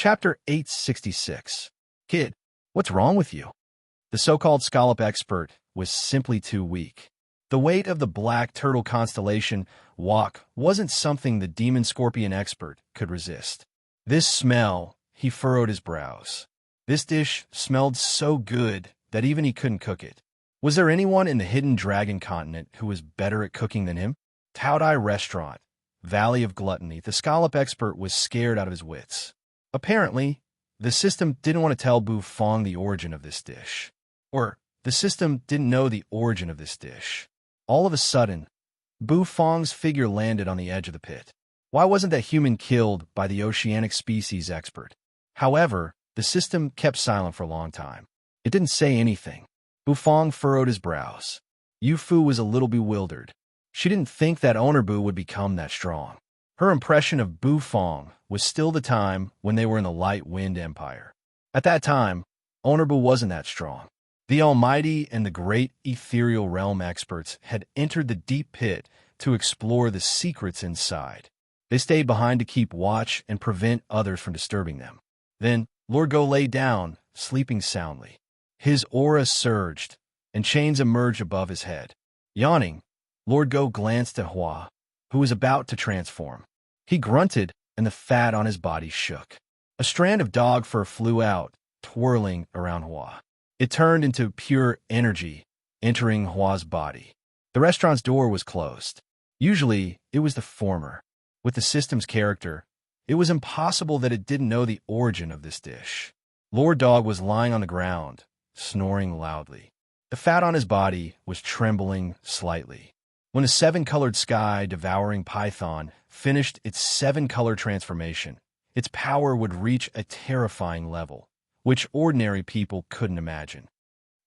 Chapter 866. Kid, what's wrong with you? The so-called scallop expert was simply too weak. The weight of the black turtle constellation wok wasn't something the demon scorpion expert could resist. This smell, he furrowed his brows. This dish smelled so good that even he couldn't cook it. Was there anyone in the hidden dragon continent who was better at cooking than him? Taudai Restaurant, Valley of Gluttony. The scallop expert was scared out of his wits. Apparently, the system didn't want to tell Bu Fong the origin of this dish. Or, the system didn't know the origin of this dish. All of a sudden, Bu Fong's figure landed on the edge of the pit. Why wasn't that human killed by the oceanic species expert? However, the system kept silent for a long time. It didn't say anything. Bu Fong furrowed his brows. Yu Fu was a little bewildered. She didn't think that Owner Bu would become that strong. Her impression of Bu Fong was still the time when they were in the Light Wind Empire. At that time, Owner Bu wasn't that strong. The Almighty and the great ethereal realm experts had entered the deep pit to explore the secrets inside. They stayed behind to keep watch and prevent others from disturbing them. Then, Lord Go lay down, sleeping soundly. His aura surged, and chains emerged above his head. Yawning, Lord Go glanced at Hua, who was about to transform. He grunted, and the fat on his body shook. A strand of dog fur flew out, twirling around Hua. It turned into pure energy, entering Hua's body. The restaurant's door was closed. Usually, it was the former. With the system's character, it was impossible that it didn't know the origin of this dish. Lord Dog was lying on the ground, snoring loudly. The fat on his body was trembling slightly. When the seven-colored sky-devouring python finished its seven-color transformation, its power would reach a terrifying level, which ordinary people couldn't imagine.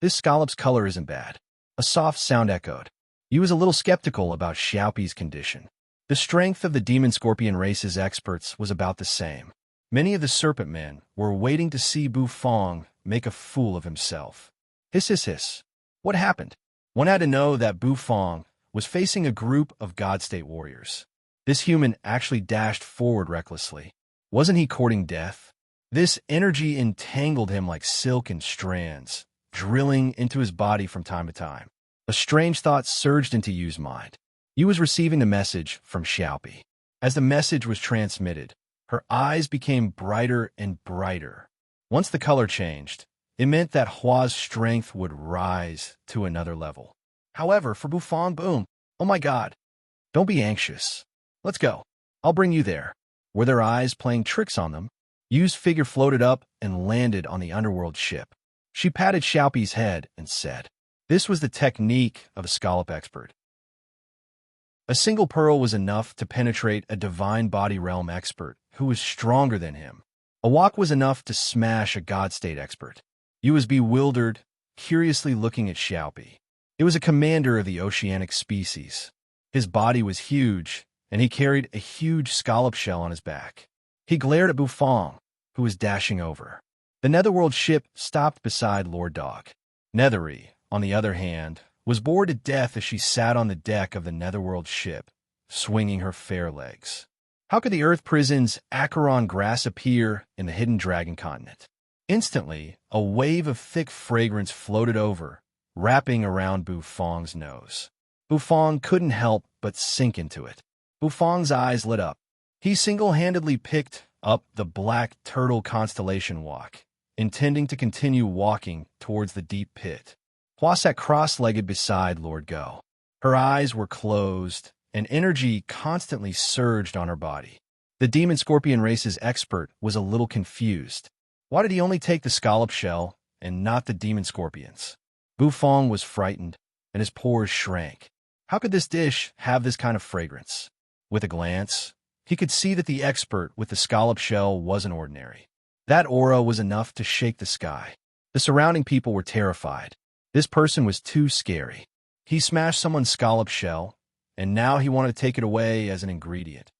This scallop's color isn't bad. A soft sound echoed. He was a little skeptical about Xiaopi's condition. The strength of the demon scorpion race's experts was about the same. Many of the serpent men were waiting to see Bu Fong make a fool of himself. Hiss, hiss, hiss. What happened? One had to know that Bu Fong was facing a group of God-state warriors. This human actually dashed forward recklessly. Wasn't he courting death? This energy entangled him like silk and strands, drilling into his body from time to time. A strange thought surged into Yu's mind. Yu was receiving the message from Xiaopi. As the message was transmitted, her eyes became brighter and brighter. Once the color changed, it meant that Hua's strength would rise to another level. However, for Bu Fong, boom. Oh my God. Don't be anxious. Let's go. I'll bring you there. Were their eyes playing tricks on them? Yu's figure floated up and landed on the underworld ship. She patted Xiaopi's head and said, this was the technique of a scallop expert. A single pearl was enough to penetrate a divine body realm expert who was stronger than him. A wok was enough to smash a god-state expert. Yu was bewildered, curiously looking at Xiaopi. It was a commander of the oceanic species. His body was huge, and he carried a huge scallop shell on his back. He glared at Bu Fong, who was dashing over. The netherworld ship stopped beside Lord Dog. Nethery, on the other hand, was bored to death as she sat on the deck of the netherworld ship, swinging her fair legs. How could the Earth Prison's Acheron grass appear in the hidden dragon continent? Instantly, a wave of thick fragrance floated over, wrapping around Bu Fong's nose. Bu Fong couldn't help but sink into it. Bu Fong's eyes lit up. He single-handedly picked up the black turtle constellation wok, intending to continue walking towards the deep pit. Hua sat cross-legged beside Lord Go. Her eyes were closed, and energy constantly surged on her body. The demon scorpion race's expert was a little confused. Why did he only take the scallop shell and not the demon scorpions? Bu Fong was frightened, and his pores shrank. How could this dish have this kind of fragrance? With a glance, he could see that the expert with the scallop shell wasn't ordinary. That aura was enough to shake the sky. The surrounding people were terrified. This person was too scary. He smashed someone's scallop shell, and now he wanted to take it away as an ingredient.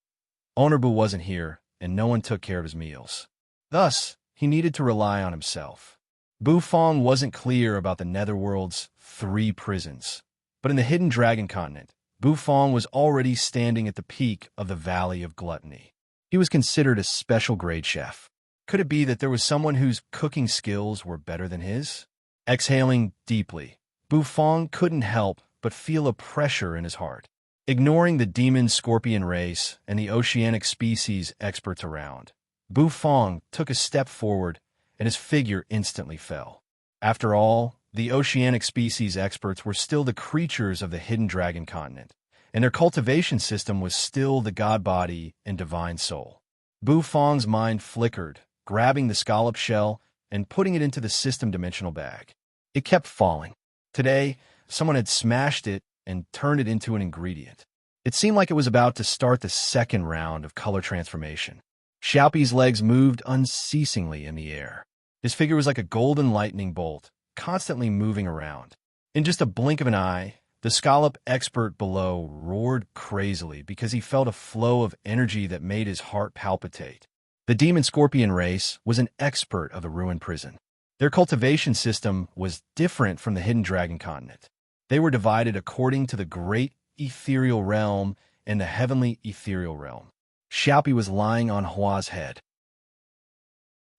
Owner Bu wasn't here, and no one took care of his meals. Thus, he needed to rely on himself. Bu Fong wasn't clear about the netherworld's 3 prisons, but in the hidden dragon continent, Bu Fong was already standing at the peak of the Valley of Gluttony. He was considered a special grade chef. Could it be that there was someone whose cooking skills were better than his? Exhaling deeply, Bufong couldn't help but feel a pressure in his heart. Ignoring the demon scorpion race and the oceanic species experts around, Bufong took a step forward and his figure instantly fell. After all, the oceanic species experts were still the creatures of the hidden dragon continent, and their cultivation system was still the god body and divine soul. Bufong's mind flickered, grabbing the scallop shell and putting it into the system dimensional bag. It kept falling. Today, someone had smashed it and turned it into an ingredient. It seemed like it was about to start the second round of color transformation. Xiaopi's legs moved unceasingly in the air. His figure was like a golden lightning bolt, constantly moving around. In just a blink of an eye, the scallop expert below roared crazily because he felt a flow of energy that made his heart palpitate. The demon scorpion race was an expert of the ruined prison. Their cultivation system was different from the hidden dragon continent. They were divided according to the great ethereal realm and the heavenly ethereal realm. Xiaopi was lying on Hua's head.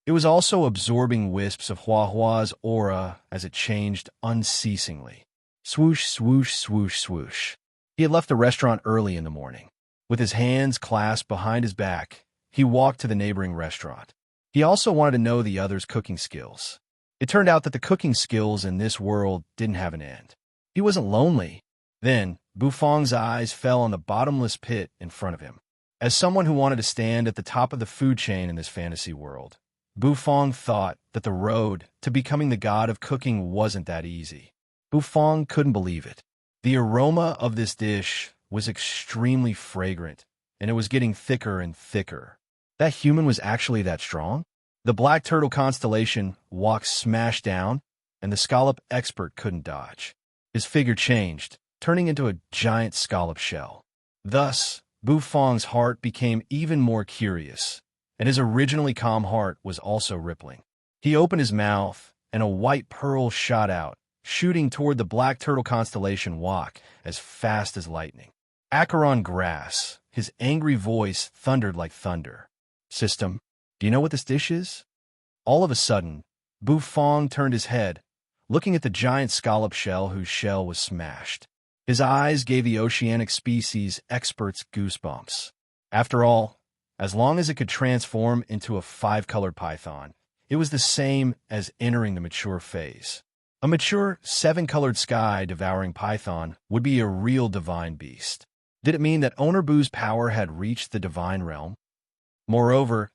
It was also absorbing wisps of Hua's aura as it changed unceasingly. Swoosh, swoosh, swoosh, swoosh. He had left the restaurant early in the morning. With his hands clasped behind his back, he walked to the neighboring restaurant. He also wanted to know the others' cooking skills. It turned out that the cooking skills in this world didn't have an end. He wasn't lonely. Then, Bufong's eyes fell on the bottomless pit in front of him. As someone who wanted to stand at the top of the food chain in this fantasy world, Bufong thought that the road to becoming the god of cooking wasn't that easy. Bufong couldn't believe it. The aroma of this dish was extremely fragrant, and it was getting thicker and thicker. That human was actually that strong? The black turtle constellation walked smashed down, and the scallop expert couldn't dodge. His figure changed, turning into a giant scallop shell. Thus, Bufong's heart became even more curious, and his originally calm heart was also rippling. He opened his mouth, and a white pearl shot out, shooting toward the black turtle constellation walk as fast as lightning. Acheron grass, his angry voice thundered like thunder. System, do you know what this dish is? All of a sudden, Bufong turned his head, looking at the giant scallop shell whose shell was smashed. His eyes gave the oceanic species experts goosebumps. After all, as long as it could transform into a 5-colored python, it was the same as entering the mature phase. A mature 7-colored sky-devouring python would be a real divine beast. Did it mean that Owner Boo's power had reached the divine realm? Moreover,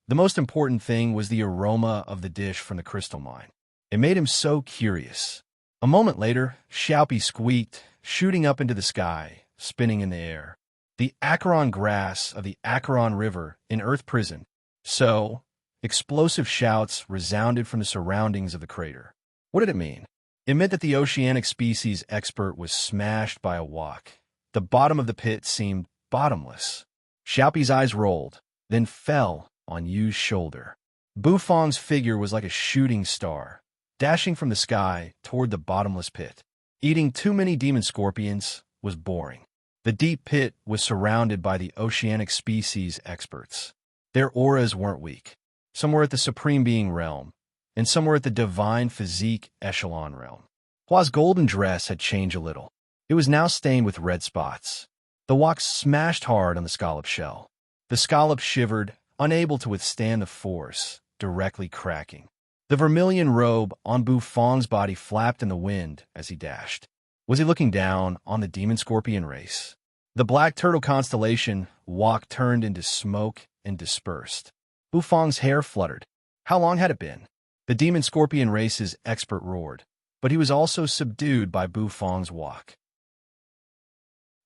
the most important thing was the aroma of the dish from the crystal mine. It made him so curious. A moment later, Xiaopi squeaked, shooting up into the sky, spinning in the air. The Acheron grass of the Acheron River in Earth Prison. So, explosive shouts resounded from the surroundings of the crater. What did it mean? It meant that the oceanic species expert was smashed by a walk. The bottom of the pit seemed bottomless. Xiaopi's eyes rolled, then fell on Yu's shoulder. Bufong's figure was like a shooting star, dashing from the sky toward the bottomless pit. Eating too many demon scorpions was boring. The deep pit was surrounded by the oceanic species experts. Their auras weren't weak. Some were at the supreme being realm, and some were at the divine physique echelon realm. Hua's golden dress had changed a little. It was now stained with red spots. The wok smashed hard on the scallop shell. The scallop shivered, unable to withstand the force, directly cracking. The vermilion robe on Bufong's body flapped in the wind as he dashed. Was he looking down on the demon scorpion race? The black turtle constellation wok turned into smoke and dispersed. Bufong's hair fluttered. How long had it been? The demon scorpion race's expert roared, but he was also subdued by Bufong's wok.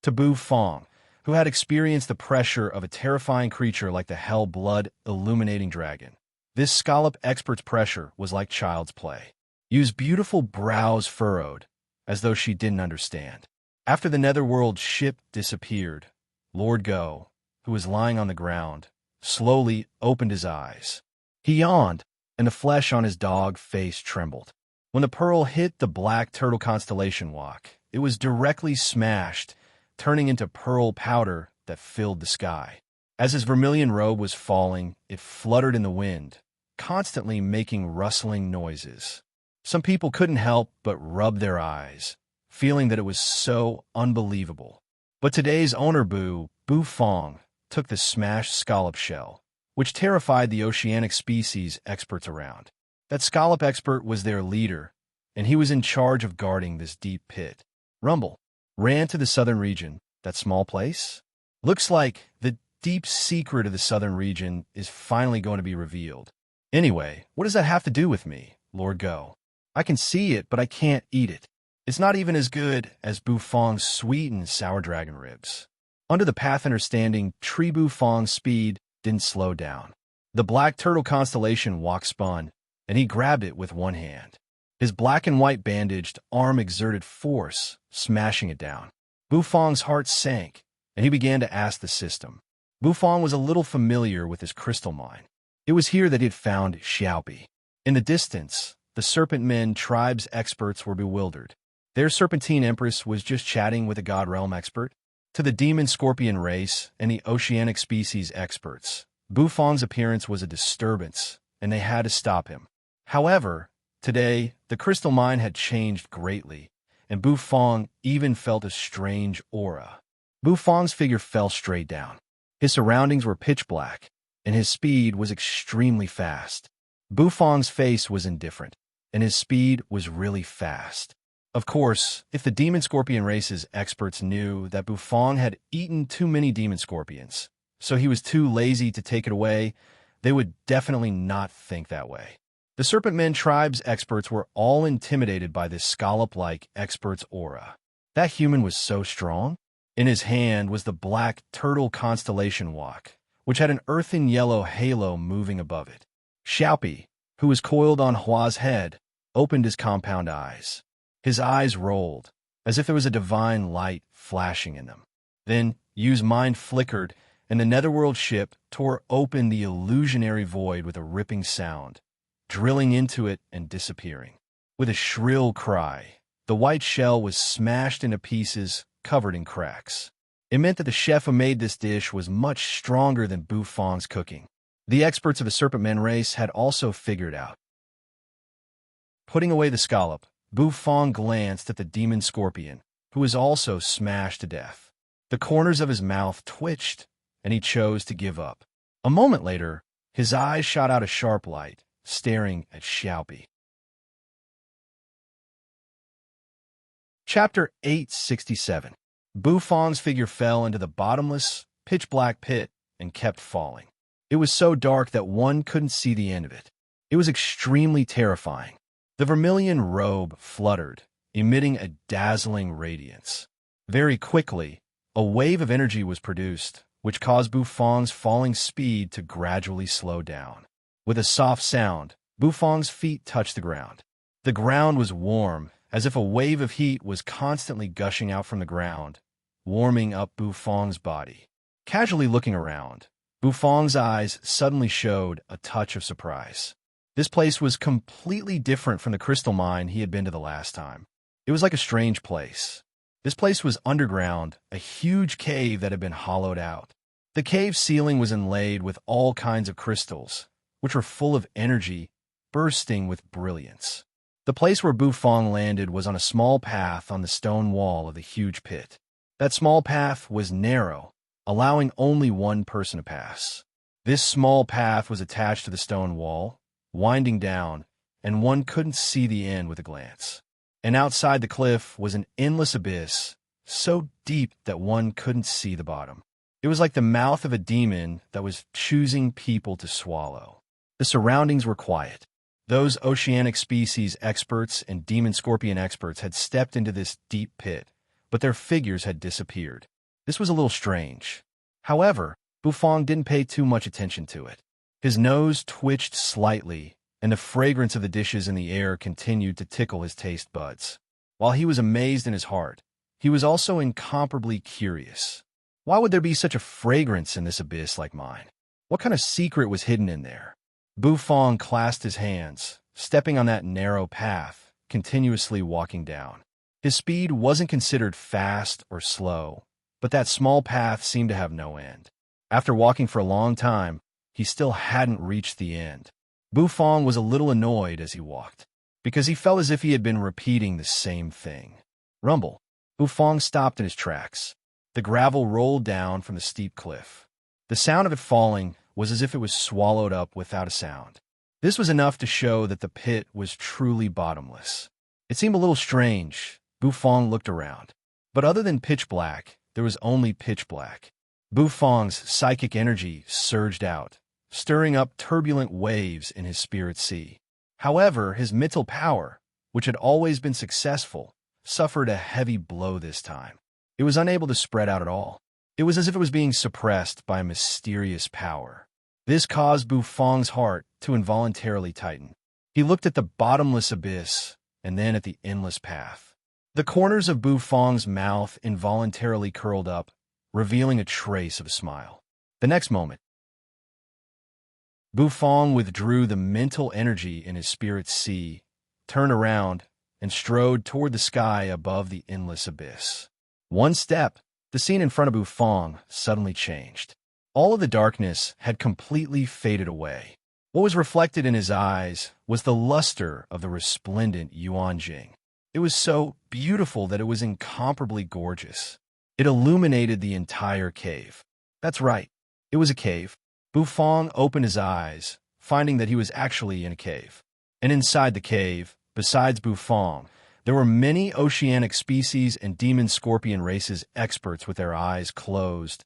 To Bufong, who had experienced the pressure of a terrifying creature like the hell-blood illuminating dragon, this scallop expert's pressure was like child's play. Yu's beautiful brows furrowed, as though she didn't understand. After the netherworld ship disappeared, Lord Go, who was lying on the ground, slowly opened his eyes. He yawned, and the flesh on his dog face trembled. When the pearl hit the black turtle constellation wok, it was directly smashed, turning into pearl powder that filled the sky. As his vermilion robe was falling, it fluttered in the wind, constantly making rustling noises. Some people couldn't help but rub their eyes, feeling that it was so unbelievable. But today's owner, Bu Fong, took the smashed scallop shell, which terrified the oceanic species experts around. That scallop expert was their leader, and he was in charge of guarding this deep pit. Rumble ran to the southern region, that small place. Looks like the deep secret of the southern region is finally going to be revealed. Anyway, what does that have to do with me, Lord Go? I can see it, but I can't eat it. It's not even as good as Bu Fong's sweet and sour dragon ribs. Under the path understanding, Tree Bu Fong's speed didn't slow down. The black turtle constellation walk spun, and he grabbed it with one hand. His black and white bandaged arm exerted force, smashing it down. Bu Fong's heart sank, and he began to ask the system. Bu Fong was a little familiar with his crystal mine. It was here that he had found Xiaopi. In the distance, the Serpent Men tribe's experts were bewildered. Their Serpentine Empress was just chatting with a God Realm expert. To the Demon Scorpion race and the Oceanic Species experts, Bu Fong's appearance was a disturbance, and they had to stop him. However, today, the crystal mine had changed greatly, and Bu Fong even felt a strange aura. Bu Fong's figure fell straight down. His surroundings were pitch black, and his speed was extremely fast. Bu Fong's face was indifferent, and his speed was really fast. Of course, if the Demon Scorpion race's experts knew that Bu Fong had eaten too many demon scorpions, so he was too lazy to take it away, they would definitely not think that way. The Serpent Men tribe's experts were all intimidated by this scallop-like expert's aura. That human was so strong. In his hand was the black turtle constellation walk, which had an earthen yellow halo moving above it. Xiaopi, who was coiled on Hua's head, opened his compound eyes. His eyes rolled, as if there was a divine light flashing in them. Then Yu's mind flickered, and the netherworld ship tore open the illusionary void with a ripping sound, drilling into it and disappearing. With a shrill cry, the white shell was smashed into pieces, covered in cracks. It meant that the chef who made this dish was much stronger than Bu Fong's cooking. The experts of the Serpent Men race had also figured out. Putting away the scallop, Bu Fong glanced at the demon scorpion, who was also smashed to death. The corners of his mouth twitched, and he chose to give up. A moment later, his eyes shot out a sharp light, staring at Xiaopi. Chapter 867. Bu Fong's figure fell into the bottomless, pitch-black pit and kept falling. It was so dark that one couldn't see the end of it. It was extremely terrifying. The vermilion robe fluttered, emitting a dazzling radiance. Very quickly, a wave of energy was produced, which caused Bu Fong's falling speed to gradually slow down. With a soft sound, Bu Fong's feet touched the ground. The ground was warm, as if a wave of heat was constantly gushing out from the ground, warming up Bu Fong's body. Casually looking around, Bu Fong's eyes suddenly showed a touch of surprise. This place was completely different from the crystal mine he had been to the last time. It was like a strange place. This place was underground, a huge cave that had been hollowed out. The cave ceiling was inlaid with all kinds of crystals, which were full of energy, bursting with brilliance. The place where Bu Fong landed was on a small path on the stone wall of the huge pit. That small path was narrow, allowing only one person to pass. This small path was attached to the stone wall, winding down, and one couldn't see the end with a glance. And outside the cliff was an endless abyss, so deep that one couldn't see the bottom. It was like the mouth of a demon that was choosing people to swallow. The surroundings were quiet. Those oceanic species experts and demon scorpion experts had stepped into this deep pit, but their figures had disappeared. This was a little strange. However, Bu Fong didn't pay too much attention to it. His nose twitched slightly, and the fragrance of the dishes in the air continued to tickle his taste buds. While he was amazed in his heart, he was also incomparably curious. Why would there be such a fragrance in this abyss like mine? What kind of secret was hidden in there? Bu Fong clasped his hands, stepping on that narrow path, continuously walking down. His speed wasn't considered fast or slow, but that small path seemed to have no end. After walking for a long time, he still hadn't reached the end. Bufong was a little annoyed as he walked, because he felt as if he had been repeating the same thing. Rumble. Bufong stopped in his tracks. The gravel rolled down from the steep cliff. The sound of it falling was as if it was swallowed up without a sound. This was enough to show that the pit was truly bottomless. It seemed a little strange. Bufong looked around. But other than pitch black, there was only pitch black. Bufong's psychic energy surged out, stirring up turbulent waves in his spirit sea. However, his mental power, which had always been successful, suffered a heavy blow this time. It was unable to spread out at all. It was as if it was being suppressed by a mysterious power. This caused Bufong's heart to involuntarily tighten. He looked at the bottomless abyss and then at the endless path. The corners of Bufong's mouth involuntarily curled up, revealing a trace of a smile. The next moment, Bufong withdrew the mental energy in his spirit sea, turned around, and strode toward the sky above the endless abyss. One step, the scene in front of Bufong suddenly changed. All of the darkness had completely faded away. What was reflected in his eyes was the luster of the resplendent Yuanjing. It was so beautiful that it was incomparably gorgeous. It illuminated the entire cave. That's right, it was a cave. Bufong opened his eyes, finding that he was actually in a cave. And inside the cave, besides Bufong, there were many oceanic species and demon scorpion races experts with their eyes closed,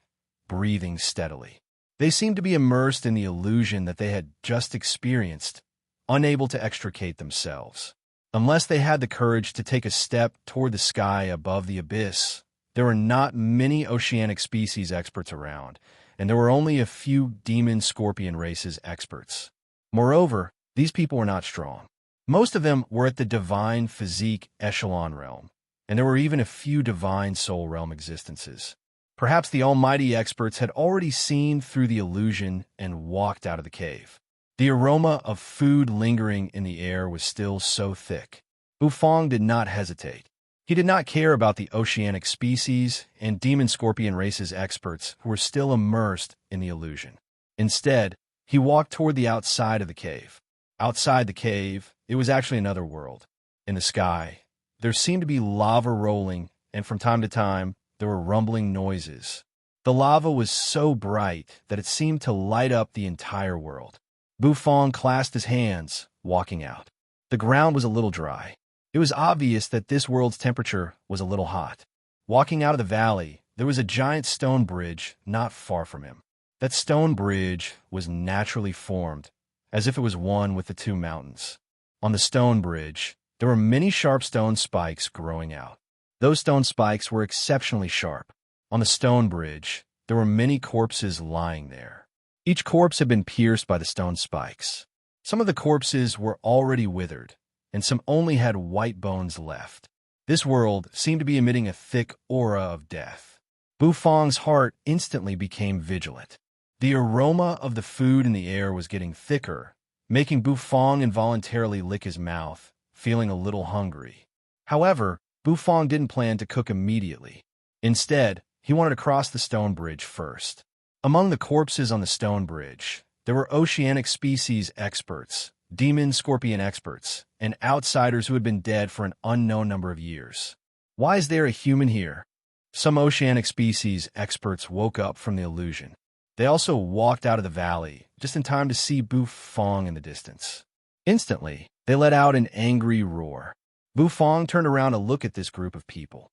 breathing steadily. They seemed to be immersed in the illusion that they had just experienced, unable to extricate themselves. Unless they had the courage to take a step toward the sky above the abyss, there were not many oceanic species experts around, and there were only a few demon scorpion races experts. Moreover, these people were not strong. Most of them were at the divine physique echelon realm, and there were even a few divine soul realm existences. Perhaps the almighty experts had already seen through the illusion and walked out of the cave. The aroma of food lingering in the air was still so thick. Bufong did not hesitate. He did not care about the oceanic species and demon scorpion races experts who were still immersed in the illusion. Instead, he walked toward the outside of the cave. Outside the cave, it was actually another world. In the sky, there seemed to be lava rolling, and from time to time, there were rumbling noises. The lava was so bright that it seemed to light up the entire world. Bufong clasped his hands, walking out. The ground was a little dry. It was obvious that this world's temperature was a little hot. Walking out of the valley, there was a giant stone bridge not far from him. That stone bridge was naturally formed, as if it was one with the two mountains. On the stone bridge, there were many sharp stone spikes growing out. Those stone spikes were exceptionally sharp. On the stone bridge, there were many corpses lying there. Each corpse had been pierced by the stone spikes. Some of the corpses were already withered, and some only had white bones left. This world seemed to be emitting a thick aura of death. Bufong's heart instantly became vigilant. The aroma of the food in the air was getting thicker, making Bufong involuntarily lick his mouth, feeling a little hungry. However, Bufong didn't plan to cook immediately. Instead, he wanted to cross the stone bridge first. Among the corpses on the stone bridge, there were oceanic species experts, demon scorpion experts, and outsiders who had been dead for an unknown number of years. Why is there a human here? Some oceanic species experts woke up from the illusion. They also walked out of the valley, just in time to see Bufong in the distance. Instantly, they let out an angry roar. Bufong turned around to look at this group of people.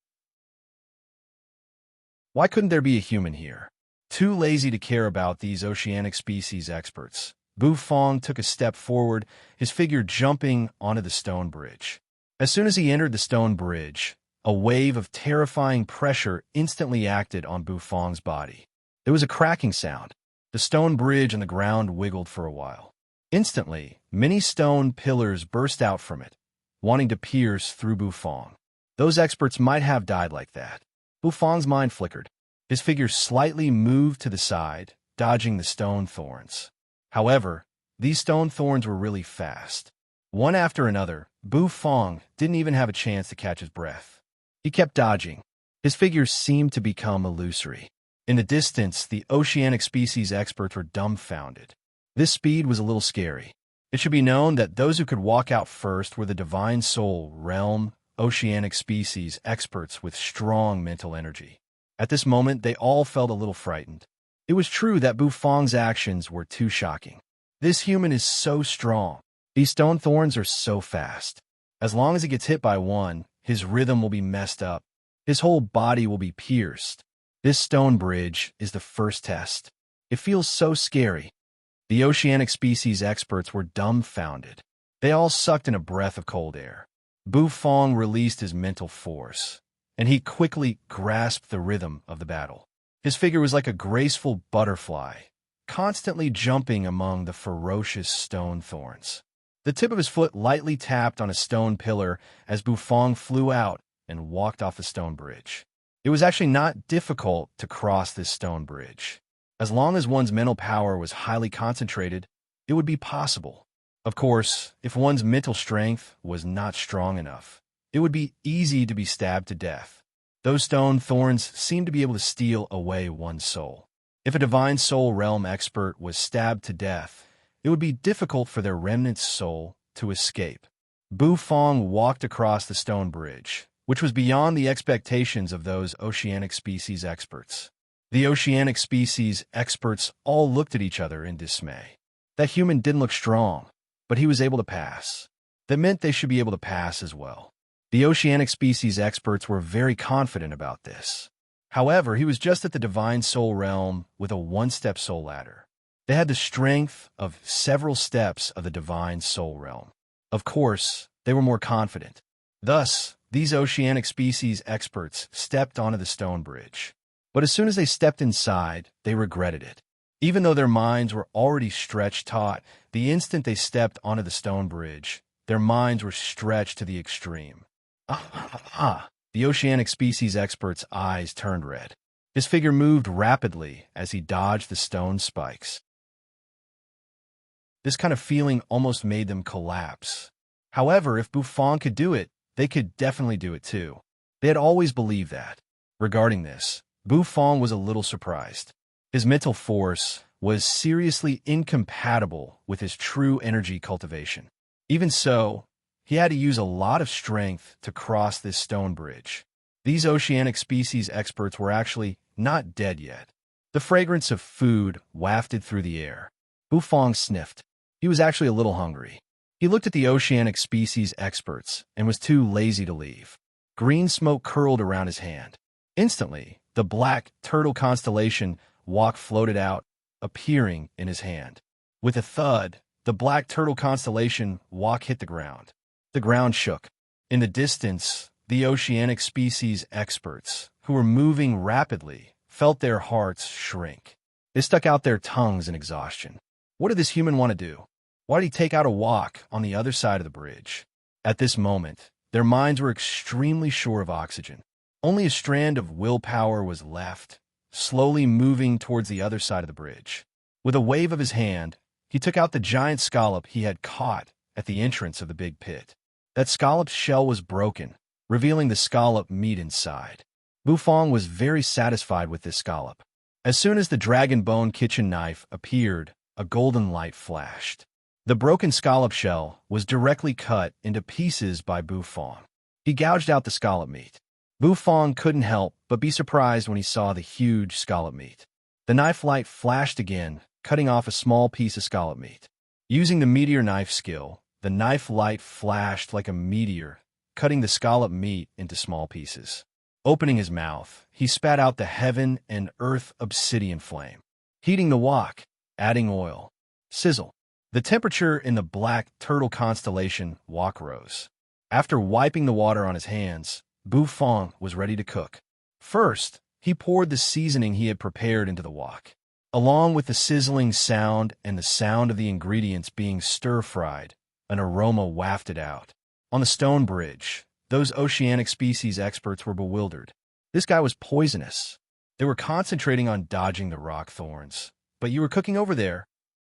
Why couldn't there be a human here? Too lazy to care about these oceanic species experts, Bufong took a step forward, his figure jumping onto the stone bridge. As soon as he entered the stone bridge, a wave of terrifying pressure instantly acted on Bufong's body. There was a cracking sound. The stone bridge and the ground wiggled for a while. Instantly, many stone pillars burst out from it, wanting to pierce through Bufong. Those experts might have died like that. Bufong's mind flickered. His figure slightly moved to the side, dodging the stone thorns. However, these stone thorns were really fast. One after another, Bufong didn't even have a chance to catch his breath. He kept dodging. His figure seemed to become illusory. In the distance, the oceanic species experts were dumbfounded. This speed was a little scary. It should be known that those who could walk out first were the divine soul, realm, oceanic species, experts with strong mental energy. At this moment, they all felt a little frightened. It was true that Bufong's actions were too shocking. This human is so strong. These stone thorns are so fast. As long as he gets hit by one, his rhythm will be messed up. His whole body will be pierced. This stone bridge is the first test. It feels so scary. The oceanic species experts were dumbfounded. They all sucked in a breath of cold air. Bufong released his mental force, and he quickly grasped the rhythm of the battle. His figure was like a graceful butterfly, constantly jumping among the ferocious stone thorns. The tip of his foot lightly tapped on a stone pillar as Bufong flew out and walked off the stone bridge. It was actually not difficult to cross this stone bridge. As long as one's mental power was highly concentrated, it would be possible. Of course, if one's mental strength was not strong enough, it would be easy to be stabbed to death. Those stone thorns seemed to be able to steal away one's soul. If a divine soul realm expert was stabbed to death, it would be difficult for their remnant soul to escape. Bufong walked across the stone bridge, which was beyond the expectations of those oceanic species experts. The oceanic species experts all looked at each other in dismay. That human didn't look strong, but he was able to pass. That meant they should be able to pass as well. The oceanic species experts were very confident about this. However, he was just at the divine soul realm with a one-step soul ladder. They had the strength of several steps of the divine soul realm. Of course, they were more confident. Thus, these oceanic species experts stepped onto the stone bridge. But as soon as they stepped inside, they regretted it. Even though their minds were already stretched taut, the instant they stepped onto the stone bridge, their minds were stretched to the extreme. The oceanic species expert's eyes turned red. His figure moved rapidly as he dodged the stone spikes. This kind of feeling almost made them collapse. However, if Bufong could do it, they could definitely do it too. They had always believed that. Regarding this, Bufong was a little surprised. His mental force was seriously incompatible with his true energy cultivation. Even so, he had to use a lot of strength to cross this stone bridge. These oceanic species experts were actually not dead yet. The fragrance of food wafted through the air. Bufong sniffed. He was actually a little hungry. He looked at the oceanic species experts and was too lazy to leave. Green smoke curled around his hand. Instantly, the black turtle constellation Wok floated out, appearing in his hand. With a thud, the black turtle constellation Wok hit the ground. The ground shook. In the distance, the oceanic species experts, who were moving rapidly, felt their hearts shrink. They stuck out their tongues in exhaustion. What did this human want to do? Why did he take out a Wok on the other side of the bridge? At this moment, their minds were extremely short of oxygen. Only a strand of willpower was left, slowly moving towards the other side of the bridge. With a wave of his hand, he took out the giant scallop he had caught at the entrance of the big pit. That scallop's shell was broken, revealing the scallop meat inside. Bufong was very satisfied with this scallop. As soon as the dragon bone kitchen knife appeared, a golden light flashed. The broken scallop shell was directly cut into pieces by Bufong. He gouged out the scallop meat. Bufong couldn't help but be surprised when he saw the huge scallop meat. The knife light flashed again, cutting off a small piece of scallop meat. Using the meteor knife skill, the knife light flashed like a meteor, cutting the scallop meat into small pieces. Opening his mouth, he spat out the heaven and earth obsidian flame. Heating the wok, adding oil. Sizzle. The temperature in the black turtle constellation wok rose. After wiping the water on his hands, Bufong was ready to cook. First, he poured the seasoning he had prepared into the wok. Along with the sizzling sound and the sound of the ingredients being stir-fried, an aroma wafted out. On the stone bridge, those oceanic species experts were bewildered. This guy was poisonous. They were concentrating on dodging the rock thorns. But you were cooking over there.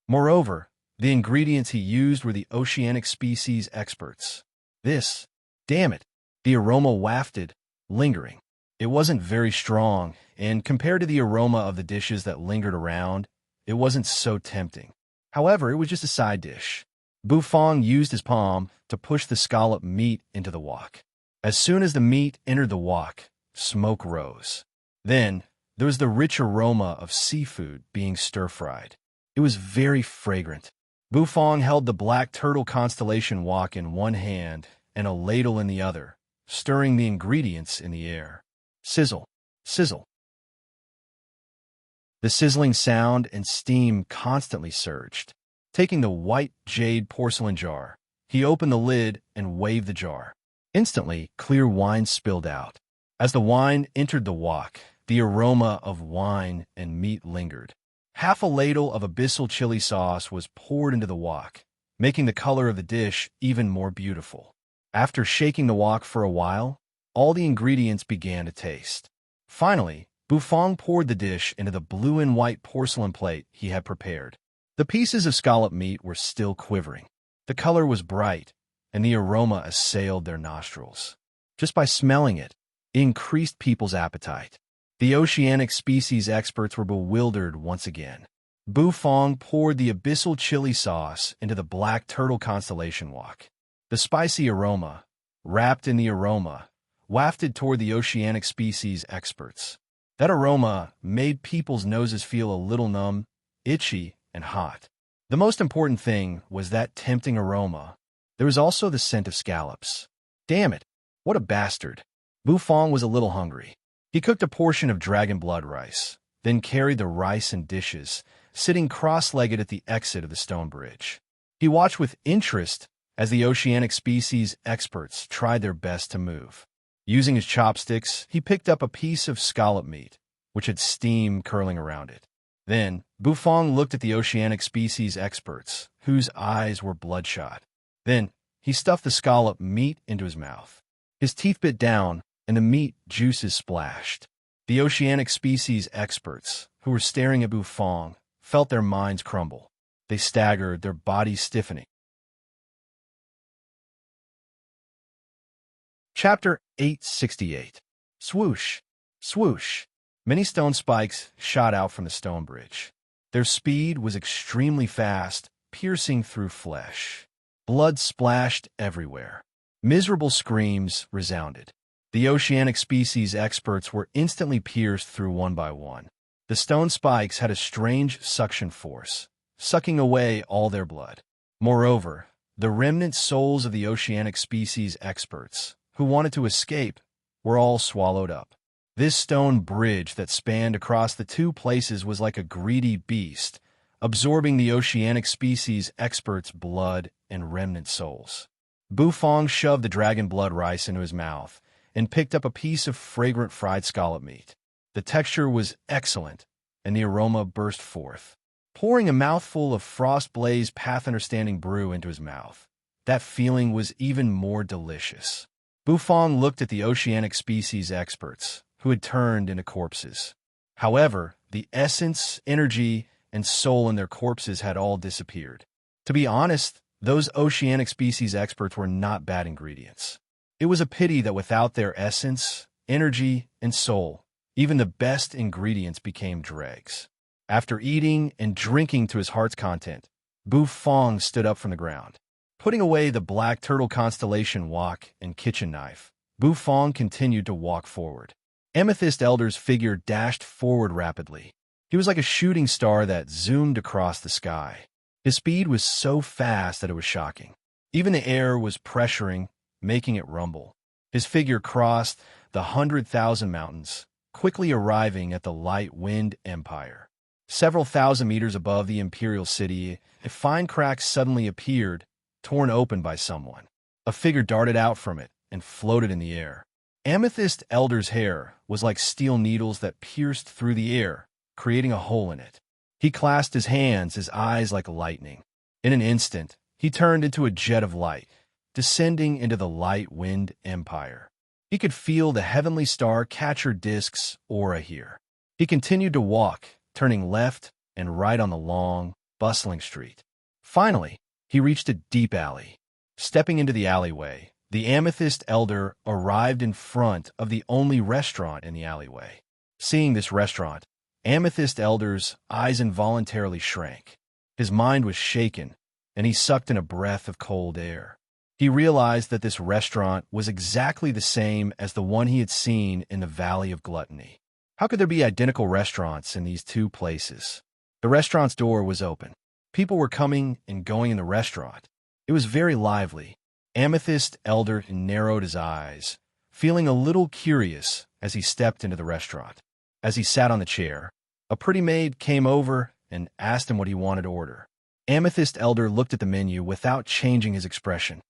Moreover, the ingredients he used were the oceanic species experts. Damn it. The aroma wafted, lingering. It wasn't very strong, and compared to the aroma of the dishes that lingered around, it wasn't so tempting. However, it was just a side dish. Bufong used his palm to push the scallop meat into the wok. As soon as the meat entered the wok, smoke rose. Then, there was the rich aroma of seafood being stir-fried. It was very fragrant. Bufong held the black turtle constellation wok in one hand and a ladle in the other, stirring the ingredients in the air. Sizzle, sizzle. The sizzling sound and steam constantly surged. Taking the white jade porcelain jar, he opened the lid and waved the jar. Instantly, clear wine spilled out. As the wine entered the wok, the aroma of wine and meat lingered. Half a ladle of abyssal chili sauce was poured into the wok, making the color of the dish even more beautiful. After shaking the wok for a while, all the ingredients began to taste. Finally, Bufong poured the dish into the blue and white porcelain plate he had prepared. The pieces of scallop meat were still quivering. The color was bright, and the aroma assailed their nostrils. Just by smelling it, it increased people's appetite. The oceanic species experts were bewildered once again. Bufong poured the abyssal chili sauce into the black turtle constellation wok. The spicy aroma, wrapped in the aroma, wafted toward the oceanic species experts. That aroma made people's noses feel a little numb, itchy, and hot. The most important thing was that tempting aroma. There was also the scent of scallops. Damn it, what a bastard. Bufong was a little hungry. He cooked a portion of dragon blood rice, then carried the rice and dishes, sitting cross-legged at the exit of the stone bridge. He watched with interest as the oceanic species experts tried their best to move. Using his chopsticks, he picked up a piece of scallop meat, which had steam curling around it. Then, Bufong looked at the oceanic species experts, whose eyes were bloodshot. Then, he stuffed the scallop meat into his mouth. His teeth bit down, and the meat juices splashed. The oceanic species experts, who were staring at Bufong, felt their minds crumble. They staggered, their bodies stiffening. Chapter 868. Swoosh, swoosh. Many stone spikes shot out from the stone bridge. Their speed was extremely fast, piercing through flesh. Blood splashed everywhere. Miserable screams resounded. The oceanic species experts were instantly pierced through one by one. The stone spikes had a strange suction force, sucking away all their blood. Moreover, the remnant souls of the oceanic species experts, who wanted to escape, were all swallowed up. This stone bridge that spanned across the two places was like a greedy beast, absorbing the oceanic species experts' blood and remnant souls. Bufong shoved the dragon blood rice into his mouth and picked up a piece of fragrant fried scallop meat. The texture was excellent, and the aroma burst forth. Pouring a mouthful of frost-blazed path-understanding brew into his mouth, that feeling was even more delicious. Bufong looked at the oceanic species experts, who had turned into corpses. However, the essence, energy, and soul in their corpses had all disappeared. To be honest, those oceanic species experts were not bad ingredients. It was a pity that without their essence, energy, and soul, even the best ingredients became dregs. After eating and drinking to his heart's content, Bufong stood up from the ground. Putting away the black turtle constellation wok and kitchen knife, Bufong continued to walk forward. Amethyst Elder's figure dashed forward rapidly. He was like a shooting star that zoomed across the sky. His speed was so fast that it was shocking. Even the air was pressuring, making it rumble. His figure crossed the 100,000 mountains, quickly arriving at the Light Wind Empire. Several thousand meters above the imperial city, a fine crack suddenly appeared, torn open by someone. A figure darted out from it and floated in the air. Amethyst Elder's hair was like steel needles that pierced through the air, creating a hole in it. He clasped his hands, his eyes like lightning. In an instant, he turned into a jet of light, descending into the Light Wind Empire. He could feel the heavenly star catcher disk's aura here. He continued to walk, turning left and right on the long, bustling street. Finally, he reached a deep alley. Stepping into the alleyway, the Amethyst Elder arrived in front of the only restaurant in the alleyway. Seeing this restaurant, Amethyst Elder's eyes involuntarily shrank. His mind was shaken, and he sucked in a breath of cold air. He realized that this restaurant was exactly the same as the one he had seen in the Valley of Gluttony. How could there be identical restaurants in these two places? The restaurant's door was open. People were coming and going in the restaurant. It was very lively. Amethyst Elder narrowed his eyes, feeling a little curious as he stepped into the restaurant. As he sat on the chair, a pretty maid came over and asked him what he wanted to order. Amethyst Elder looked at the menu without changing his expression.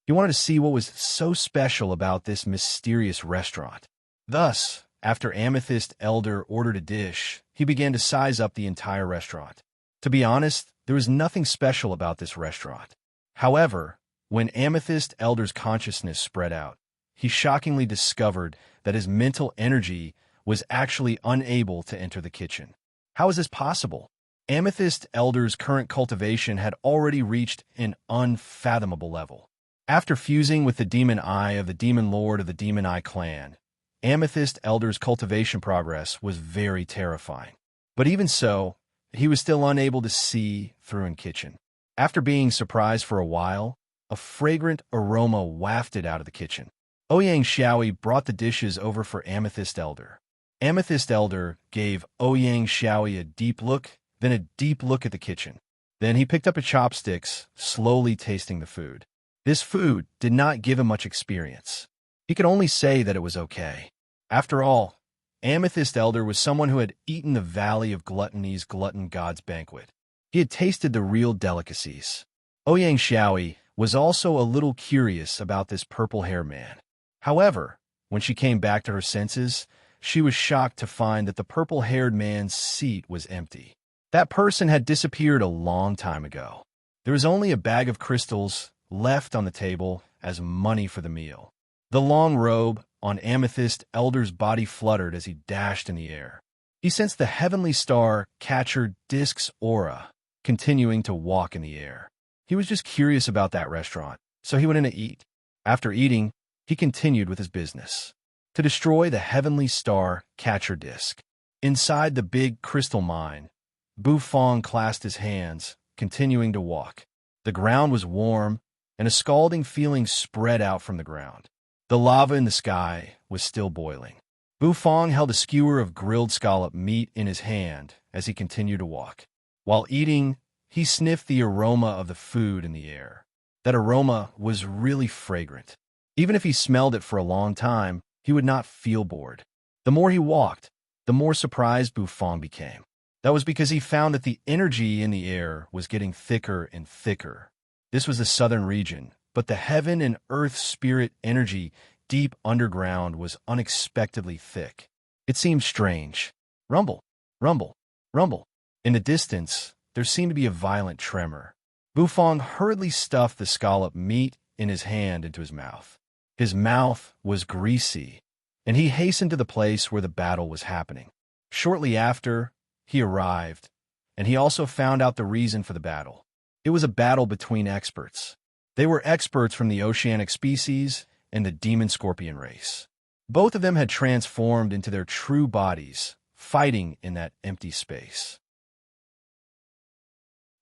He wanted to see what was so special about this mysterious restaurant. Thus, after Amethyst Elder ordered a dish, he began to size up the entire restaurant. To be honest, there was nothing special about this restaurant. However, when Amethyst Elder's consciousness spread out, he shockingly discovered that his mental energy was actually unable to enter the kitchen. How is this possible? Amethyst Elder's current cultivation had already reached an unfathomable level. After fusing with the demon eye of the demon lord of the Demon Eye clan, Amethyst Elder's cultivation progress was very terrifying. But even so, he was still unable to see through in kitchen. After being surprised for a while, a fragrant aroma wafted out of the kitchen. Ouyang Xiaoyi brought the dishes over for Amethyst Elder. Amethyst Elder gave Ouyang Xiaoyi a deep look, then a deep look at the kitchen. Then he picked up his chopsticks, slowly tasting the food. This food did not give him much experience. He could only say that it was okay. After all, Amethyst Elder was someone who had eaten the Valley of Gluttony's Glutton God's banquet. He had tasted the real delicacies. Ouyang Xiaoyi was also a little curious about this purple-haired man. However, when she came back to her senses, she was shocked to find that the purple-haired man's seat was empty. That person had disappeared a long time ago. There was only a bag of crystals left on the table as money for the meal. The long robe on Amethyst Elder's body fluttered as he dashed in the air. He sensed the heavenly star catcher Disk's aura continuing to walk in the air. He was just curious about that restaurant, so he went in to eat. After eating, he continued with his business. To destroy the heavenly star catcher Disk. Inside the big crystal mine, Bu Fong clasped his hands, continuing to walk. The ground was warm, and a scalding feeling spread out from the ground. The lava in the sky was still boiling. Bu Fong held a skewer of grilled scallop meat in his hand as he continued to walk. While eating, he sniffed the aroma of the food in the air. That aroma was really fragrant. Even if he smelled it for a long time, he would not feel bored. The more he walked, the more surprised Bu Fong became. That was because he found that the energy in the air was getting thicker and thicker. This was the southern region, but the heaven and earth spirit energy deep underground was unexpectedly thick. It seemed strange. Rumble, rumble, rumble. In the distance, there seemed to be a violent tremor. Bu Fong hurriedly stuffed the scallop meat in his hand into his mouth. His mouth was greasy, and he hastened to the place where the battle was happening. Shortly after, he arrived, and he also found out the reason for the battle. It was a battle between experts. They were experts from the oceanic species and the demon scorpion race. Both of them had transformed into their true bodies, fighting in that empty space.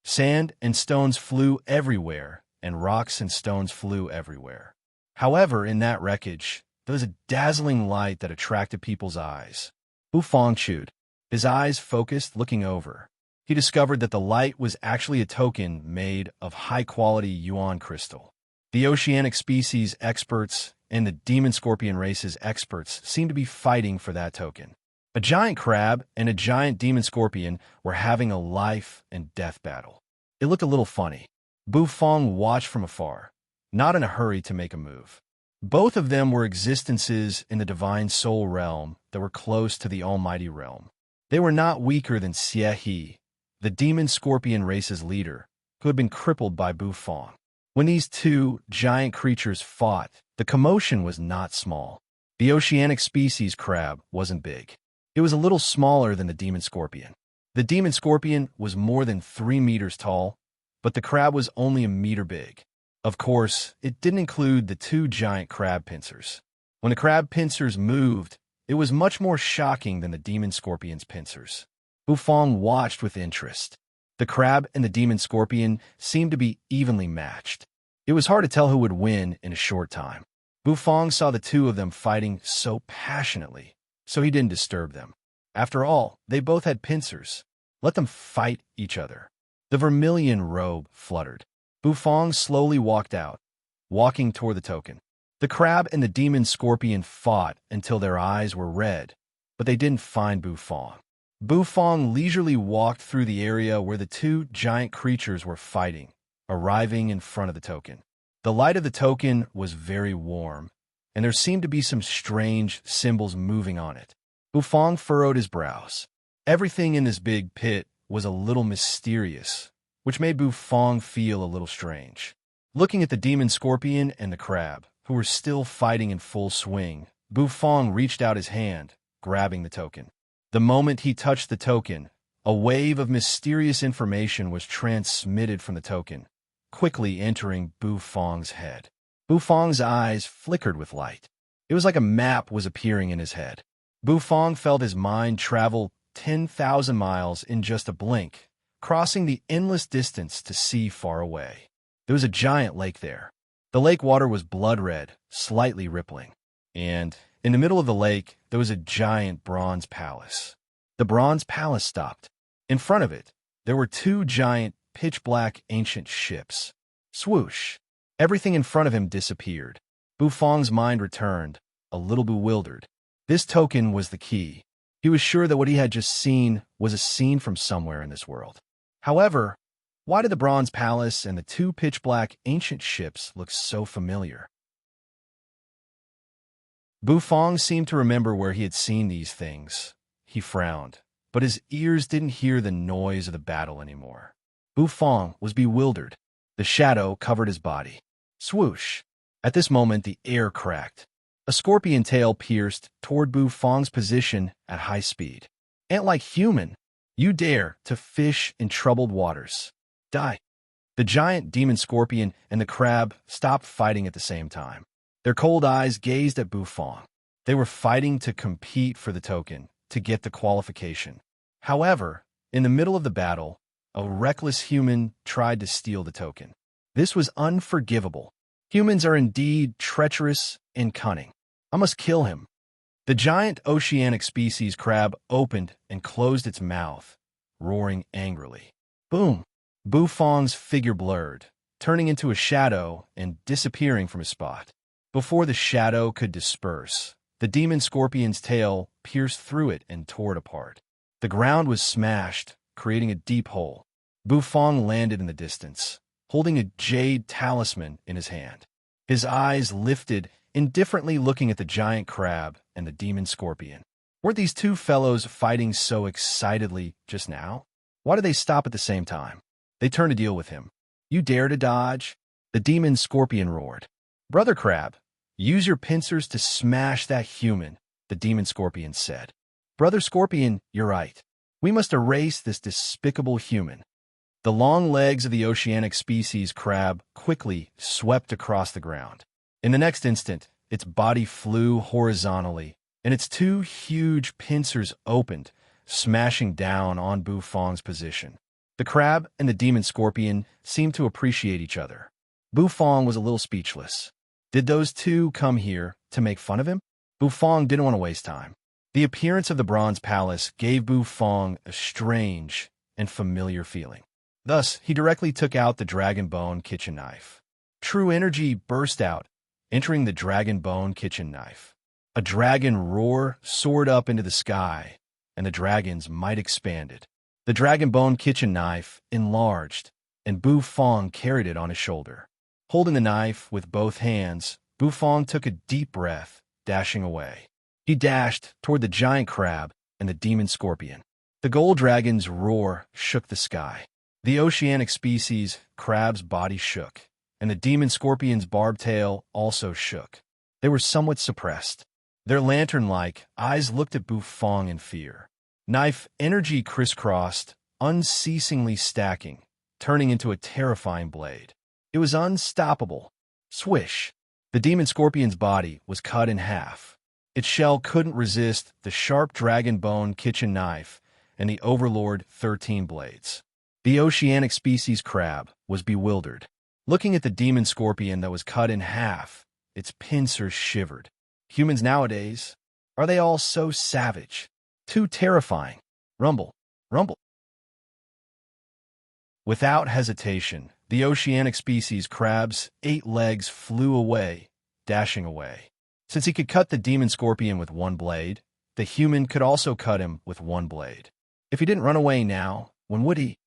Sand and stones flew everywhere, and rocks and stones flew everywhere. However, in that wreckage, there was a dazzling light that attracted people's eyes. Bu Fong chewed, his eyes focused, looking over. He discovered that the light was actually a token made of high-quality yuan crystal. The oceanic species experts and the demon scorpion race's experts seemed to be fighting for that token. A giant crab and a giant demon scorpion were having a life and death battle. It looked a little funny. Bu Fong watched from afar, not in a hurry to make a move. Both of them were existences in the divine soul realm that were close to the almighty realm. They were not weaker than Xie He, the demon scorpion race's leader, who had been crippled by Bu Fong. When these two giant creatures fought, the commotion was not small. The oceanic species crab wasn't big. It was a little smaller than the demon scorpion. The demon scorpion was more than 3 meters tall, but the crab was only a meter big. Of course, it didn't include the 2 giant crab pincers. When the crab pincers moved, it was much more shocking than the demon scorpion's pincers. Bu Fong watched with interest. The crab and the demon scorpion seemed to be evenly matched. It was hard to tell who would win in a short time. Bufong saw the two of them fighting so passionately, so he didn't disturb them. After all, they both had pincers. Let them fight each other. The vermilion robe fluttered. Bufong slowly walked out, walking toward the token. The crab and the demon scorpion fought until their eyes were red, but they didn't find Bufong. Bufong leisurely walked through the area where the two giant creatures were fighting, arriving in front of the token. The light of the token was very warm, and there seemed to be some strange symbols moving on it. Bufong furrowed his brows. Everything in this big pit was a little mysterious, which made Bufong feel a little strange. Looking at the demon scorpion and the crab, who were still fighting in full swing, Bufong reached out his hand, grabbing the token. The moment he touched the token, a wave of mysterious information was transmitted from the token, quickly entering Bufong's head. Bufong's eyes flickered with light. It was like a map was appearing in his head. Bufong felt his mind travel 10,000 miles in just a blink, crossing the endless distance to see far away. There was a giant lake there. The lake water was blood red, slightly rippling. And in the middle of the lake, there was a giant bronze palace. The bronze palace stopped. In front of it, there were two giant, pitch-black ancient ships. Swoosh! Everything in front of him disappeared. Bufong's mind returned, a little bewildered. This token was the key. He was sure that what he had just seen was a scene from somewhere in this world. However, why did the bronze palace and the two pitch-black ancient ships look so familiar? Bufong seemed to remember where he had seen these things. He frowned, but his ears didn't hear the noise of the battle anymore. Bufong was bewildered. The shadow covered his body. Swoosh! At this moment, the air cracked. A scorpion tail pierced toward Bufong's position at high speed. Ant-like human, you dare to fish in troubled waters. Die. The giant demon scorpion and the crab stopped fighting at the same time. Their cold eyes gazed at Bufong. They were fighting to compete for the token, to get the qualification. However, in the middle of the battle, a reckless human tried to steal the token. This was unforgivable. Humans are indeed treacherous and cunning. I must kill him. The giant oceanic species crab opened and closed its mouth, roaring angrily. Boom! Bufong's figure blurred, turning into a shadow and disappearing from his spot. Before the shadow could disperse, the demon scorpion's tail pierced through it and tore it apart. The ground was smashed, creating a deep hole. Bufong landed in the distance, holding a jade talisman in his hand. His eyes lifted, indifferently looking at the giant crab and the demon scorpion. Weren't these two fellows fighting so excitedly just now? Why did they stop at the same time? They turned to deal with him. You dare to dodge? The demon scorpion roared. Brother Crab, use your pincers to smash that human, the demon scorpion said. Brother Scorpion, you're right. We must erase this despicable human. The long legs of the oceanic species crab quickly swept across the ground. In the next instant, its body flew horizontally, and its two huge pincers opened, smashing down on Bufong's position. The crab and the demon scorpion seemed to appreciate each other. Bufong was a little speechless. Did those two come here to make fun of him? Bufong didn't want to waste time. The appearance of the bronze palace gave Bufong a strange and familiar feeling. Thus, he directly took out the dragon bone kitchen knife. True energy burst out, entering the dragon bone kitchen knife. A dragon roar soared up into the sky, and the dragon's might expanded. The dragon bone kitchen knife enlarged, and Bufong carried it on his shoulder. Holding the knife with both hands, Bufong took a deep breath, dashing away. He dashed toward the giant crab and the demon scorpion. The gold dragon's roar shook the sky. The oceanic species crab's body shook, and the demon scorpion's barbed tail also shook. They were somewhat suppressed. Their lantern-like eyes looked at Bufong in fear. Knife energy crisscrossed, unceasingly stacking, turning into a terrifying blade. It was unstoppable. Swish! The demon scorpion's body was cut in half. Its shell couldn't resist the sharp dragon bone kitchen knife and the overlord 13 blades. The oceanic species crab was bewildered. Looking at the demon scorpion that was cut in half, its pincers shivered. Humans nowadays, are they all so savage? Too terrifying. Rumble, rumble. Without hesitation, the oceanic species crab's 8 legs flew away, dashing away. Since he could cut the demon scorpion with one blade, the human could also cut him with one blade. If he didn't run away now, when would he?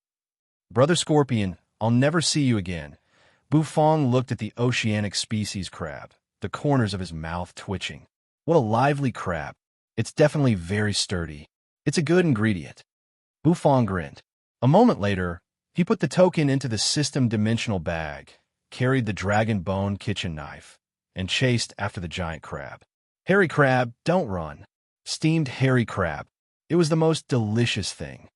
Brother Scorpion, I'll never see you again. Bufong looked at the oceanic species crab, the corners of his mouth twitching. What a lively crab. It's definitely very sturdy. It's a good ingredient. Bufong grinned. A moment later, he put the token into the system-dimensional bag, carried the dragon bone kitchen knife, and chased after the giant crab. Hairy crab, don't run. Steamed hairy crab. It was the most delicious thing.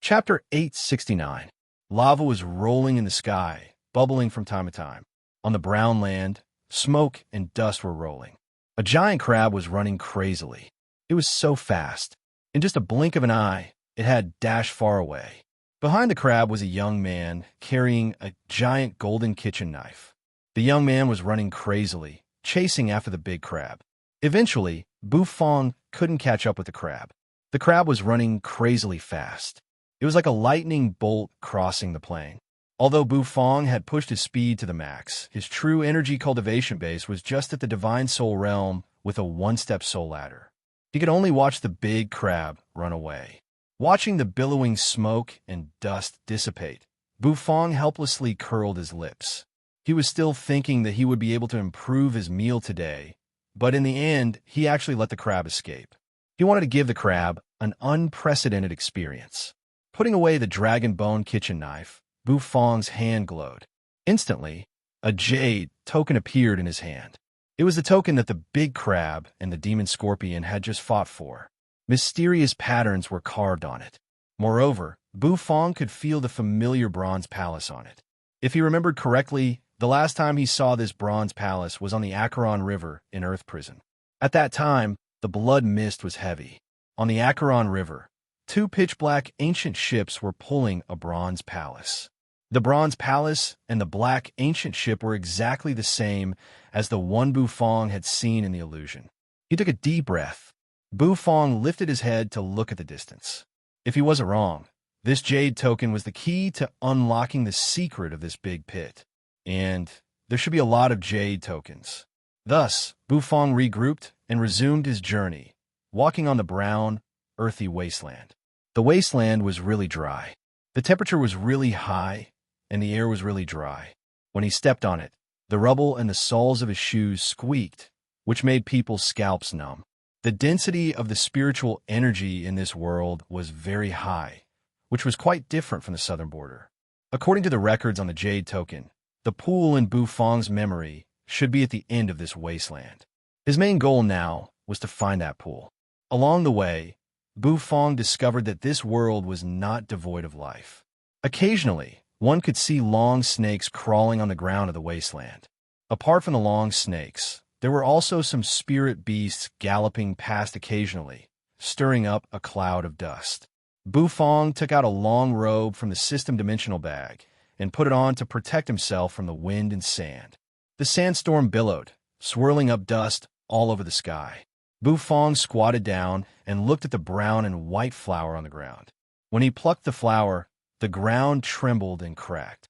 Chapter 869. Lava was rolling in the sky, bubbling from time to time. On the brown land, smoke and dust were rolling. A giant crab was running crazily. It was so fast. In just a blink of an eye, it had dashed far away. Behind the crab was a young man carrying a giant golden kitchen knife. The young man was running crazily, chasing after the big crab. Eventually, Bufong couldn't catch up with the crab. The crab was running crazily fast. It was like a lightning bolt crossing the plain. Although Bufong had pushed his speed to the max, his true energy cultivation base was just at the divine soul realm with a one-step soul ladder. He could only watch the big crab run away. Watching the billowing smoke and dust dissipate, Bufong helplessly curled his lips. He was still thinking that he would be able to improve his meal today, but in the end, he actually let the crab escape. He wanted to give the crab an unprecedented experience. Putting away the dragon bone kitchen knife, Bufong's hand glowed. Instantly, a jade token appeared in his hand. It was the token that the big crab and the demon scorpion had just fought for. Mysterious patterns were carved on it. Moreover, Bufong could feel the familiar bronze palace on it. If he remembered correctly, the last time he saw this bronze palace was on the Acheron River in Earth Prison. At that time, the blood mist was heavy. On the Acheron River, 2 pitch-black ancient ships were pulling a bronze palace. The bronze palace and the black ancient ship were exactly the same as the one Bufong had seen in the illusion. He took a deep breath. Bufong lifted his head to look at the distance. If he wasn't wrong, this jade token was the key to unlocking the secret of this big pit. And there should be a lot of jade tokens. Thus, Bufong regrouped and resumed his journey, walking on the brown, earthy wasteland. The wasteland was really dry. The temperature was really high, and the air was really dry. When he stepped on it, the rubble and the soles of his shoes squeaked, which made people's scalps numb. The density of the spiritual energy in this world was very high, which was quite different from the southern border. According to the records on the jade token, the pool in Bufong's memory should be at the end of this wasteland. His main goal now was to find that pool. Along the way, Bufong discovered that this world was not devoid of life. Occasionally, one could see long snakes crawling on the ground of the wasteland. Apart from the long snakes, there were also some spirit beasts galloping past occasionally, stirring up a cloud of dust. Bufong took out a long robe from the system-dimensional bag and put it on to protect himself from the wind and sand. The sandstorm billowed, swirling up dust all over the sky. Bufong squatted down and looked at the brown and white flower on the ground. When he plucked the flower, the ground trembled and cracked.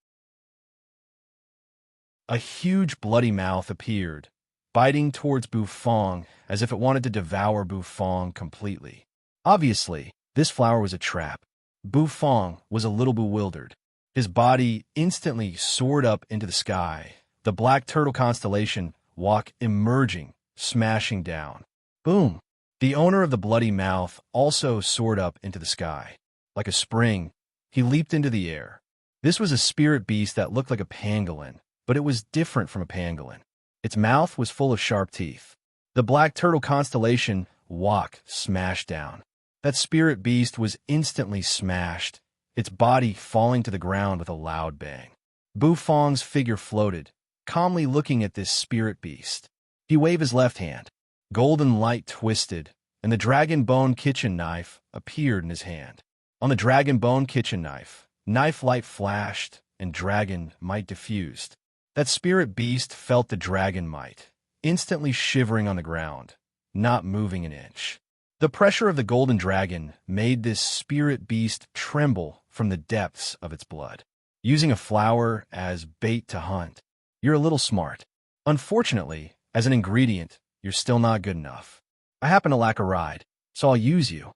A huge bloody mouth appeared, biting towards Bufong as if it wanted to devour Bufong completely. Obviously, this flower was a trap. Bufong was a little bewildered. His body instantly soared up into the sky, the black turtle constellation walk emerging, smashing down. Boom! The owner of the bloody mouth also soared up into the sky. Like a spring, he leaped into the air. This was a spirit beast that looked like a pangolin, but it was different from a pangolin. Its mouth was full of sharp teeth. The black turtle constellation walk smashed down. That spirit beast was instantly smashed, its body falling to the ground with a loud bang. Bufong's figure floated, calmly looking at this spirit beast. He waved his left hand. Golden light twisted, and the dragon bone kitchen knife appeared in his hand. On the dragon bone kitchen knife, knife light flashed, and dragon might diffused. That spirit beast felt the dragon might, instantly shivering on the ground, not moving an inch. The pressure of the golden dragon made this spirit beast tremble from the depths of its blood. Using a flower as bait to hunt, you're a little smart. Unfortunately, as an ingredient, you're still not good enough. I happen to lack a ride, so I'll use you.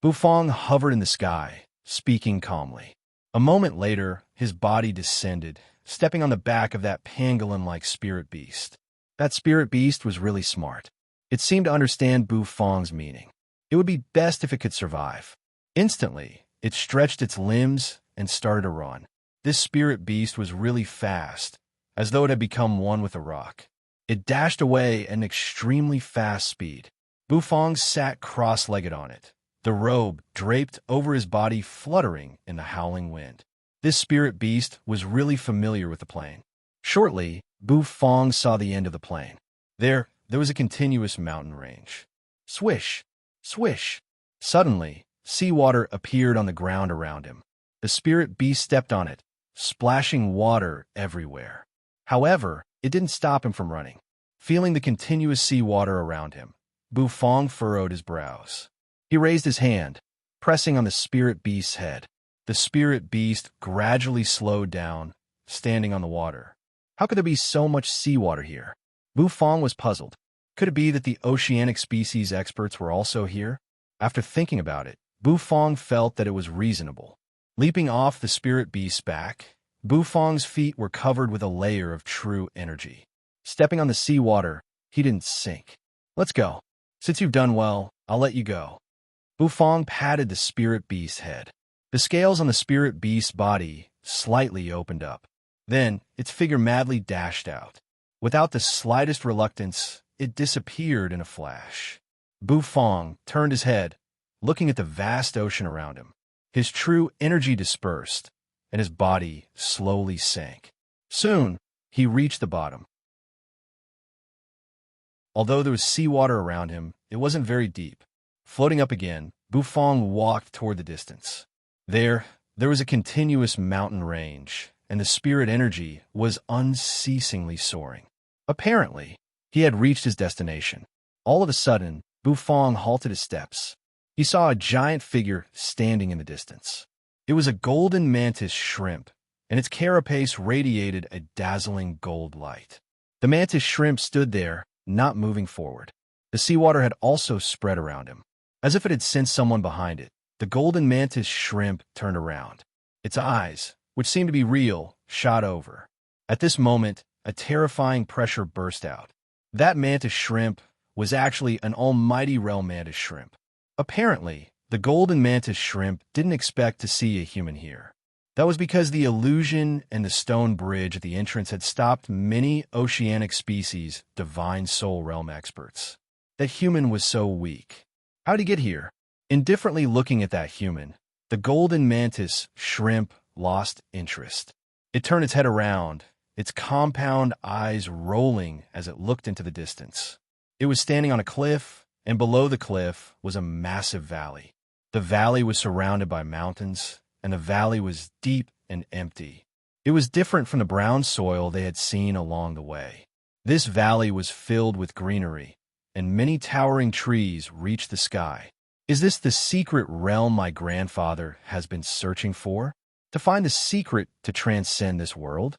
Bufong hovered in the sky, speaking calmly. A moment later, his body descended, stepping on the back of that pangolin-like spirit beast. That spirit beast was really smart. It seemed to understand Bufong's meaning. It would be best if it could survive. Instantly, it stretched its limbs and started to run. This spirit beast was really fast, as though it had become one with a rock. It dashed away at an extremely fast speed. Bufong sat cross-legged on it, the robe draped over his body fluttering in the howling wind. This spirit beast was really familiar with the plain. Shortly, Bufong saw the end of the plain. There was a continuous mountain range. Swish! Swish! Suddenly, seawater appeared on the ground around him. The spirit beast stepped on it, splashing water everywhere. However, it didn't stop him from running. Feeling the continuous seawater around him, Bufong furrowed his brows. He raised his hand, pressing on the spirit beast's head. The spirit beast gradually slowed down, standing on the water. How could there be so much seawater here? Bufong was puzzled. Could it be that the oceanic species experts were also here? After thinking about it, Bufong felt that it was reasonable. Leaping off the spirit beast's back, Bufong's feet were covered with a layer of true energy. Stepping on the seawater, he didn't sink. Let's go. Since you've done well, I'll let you go. Bufong patted the spirit beast's head. The scales on the spirit beast's body slightly opened up. Then, its figure madly dashed out. Without the slightest reluctance, it disappeared in a flash. Bufong turned his head, looking at the vast ocean around him. His true energy dispersed, and his body slowly sank. Soon, he reached the bottom. Although there was seawater around him, it wasn't very deep. Floating up again, Bufong walked toward the distance. There was a continuous mountain range, and the spirit energy was unceasingly soaring. Apparently, he had reached his destination. All of a sudden, Bufong halted his steps. He saw a giant figure standing in the distance. It was a golden mantis shrimp, and its carapace radiated a dazzling gold light. The mantis shrimp stood there, not moving forward. The seawater had also spread around him. As if it had sensed someone behind it, the golden mantis shrimp turned around. Its eyes, which seemed to be real, shot over. At this moment, a terrifying pressure burst out. That mantis shrimp was actually an almighty realm mantis shrimp. Apparently, the golden mantis shrimp didn't expect to see a human here. That was because the illusion and the stone bridge at the entrance had stopped many oceanic species' divine soul realm experts. That human was so weak. How'd he get here? Indifferently looking at that human, the golden mantis shrimp lost interest. It turned its head around, its compound eyes rolling as it looked into the distance. It was standing on a cliff, and below the cliff was a massive valley. The valley was surrounded by mountains, and the valley was deep and empty. It was different from the brown soil they had seen along the way. This valley was filled with greenery, and many towering trees reached the sky. Is this the secret realm my grandfather has been searching for? To find the secret to transcend this world?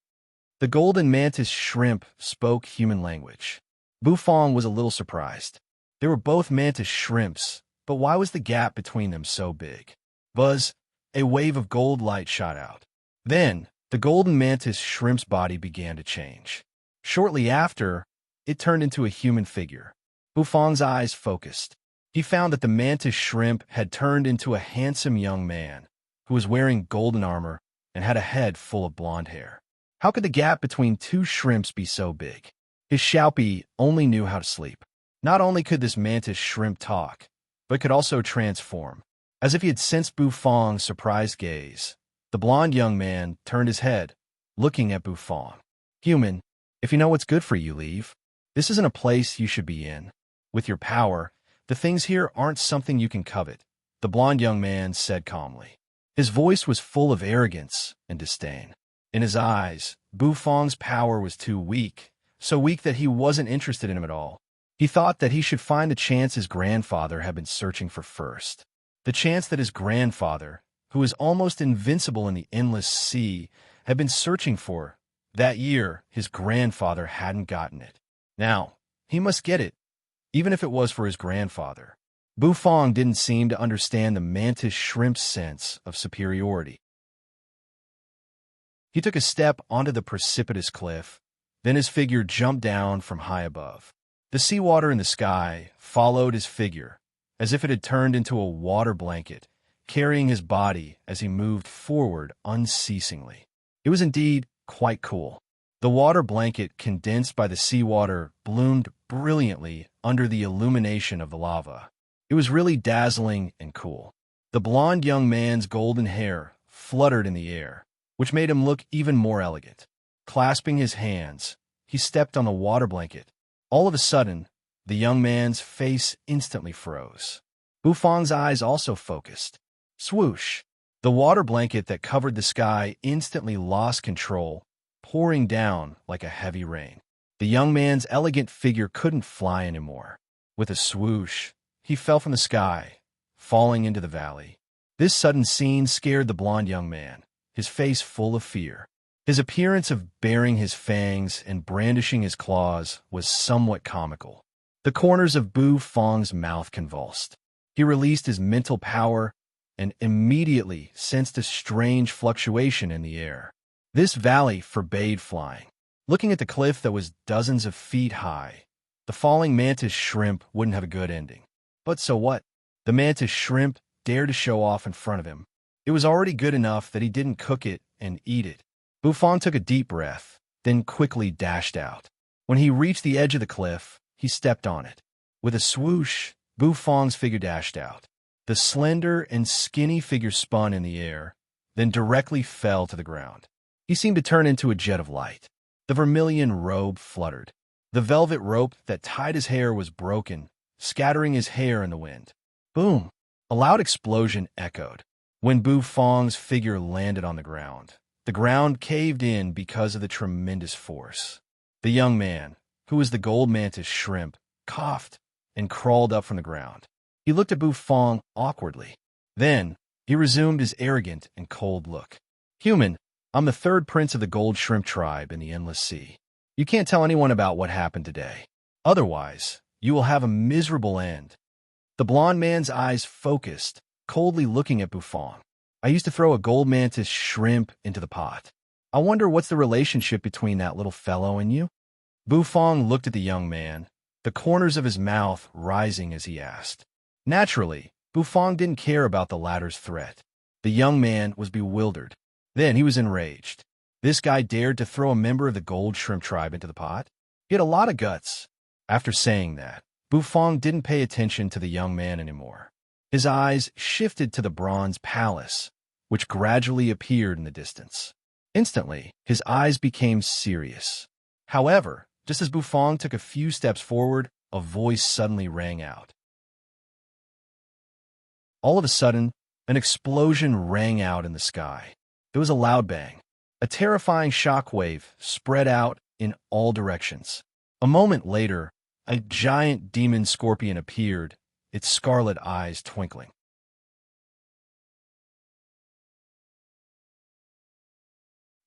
The golden mantis shrimp spoke human language. Bufong was a little surprised. They were both mantis shrimps, but why was the gap between them so big? Buzz, a wave of gold light shot out. Then, the golden mantis shrimp's body began to change. Shortly after, it turned into a human figure. Bufong's eyes focused. He found that the mantis shrimp had turned into a handsome young man who was wearing golden armor and had a head full of blonde hair. How could the gap between two shrimps be so big? His Xiaopi only knew how to sleep. Not only could this mantis shrimp talk, but could also transform. As if he had sensed Bufong's surprised gaze, the blond young man turned his head, looking at Bufong. Human, if you know what's good for you, leave. This isn't a place you should be in. With your power, The things here aren't something you can covet, the blond young man said calmly. His voice was full of arrogance and disdain. In his eyes, Bufong's power was too weak, so weak that he wasn't interested in him at all. He thought that he should find the chance his grandfather had been searching for first. The chance that his grandfather, who was almost invincible in the endless sea, had been searching for. That year, his grandfather hadn't gotten it. Now, he must get it, even if it was for his grandfather. Bufong didn't seem to understand the mantis shrimp's sense of superiority. He took a step onto the precipitous cliff, then his figure jumped down from high above. The seawater in the sky followed his figure, as if it had turned into a water blanket, carrying his body as he moved forward unceasingly. It was indeed quite cool. The water blanket, condensed by the seawater, bloomed brilliantly under the illumination of the lava. It was really dazzling and cool. The blond young man's golden hair fluttered in the air, which made him look even more elegant. Clasping his hands, he stepped on the water blanket. All of a sudden, the young man's face instantly froze. Bufong's eyes also focused. Swoosh! The water blanket that covered the sky instantly lost control, pouring down like a heavy rain. The young man's elegant figure couldn't fly anymore. With a swoosh, he fell from the sky, falling into the valley. This sudden scene scared the blond young man, his face full of fear. His appearance of baring his fangs and brandishing his claws was somewhat comical. The corners of Bufong's mouth convulsed. He released his mental power and immediately sensed a strange fluctuation in the air. This valley forbade flying. Looking at the cliff that was dozens of feet high, the falling mantis shrimp wouldn't have a good ending. But so what? The mantis shrimp dared to show off in front of him. It was already good enough that he didn't cook it and eat it. Bufong took a deep breath, then quickly dashed out. When he reached the edge of the cliff, he stepped on it. With a swoosh, Bufong's figure dashed out. The slender and skinny figure spun in the air, then directly fell to the ground. He seemed to turn into a jet of light. The vermilion robe fluttered. The velvet rope that tied his hair was broken, scattering his hair in the wind. Boom! A loud explosion echoed. When Bufong's figure landed on the ground caved in because of the tremendous force. The young man, who was the gold mantis shrimp, coughed and crawled up from the ground. He looked at Bufong awkwardly. Then, he resumed his arrogant and cold look. Human, I'm the third prince of the gold shrimp tribe in the endless sea. You can't tell anyone about what happened today. Otherwise, you will have a miserable end. The blond man's eyes focused, coldly looking at Bufong. I used to throw a gold mantis shrimp into the pot. I wonder what's the relationship between that little fellow and you? Bufong looked at the young man, the corners of his mouth rising as he asked. Naturally, Bufong didn't care about the latter's threat. The young man was bewildered. Then he was enraged. This guy dared to throw a member of the gold shrimp tribe into the pot? He had a lot of guts. After saying that, Bufong didn't pay attention to the young man anymore. His eyes shifted to the bronze palace, which gradually appeared in the distance. Instantly, his eyes became serious. However, just as Bufong took a few steps forward, a voice suddenly rang out. All of a sudden, an explosion rang out in the sky. There was a loud bang. A terrifying shockwave spread out in all directions. A moment later, a giant demon scorpion appeared, its scarlet eyes twinkling.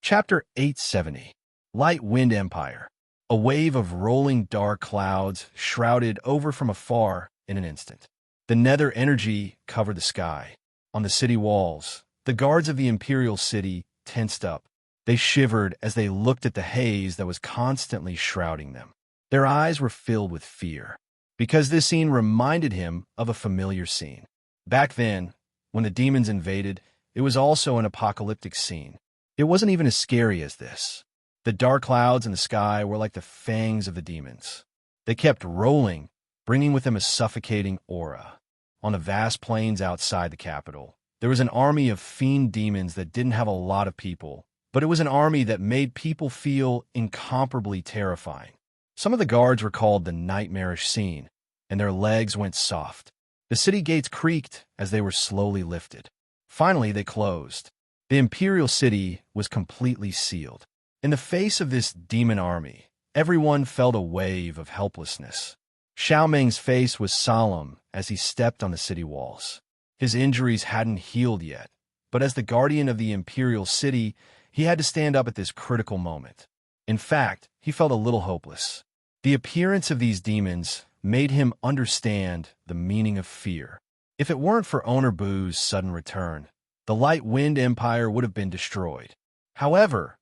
Chapter 870. Light Wind Empire. A wave of rolling dark clouds shrouded over from afar in an instant. The nether energy covered the sky. On the city walls, the guards of the imperial city tensed up. They shivered as they looked at the haze that was constantly shrouding them. Their eyes were filled with fear, because this scene reminded him of a familiar scene. Back then, when the demons invaded, it was also an apocalyptic scene. It wasn't even as scary as this. The dark clouds in the sky were like the fangs of the demons. They kept rolling, bringing with them a suffocating aura. On the vast plains outside the capital, there was an army of fiend demons that didn't have a lot of people, but it was an army that made people feel incomparably terrifying. Some of the guards were called the nightmarish scene, and their legs went soft. The city gates creaked as they were slowly lifted. Finally, they closed. The imperial city was completely sealed. In the face of this demon army, everyone felt a wave of helplessness. Xiao Ming's face was solemn as he stepped on the city walls. His injuries hadn't healed yet, but as the guardian of the imperial city, he had to stand up at this critical moment. In fact, he felt a little hopeless. The appearance of these demons made him understand the meaning of fear. If it weren't for Owner Boo's sudden return, the Light Wind Empire would have been destroyed. However,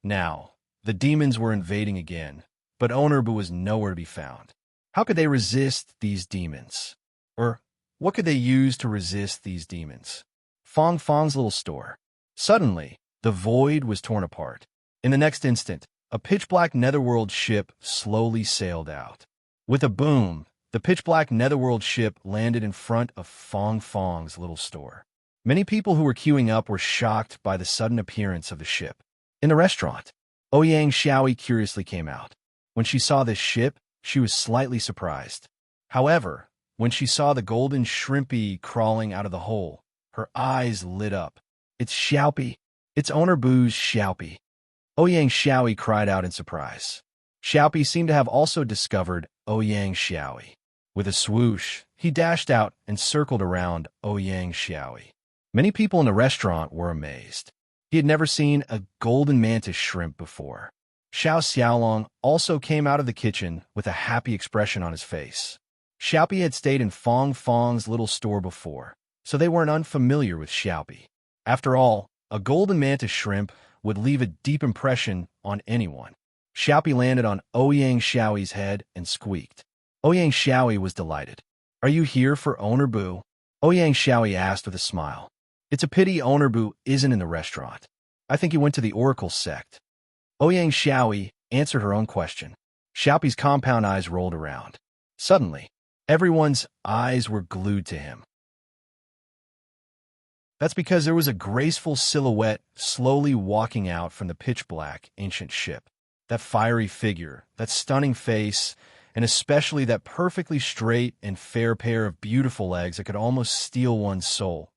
now, the demons were invading again, but Owner Boo was nowhere to be found. How could they resist these demons? Or what could they use to resist these demons? Fong Fong's little store. Suddenly, the void was torn apart. In the next instant, a pitch-black netherworld ship slowly sailed out. With a boom, the pitch-black netherworld ship landed in front of Fong Fong's little store. Many people who were queuing up were shocked by the sudden appearance of the ship. In the restaurant, Ouyang Xiaoi curiously came out. When she saw this ship, she was slightly surprised. However, when she saw the golden shrimpy crawling out of the hole, her eyes lit up. "It's Xiaopi. It's Owner Boo's Xiaopi." Ouyang Xiaoi cried out in surprise. Xiaopi seemed to have also discovered Ouyang Xiaoi. With a swoosh, he dashed out and circled around Ouyang Xiaoi. Many people in the restaurant were amazed. He had never seen a golden mantis shrimp before. Xiao Xiaolong also came out of the kitchen with a happy expression on his face. Xiaopi had stayed in Fong Fong's little store before, so they weren't unfamiliar with Xiaopi. After all, a golden mantis shrimp would leave a deep impression on anyone. Xiaopi landed on Ouyang Xiaoi's head and squeaked. Ouyang Xiaoi was delighted. "Are you here for Owner Boo?" Ouyang Xiaoi asked with a smile. "It's a pity Owner Boo isn't in the restaurant. I think he went to the Oracle sect." Ouyang Xiaoi answered her own question. Xiaopi's compound eyes rolled around. Suddenly, everyone's eyes were glued to him. That's because there was a graceful silhouette slowly walking out from the pitch-black ancient ship. That fiery figure, that stunning face, and especially that perfectly straight and fair pair of beautiful legs that could almost steal one's soul,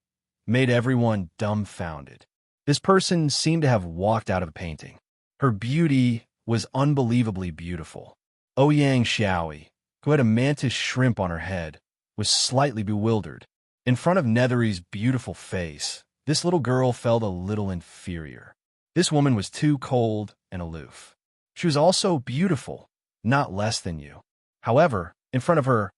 made everyone dumbfounded. This person seemed to have walked out of a painting. Her beauty was unbelievably beautiful. Ouyang Xiaoi, who had a mantis shrimp on her head, was slightly bewildered. In front of Nethery's beautiful face, this little girl felt a little inferior. This woman was too cold and aloof. She was also beautiful, not less than you. However, in front of her,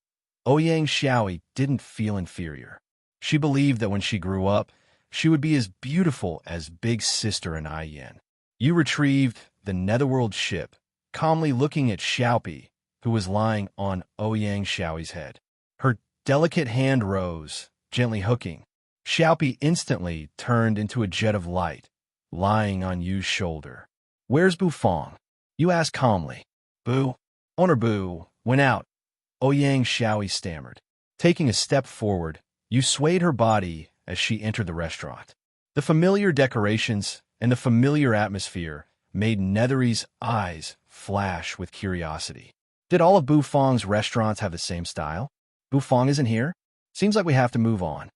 Ouyang Xiaoi didn't feel inferior. She believed that when she grew up, she would be as beautiful as Big Sister and Yan. You retrieved the Netherworld ship, calmly looking at Xiaopi, who was lying on Ouyang Xiaoi's head. Her delicate hand rose, gently hooking. Xiaopi instantly turned into a jet of light, lying on Yu's shoulder. "Where's Bu Fong?" You asked calmly. "Bu, Owner Bu, went out," Ouyang Xiaoi stammered. Taking a step forward, Yu swayed her body as she entered the restaurant. The familiar decorations and the familiar atmosphere made Nethery's eyes flash with curiosity. Did all of Bu Fong's restaurants have the same style? Bu Fong isn't here? Seems like we have to move on.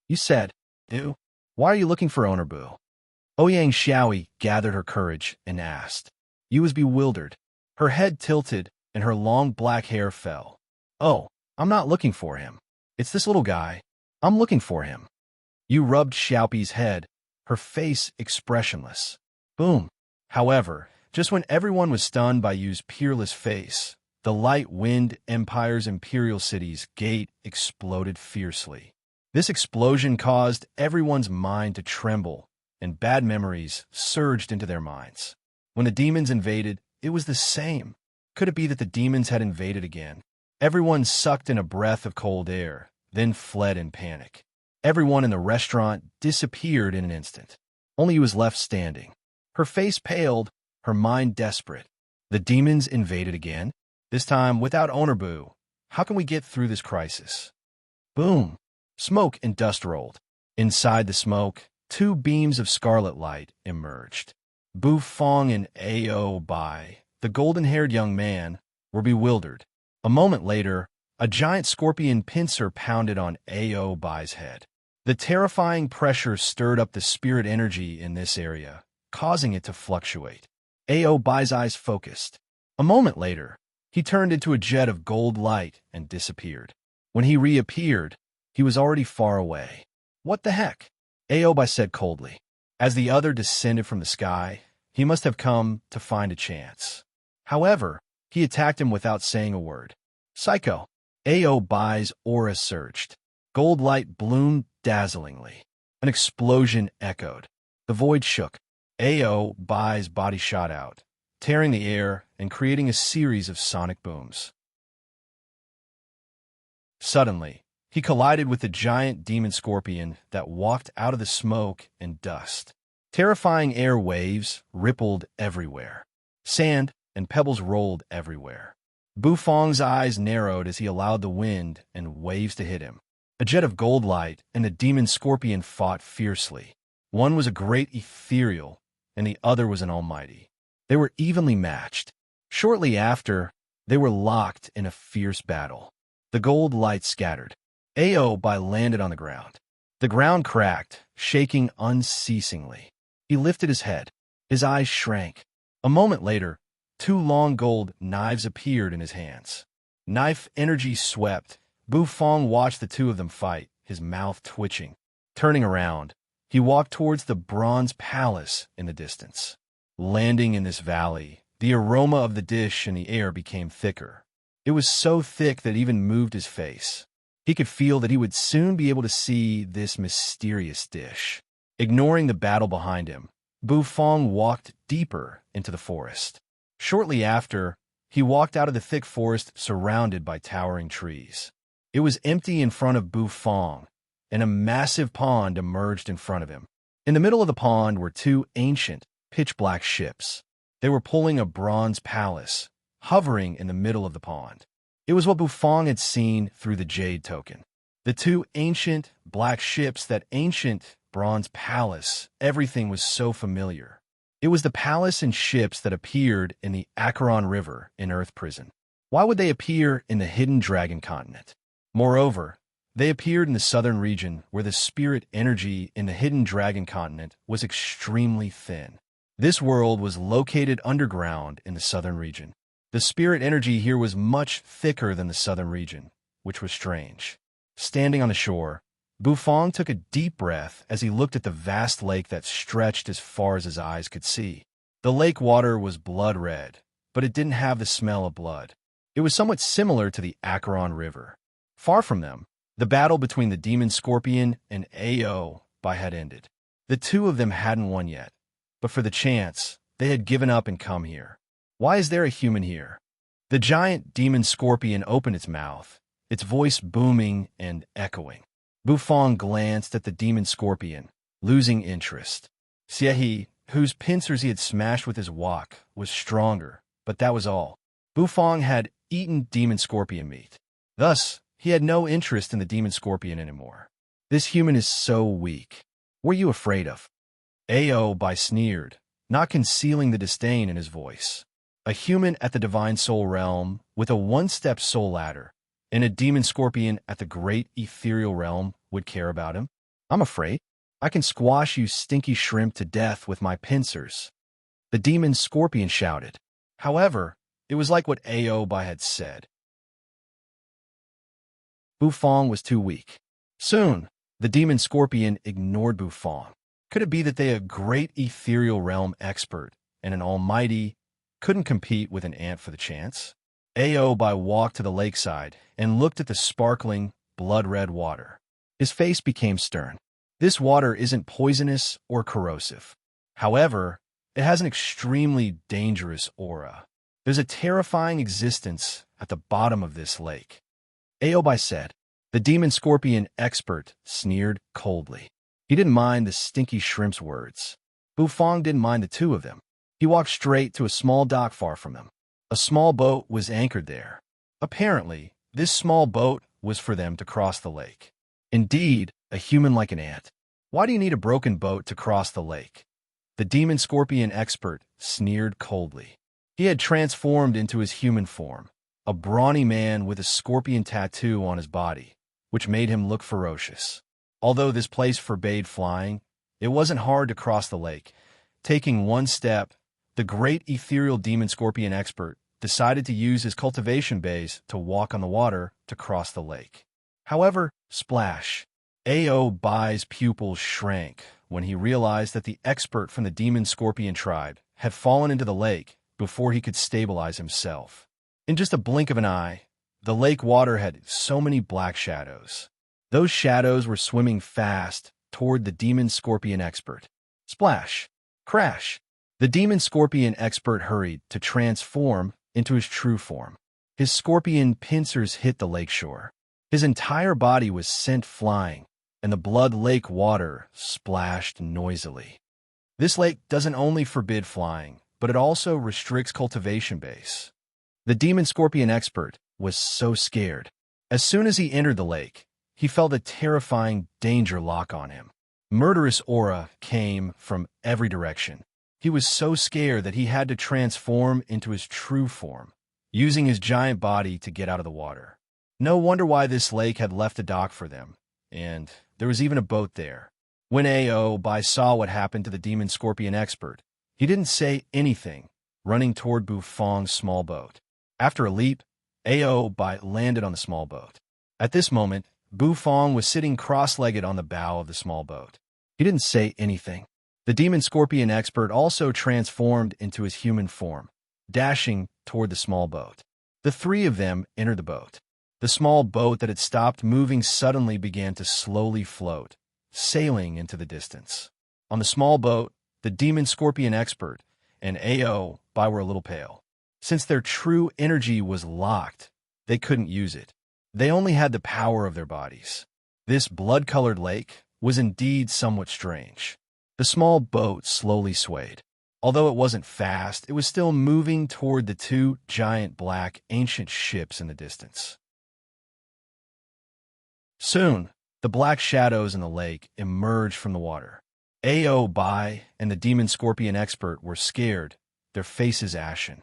You said, "Du, why are you looking for Owner Bu?" Ouyang Xiaoi gathered her courage and asked. Yu was bewildered. Her head tilted and her long black hair fell. "Oh, I'm not looking for him. It's this little guy. I'm looking for him." Yu rubbed Xiaopi's head, her face expressionless. Boom. However, just when everyone was stunned by Yu's peerless face, the Light Wind Empire's imperial city's gate exploded fiercely. This explosion caused everyone's mind to tremble, and bad memories surged into their minds. When the demons invaded, it was the same. Could it be that the demons had invaded again? Everyone sucked in a breath of cold air, then fled in panic. Everyone in the restaurant disappeared in an instant. Only Yu was left standing. Her face paled, her mind desperate. The demons invaded again? This time without Owner Bu. How can we get through this crisis? Boom! Smoke and dust rolled. Inside the smoke, two beams of scarlet light emerged. Bu Fong and Ao Bai, the golden-haired young man, were bewildered. A moment later, A giant scorpion pincer pounded on Aobi's head. The terrifying pressure stirred up the spirit energy in this area, causing it to fluctuate. Aobi's eyes focused. A moment later, he turned into a jet of gold light and disappeared. When he reappeared, he was already far away. "What the heck?" Aobi said coldly. As the other descended from the sky, he must have come to find a chance. However, he attacked him without saying a word. "Psycho!" Aobi's aura surged. Gold light bloomed dazzlingly. An explosion echoed. The void shook. Aobi's body shot out, tearing the air and creating a series of sonic booms. Suddenly, he collided with the giant demon scorpion that walked out of the smoke and dust. Terrifying air waves rippled everywhere. Sand and pebbles rolled everywhere. Bufong's eyes narrowed as he allowed the wind and waves to hit him. A jet of gold light and the demon scorpion fought fiercely. One was a great ethereal, and the other was an almighty. They were evenly matched. Shortly after, they were locked in a fierce battle. The gold light scattered. Aobi landed on the ground. The ground cracked, shaking unceasingly. He lifted his head. His eyes shrank. A moment later, 2 long gold knives appeared in his hands. Knife energy swept. Bufong watched the 2 of them fight, his mouth twitching. Turning around, he walked towards the bronze palace in the distance. Landing in this valley, the aroma of the dish in the air became thicker. It was so thick that it even moved his face. He could feel that he would soon be able to see this mysterious dish. Ignoring the battle behind him, Bufong walked deeper into the forest. Shortly after, he walked out of the thick forest surrounded by towering trees. It was empty in front of Bufong, and a massive pond emerged in front of him. In the middle of the pond were 2 ancient, pitch-black ships. They were pulling a bronze palace, hovering in the middle of the pond. It was what Bufong had seen through the jade token. The 2 ancient, black ships, that ancient, bronze palace, everything was so familiar. It was the palace and ships that appeared in the Acheron River in Earth Prison. Why would they appear in the hidden dragon continent? Moreover, they appeared in the southern region where the spirit energy in the hidden dragon continent was extremely thin. This world was located underground in the southern region. The spirit energy here was much thicker than the southern region, which was strange. Standing on the shore, Bufong took a deep breath as he looked at the vast lake that stretched as far as his eyes could see. The lake water was blood red, but it didn't have the smell of blood. It was somewhat similar to the Acheron River. Far from them, the battle between the demon scorpion and Aobi had ended. The 2 of them hadn't won yet, but for the chance, they had given up and come here. Why is there a human here? The giant demon scorpion opened its mouth, its voice booming and echoing. Bufong glanced at the demon scorpion, losing interest. Siehi, whose pincers he had smashed with his wok, was stronger, but that was all. Bufong had eaten demon scorpion meat. Thus, he had no interest in the demon scorpion anymore. This human is so weak. What are you afraid of? Aobi sneered, not concealing the disdain in his voice. A human at the divine soul realm with a 1-step soul ladder, and a demon scorpion at the great ethereal realm would care about him? I'm afraid. I can squash you stinky shrimp to death with my pincers. The demon scorpion shouted. However, it was like what Aobi had said. Bufong was too weak. Soon, the demon scorpion ignored Bufong. Could it be that a great ethereal realm expert and an almighty couldn't compete with an ant for the chance? Aobi walked to the lakeside and looked at the sparkling, blood-red water. His face became stern. This water isn't poisonous or corrosive. However, it has an extremely dangerous aura. There's a terrifying existence at the bottom of this lake. Aobi said. The demon scorpion expert sneered coldly. He didn't mind the stinky shrimp's words. Bufong didn't mind the 2 of them. He walked straight to a small dock far from him. A small boat was anchored there. Apparently, this small boat was for them to cross the lake. Indeed, a human like an ant. Why do you need a broken boat to cross the lake? The demon scorpion expert sneered coldly. He had transformed into his human form, a brawny man with a scorpion tattoo on his body, which made him look ferocious. Although this place forbade flying, it wasn't hard to cross the lake. Taking one step, the great ethereal demon scorpion expert decided to use his cultivation bays to walk on the water to cross the lake. However, splash! A.O. Bai's pupils shrank when he realized that the expert from the demon scorpion tribe had fallen into the lake before he could stabilize himself. In just a blink of an eye, the lake water had so many black shadows. Those shadows were swimming fast toward the demon scorpion expert. Splash! Crash! The demon scorpion expert hurried to transform into his true form. His scorpion pincers hit the lakeshore. His entire body was sent flying, and the blood lake water splashed noisily. This lake doesn't only forbid flying, but it also restricts cultivation base. The demon scorpion expert was so scared. As soon as he entered the lake, he felt a terrifying danger lock on him. Murderous aura came from every direction. He was so scared that he had to transform into his true form, using his giant body to get out of the water. No wonder why this lake had left a dock for them, and there was even a boat there. When A.O. Bai saw what happened to the demon scorpion expert, he didn't say anything, running toward Bufang's small boat. After a leap, A.O. Bai landed on the small boat. At this moment, Bufang was sitting cross-legged on the bow of the small boat. He didn't say anything. The demon scorpion expert also transformed into his human form, dashing toward the small boat. The three of them entered the boat. The small boat that had stopped moving suddenly began to slowly float, sailing into the distance. On the small boat, the demon scorpion expert and A.O. Bai were a little pale. Since their true energy was locked, they couldn't use it. They only had the power of their bodies. This blood-colored lake was indeed somewhat strange. The small boat slowly swayed. Although it wasn't fast, it was still moving toward the two giant black ancient ships in the distance. Soon, the black shadows in the lake emerged from the water. A.O. Bai and the demon scorpion expert were scared, their faces ashen.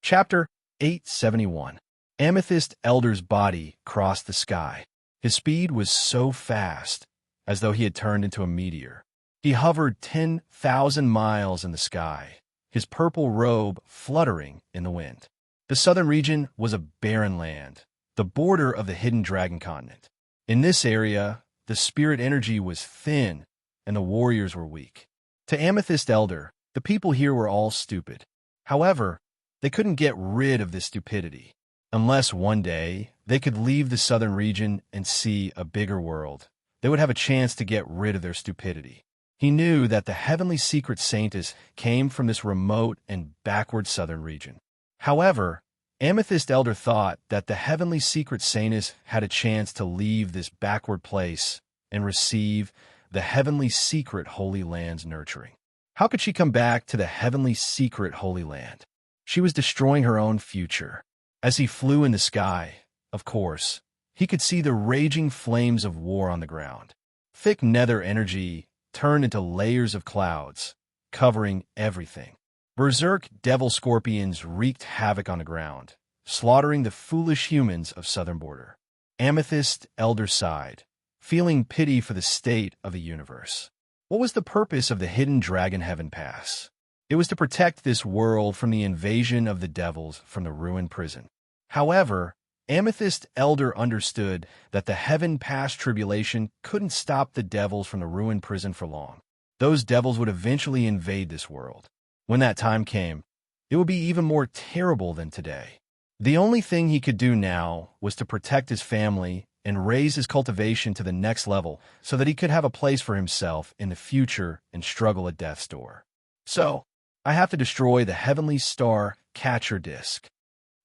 Chapter 871. Amethyst Elder's body crossed the sky. His speed was so fast, as though he had turned into a meteor. He hovered 10,000 miles in the sky, his purple robe fluttering in the wind. The southern region was a barren land, the border of the hidden dragon continent. In this area, the spirit energy was thin, and the warriors were weak. To Amethyst Elder, the people here were all stupid. However, they couldn't get rid of this stupidity. Unless one day they could leave the southern region and see a bigger world, they would have a chance to get rid of their stupidity. He knew that the heavenly secret saintess came from this remote and backward southern region. However, Amethyst Elder thought that the heavenly secret saintess had a chance to leave this backward place and receive the heavenly secret Holy Land's nurturing. How could she come back to the heavenly secret Holy Land? She was destroying her own future. As he flew in the sky, of course, he could see the raging flames of war on the ground. Thick nether energy turned into layers of clouds, covering everything. Berserk devil scorpions wreaked havoc on the ground, slaughtering the foolish humans of southern border. Amethyst Elder sighed, feeling pity for the state of the universe. What was the purpose of the hidden Dragon Heaven Pass? It was to protect this world from the invasion of the devils from the ruined prison. However, Amethyst Elder understood that the Heaven Pass tribulation couldn't stop the devils from the ruined prison for long. Those devils would eventually invade this world. When that time came, it would be even more terrible than today. The only thing he could do now was to protect his family and raise his cultivation to the next level so that he could have a place for himself in the future and struggle at death's door. So, I have to destroy the Heavenly Star Catcher Disc.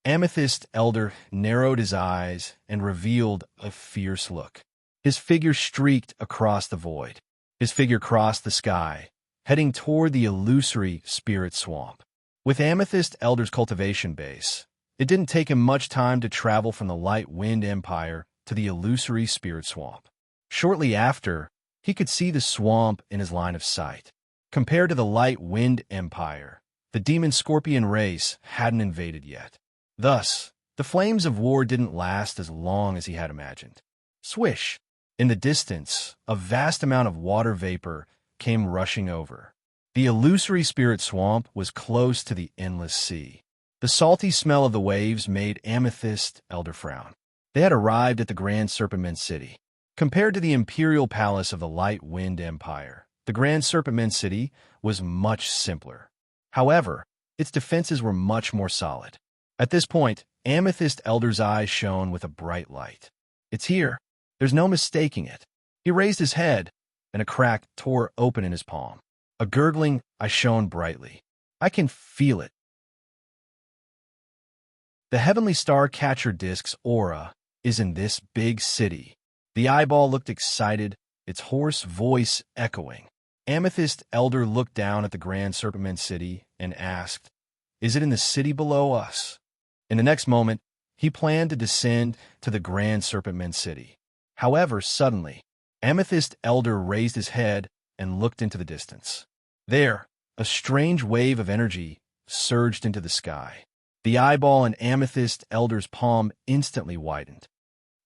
Amethyst Elder narrowed his eyes and revealed a fierce look. His figure streaked across the void. His figure crossed the sky, heading toward the illusory Spirit Swamp. With Amethyst Elder's cultivation base, it didn't take him much time to travel from the Light Wind Empire to the illusory Spirit Swamp. Shortly after, he could see the swamp in his line of sight. Compared to the light wind empire, the demon scorpion race hadn't invaded yet. Thus, the flames of war didn't last as long as he had imagined. Swish! In the distance, a vast amount of water vapor came rushing over. The illusory spirit swamp was close to the endless sea. The salty smell of the waves made Amethyst Elder frown. They had arrived at the Grand Serpentment City. Compared to the imperial palace of the Light Wind Empire, the Grand Serpentment City was much simpler. However, its defenses were much more solid. At this point, Amethyst Elder's eyes shone with a bright light. It's here. There's no mistaking it. He raised his head, and a crack tore open in his palm. A gurgling eye shone brightly. I can feel it. The Heavenly Star Catcher Disc's aura is in this big city. The eyeball looked excited, its hoarse voice echoing. Amethyst Elder looked down at the Grand Serpentment City and asked, "Is it in the city below us?" In the next moment, he planned to descend to the Grand Serpentment City. However, suddenly, Amethyst Elder raised his head and looked into the distance. There, a strange wave of energy surged into the sky. The eyeball in Amethyst Elder's palm instantly widened.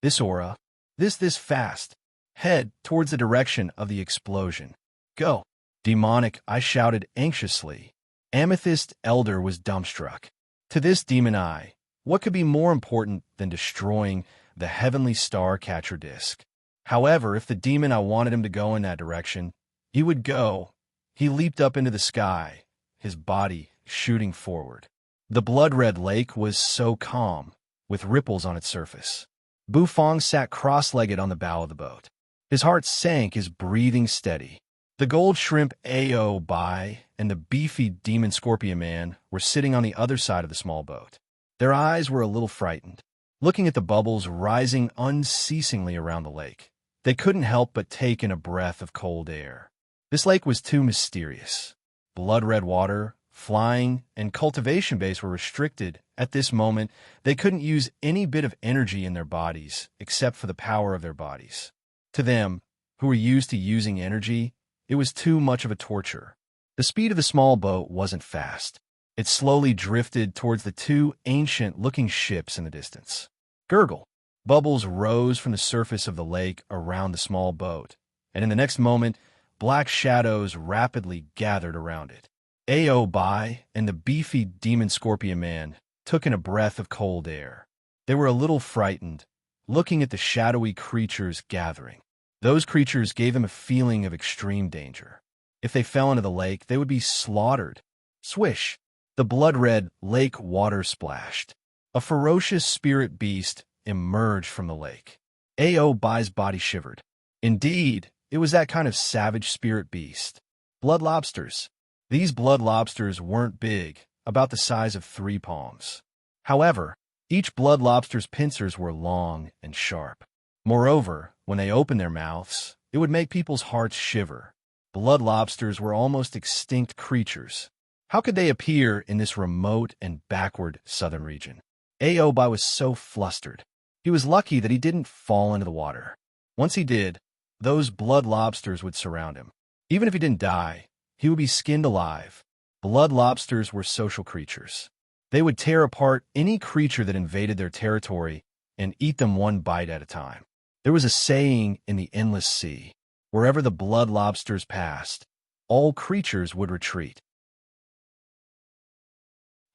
This aura, this fast. Head towards the direction of the explosion. Go! Demonic, I shouted anxiously. Amethyst Elder was dumbstruck. To this demon eye, what could be more important than destroying the Heavenly Star Catcher Disc? However, if the demon I wanted him to go in that direction, he would go. He leaped up into the sky, his body shooting forward. The blood-red lake was so calm, with ripples on its surface. Bufong sat cross-legged on the bow of the boat. His heart sank, his breathing steady. The gold shrimp Ao Bai and the beefy demon scorpion man were sitting on the other side of the small boat. Their eyes were a little frightened, looking at the bubbles rising unceasingly around the lake. They couldn't help but take in a breath of cold air. This lake was too mysterious. Blood-red water, flying, and cultivation base were restricted. At this moment, they couldn't use any bit of energy in their bodies except for the power of their bodies. To them, who were used to using energy, it was too much of a torture. The speed of the small boat wasn't fast. It slowly drifted towards the two ancient-looking ships in the distance. Gurgle! Bubbles rose from the surface of the lake around the small boat, and in the next moment, black shadows rapidly gathered around it. Ao Bai and the beefy demon scorpion man took in a breath of cold air. They were a little frightened, looking at the shadowy creatures gathering. Those creatures gave them a feeling of extreme danger. If they fell into the lake, they would be slaughtered. Swish! The blood-red lake water splashed. A ferocious spirit beast emerged from the lake. Ao Bai's body shivered. Indeed, it was that kind of savage spirit beast. Blood lobsters. These blood lobsters weren't big, about the size of 3 palms. However, each blood lobster's pincers were long and sharp. Moreover, when they opened their mouths, it would make people's hearts shiver. Blood lobsters were almost extinct creatures. How could they appear in this remote and backward southern region? Ao Bai was so flustered. He was lucky that he didn't fall into the water. Once he did, those blood lobsters would surround him. Even if he didn't die, he would be skinned alive. Blood lobsters were social creatures. They would tear apart any creature that invaded their territory and eat them one bite at a time. There was a saying in the endless sea, wherever the blood lobsters passed, all creatures would retreat.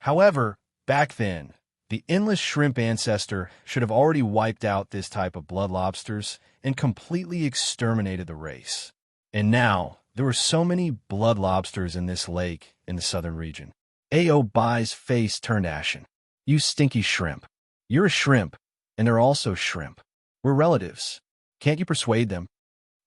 However, back then, the endless shrimp ancestor should have already wiped out this type of blood lobsters and completely exterminated the race. And now, there were so many blood lobsters in this lake in the southern region. Ao Bai's face turned ashen. You stinky shrimp. You're a shrimp, and they're also shrimp. We're relatives. Can't you persuade them?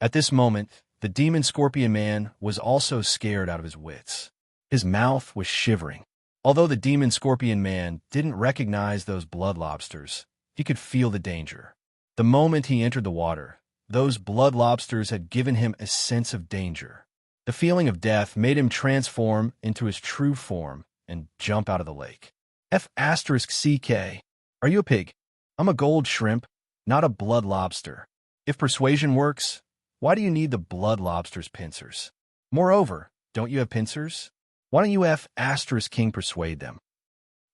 At this moment, the demon scorpion man was also scared out of his wits. His mouth was shivering. Although the demon scorpion man didn't recognize those blood lobsters, he could feel the danger. The moment he entered the water, those blood lobsters had given him a sense of danger. The feeling of death made him transform into his true form and jump out of the lake. F***CK. Are you a pig? I'm a gold shrimp, not a blood lobster. If persuasion works, why do you need the blood lobster's pincers? Moreover, Don't you have pincers? Why don't you F asterisk king persuade them?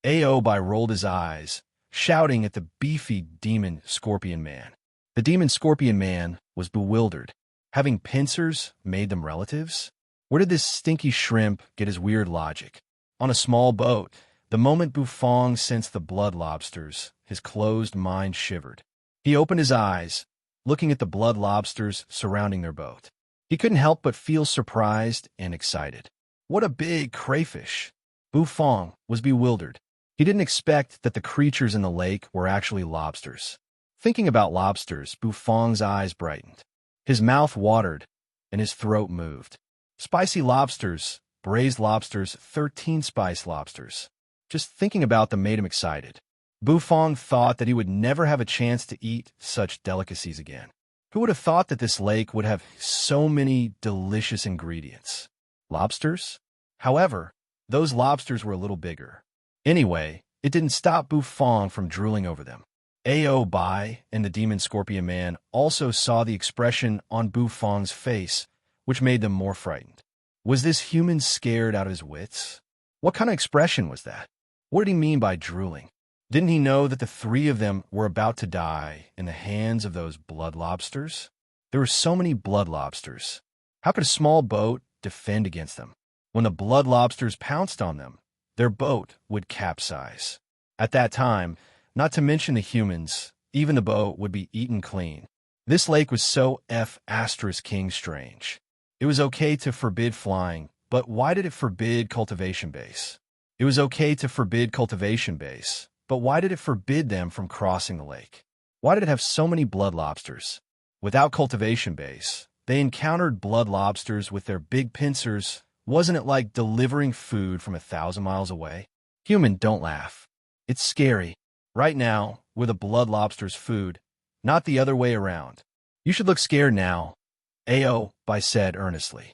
Aobai rolled his eyes, shouting at the beefy demon scorpion man. The demon scorpion man was bewildered. Having pincers made them relatives? Where did this stinky shrimp get his weird logic? On a small boat, the moment Bufong sensed the blood lobsters, his closed mind shivered. He opened his eyes, looking at the blood lobsters surrounding their boat. He couldn't help but feel surprised and excited. What a big crayfish! Bufong was bewildered. He didn't expect that the creatures in the lake were actually lobsters. Thinking about lobsters, Bufong's eyes brightened. His mouth watered, and his throat moved. Spicy lobsters, braised lobsters, 13 spice lobsters. Just thinking about them made him excited. Bufong thought that he would never have a chance to eat such delicacies again. Who would have thought that this lake would have so many delicious ingredients? Lobsters? However, those lobsters were a little bigger. Anyway, it didn't stop Bufong from drooling over them. Aobai and the demon scorpion man also saw the expression on Bufong's face, which made them more frightened. Was this human scared out of his wits? What kind of expression was that? What did he mean by drooling? Didn't he know that the three of them were about to die in the hands of those blood lobsters? There were so many blood lobsters. How could a small boat defend against them? When the blood lobsters pounced on them, their boat would capsize. At that time, not to mention the humans, even the boat would be eaten clean. This lake was so F***king strange. It was okay to forbid flying, but why did it forbid cultivation base? It was okay to forbid cultivation base, but why did it forbid them from crossing the lake? Why did it have so many blood lobsters? Without cultivation base, they encountered blood lobsters with their big pincers. Wasn't it like delivering food from 1,000 miles away? Human, don't laugh. It's scary. Right now, we're the blood lobster's food, not the other way around. You should look scared now, Aobai said earnestly.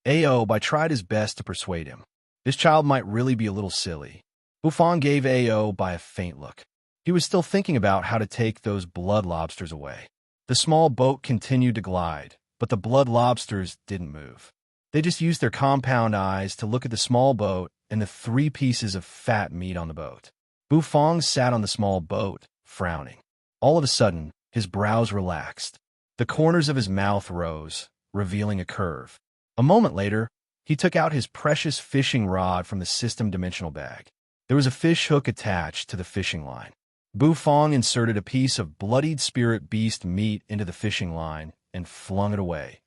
Aobai tried his best to persuade him. This child might really be a little silly. Bufong gave Aobai a faint look. He was still thinking about how to take those blood lobsters away. The small boat continued to glide, but the blood lobsters didn't move. They just used their compound eyes to look at the small boat and the 3 pieces of fat meat on the boat. Bufong sat on the small boat, frowning. All of a sudden, his brows relaxed. The corners of his mouth rose, revealing a curve. A moment later, he took out his precious fishing rod from the system dimensional bag. There was a fish hook attached to the fishing line. Bufong inserted a piece of bloodied spirit beast meat into the fishing line and flung it away,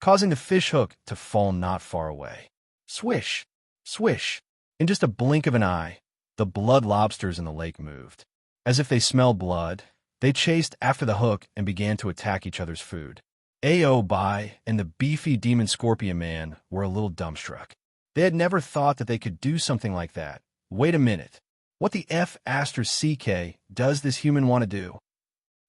causing the fish hook to fall not far away. Swish! Swish! In just a blink of an eye, the blood lobsters in the lake moved. As if they smelled blood, they chased after the hook and began to attack each other's food. Aobai and the beefy demon scorpion man were a little dumbstruck. They had never thought that they could do something like that. Wait a minute. What the F***ck does this human want to do?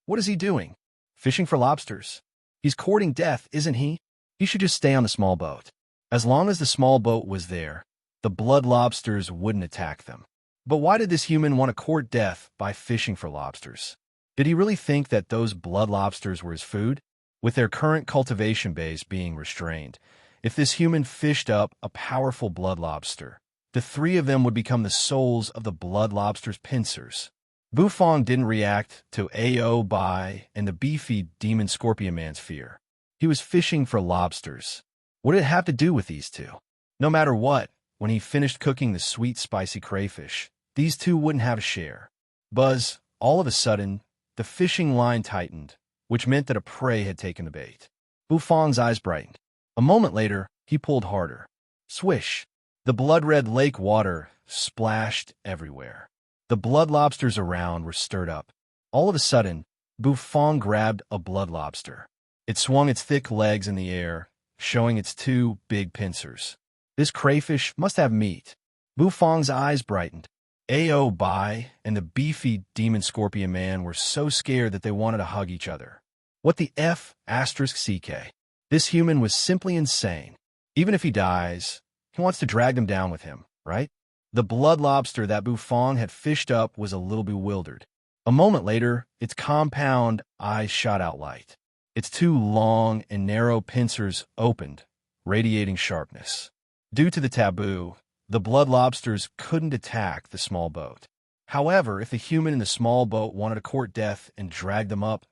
What is he doing? Fishing for lobsters. He's courting death, isn't he? He should just stay on the small boat. As long as the small boat was there, the blood lobsters wouldn't attack them. But why did this human want to court death by fishing for lobsters? Did he really think that those blood lobsters were his food? With their current cultivation base being restrained, if this human fished up a powerful blood lobster, the 3 of them would become the souls of the blood lobster's pincers. Bufong didn't react to Aobai and the beefy demon scorpion man's fear. He was fishing for lobsters. What did it have to do with these two? No matter what, when he finished cooking the sweet spicy crayfish, these two wouldn't have a share. Buzz, all of a sudden, the fishing line tightened, which meant that a prey had taken the bait. Bufong's eyes brightened. A moment later, he pulled harder. Swish! The blood-red lake water splashed everywhere. The blood lobsters around were stirred up. All of a sudden, Bufong grabbed a blood lobster. It swung its thick legs in the air, showing its 2 big pincers. This crayfish must have meat. Bufong's eyes brightened. Aobai and the beefy demon scorpion man were so scared that they wanted to hug each other. What the F***ck? This human was simply insane. Even if he dies, he wants to drag them down with him, right? The blood lobster that Bufong had fished up was a little bewildered. A moment later, its compound eyes shot out light. Its two long and narrow pincers opened, radiating sharpness. Due to the taboo, the blood lobsters couldn't attack the small boat. However, if the human in the small boat wanted to court death and drag them up,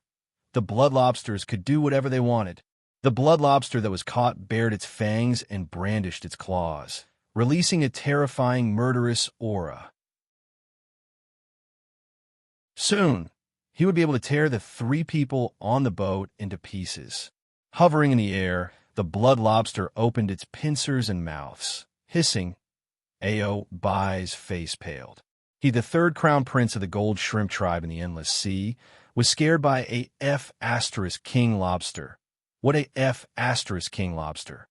the blood lobsters could do whatever they wanted. The blood lobster that was caught bared its fangs and brandished its claws, releasing a terrifying, murderous aura. Soon, he would be able to tear the three people on the boat into pieces. Hovering in the air, the blood lobster opened its pincers and mouths. Hissing, Bai's face paled. He, the third crown prince of the gold shrimp tribe in the endless sea, was scared by a F** king lobster. What a F** king lobster?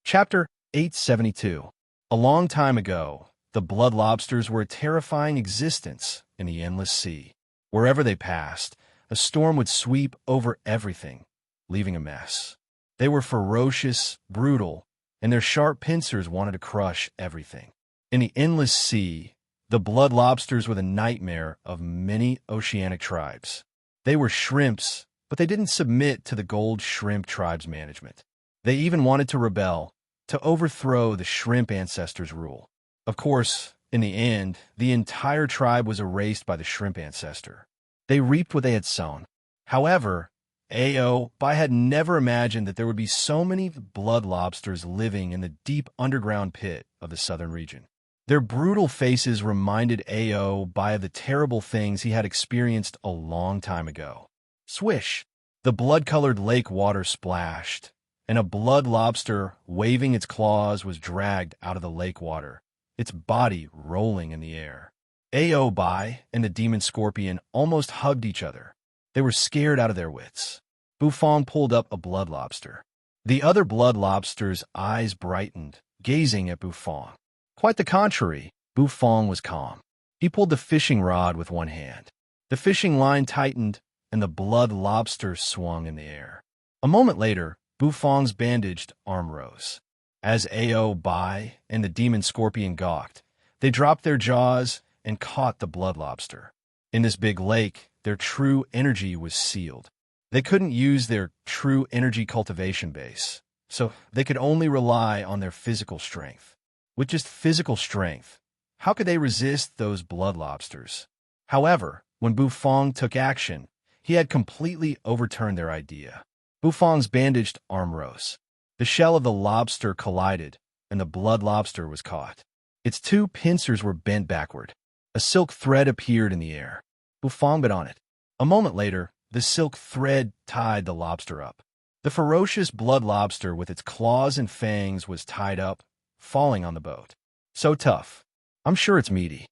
Chapter 872. A long time ago, the blood lobsters were a terrifying existence in the endless sea. Wherever they passed, a storm would sweep over everything, leaving a mess. They were ferocious, brutal, and their sharp pincers wanted to crush everything. In the endless sea, the blood lobsters were the nightmare of many oceanic tribes. They were shrimps, but they didn't submit to the gold shrimp tribe's management. They even wanted to rebel, to overthrow the shrimp ancestors' rule. Of course, in the end, the entire tribe was erased by the shrimp ancestor. They reaped what they had sown. However, Bai had never imagined that there would be so many blood lobsters living in the deep underground pit of the southern region. Their brutal faces reminded Bai of the terrible things he had experienced a long time ago. Swish! The blood-colored lake water splashed, and a blood lobster, waving its claws, was dragged out of the lake water, its body rolling in the air. Bai and the demon scorpion almost hugged each other. They were scared out of their wits. Bufong pulled up a blood lobster. The other blood lobster's eyes brightened, gazing at Bufong. Quite the contrary, Bufong was calm. He pulled the fishing rod with one hand. The fishing line tightened, and the blood lobster swung in the air. A moment later, Bufong's bandaged arm rose. As Bai and the demon scorpion gawked, they dropped their jaws and caught the blood lobster. In this big lake, their true energy was sealed. They couldn't use their true energy cultivation base, so they could only rely on their physical strength. With just physical strength, how could they resist those blood lobsters? However, when Bufong took action, he had completely overturned their idea. Bufong's bandaged arm rose. The shell of the lobster collided, and the blood lobster was caught. Its two pincers were bent backward. A silk thread appeared in the air. Bufong bit on it. A moment later, the silk thread tied the lobster up. The ferocious blood lobster with its claws and fangs was tied up, falling on the boat. So tough. I'm sure it's meaty.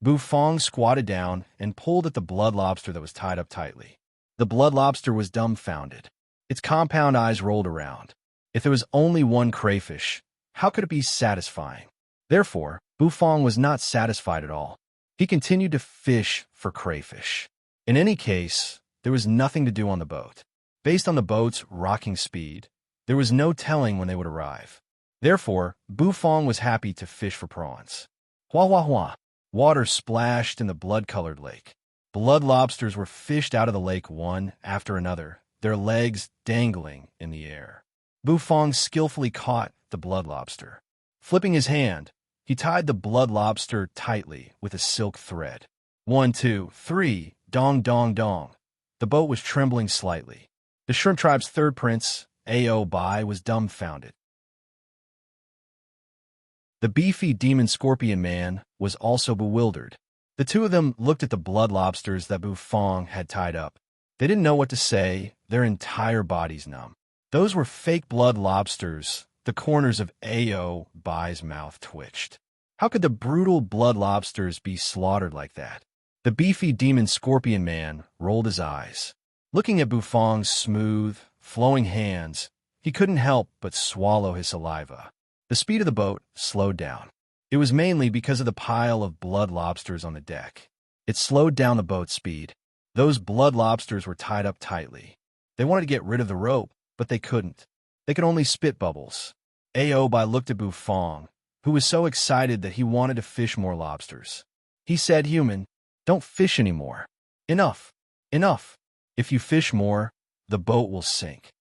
Bufong squatted down and pulled at the blood lobster that was tied up tightly. The blood lobster was dumbfounded. Its compound eyes rolled around. If there was only one crayfish, how could it be satisfying? Therefore, Bufong was not satisfied at all. He continued to fish for crayfish. In any case, there was nothing to do on the boat. Based on the boat's rocking speed, there was no telling when they would arrive. Therefore, Bufong was happy to fish for prawns. Hua hua hua. Water splashed in the blood-colored lake. Blood lobsters were fished out of the lake one after another, their legs dangling in the air. Bufong skillfully caught the blood lobster. Flipping his hand, he tied the blood lobster tightly with a silk thread. 1, 2, 3, dong dong dong. The boat was trembling slightly. The shrimp tribe's third prince, Bai, was dumbfounded. The beefy demon scorpion man was also bewildered. The two of them looked at the blood lobsters that Bufong had tied up. They didn't know what to say, their entire bodies numb. Those were fake blood lobsters. The corners of Bai's mouth twitched. How could the brutal blood lobsters be slaughtered like that? The beefy demon scorpion man rolled his eyes. Looking at Bufong's smooth, flowing hands, he couldn't help but swallow his saliva. The speed of the boat slowed down. It was mainly because of the pile of blood lobsters on the deck. It slowed down the boat's speed. Those blood lobsters were tied up tightly. They wanted to get rid of the rope, but they couldn't. They could only spit bubbles. Bai looked at Bufong, who was so excited that he wanted to fish more lobsters. He said, "Human, don't fish anymore. Enough. Enough. If you fish more, the boat will sink."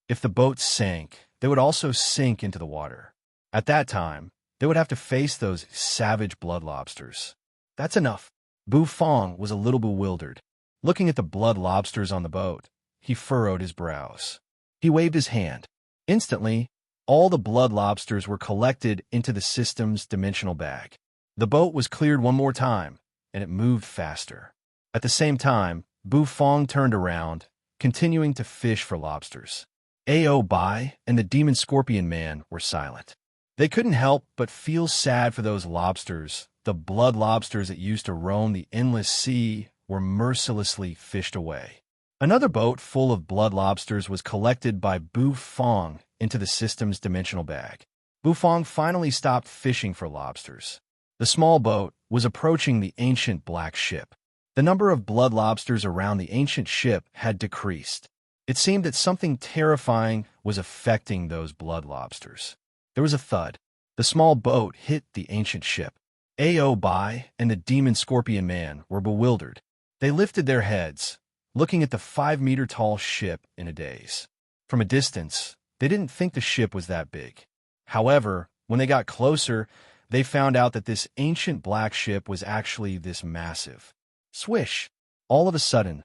If the boat sank, they would also sink into the water. At that time, they would have to face those savage blood lobsters. That's enough. Bu Fong was a little bewildered. Looking at the blood lobsters on the boat, he furrowed his brows. He waved his hand. Instantly, all the blood lobsters were collected into the system's dimensional bag. The boat was cleared one more time, and it moved faster. At the same time, Bu Fong turned around, continuing to fish for lobsters. Ao Bai and the demon scorpion man were silent. They couldn't help but feel sad for those lobsters. The blood lobsters that used to roam the endless sea were mercilessly fished away. Another boat full of blood lobsters was collected by Bu Fong into the system's dimensional bag. Bu Fong finally stopped fishing for lobsters. The small boat was approaching the ancient black ship. The number of blood lobsters around the ancient ship had decreased. It seemed that something terrifying was affecting those blood lobsters. There was a thud. The small boat hit the ancient ship. Ao Bai and the demon scorpion man were bewildered. They lifted their heads, looking at the 5-meter-tall ship in a daze. From a distance, they didn't think the ship was that big. However, when they got closer, they found out that this ancient black ship was actually this massive. Swish! All of a sudden,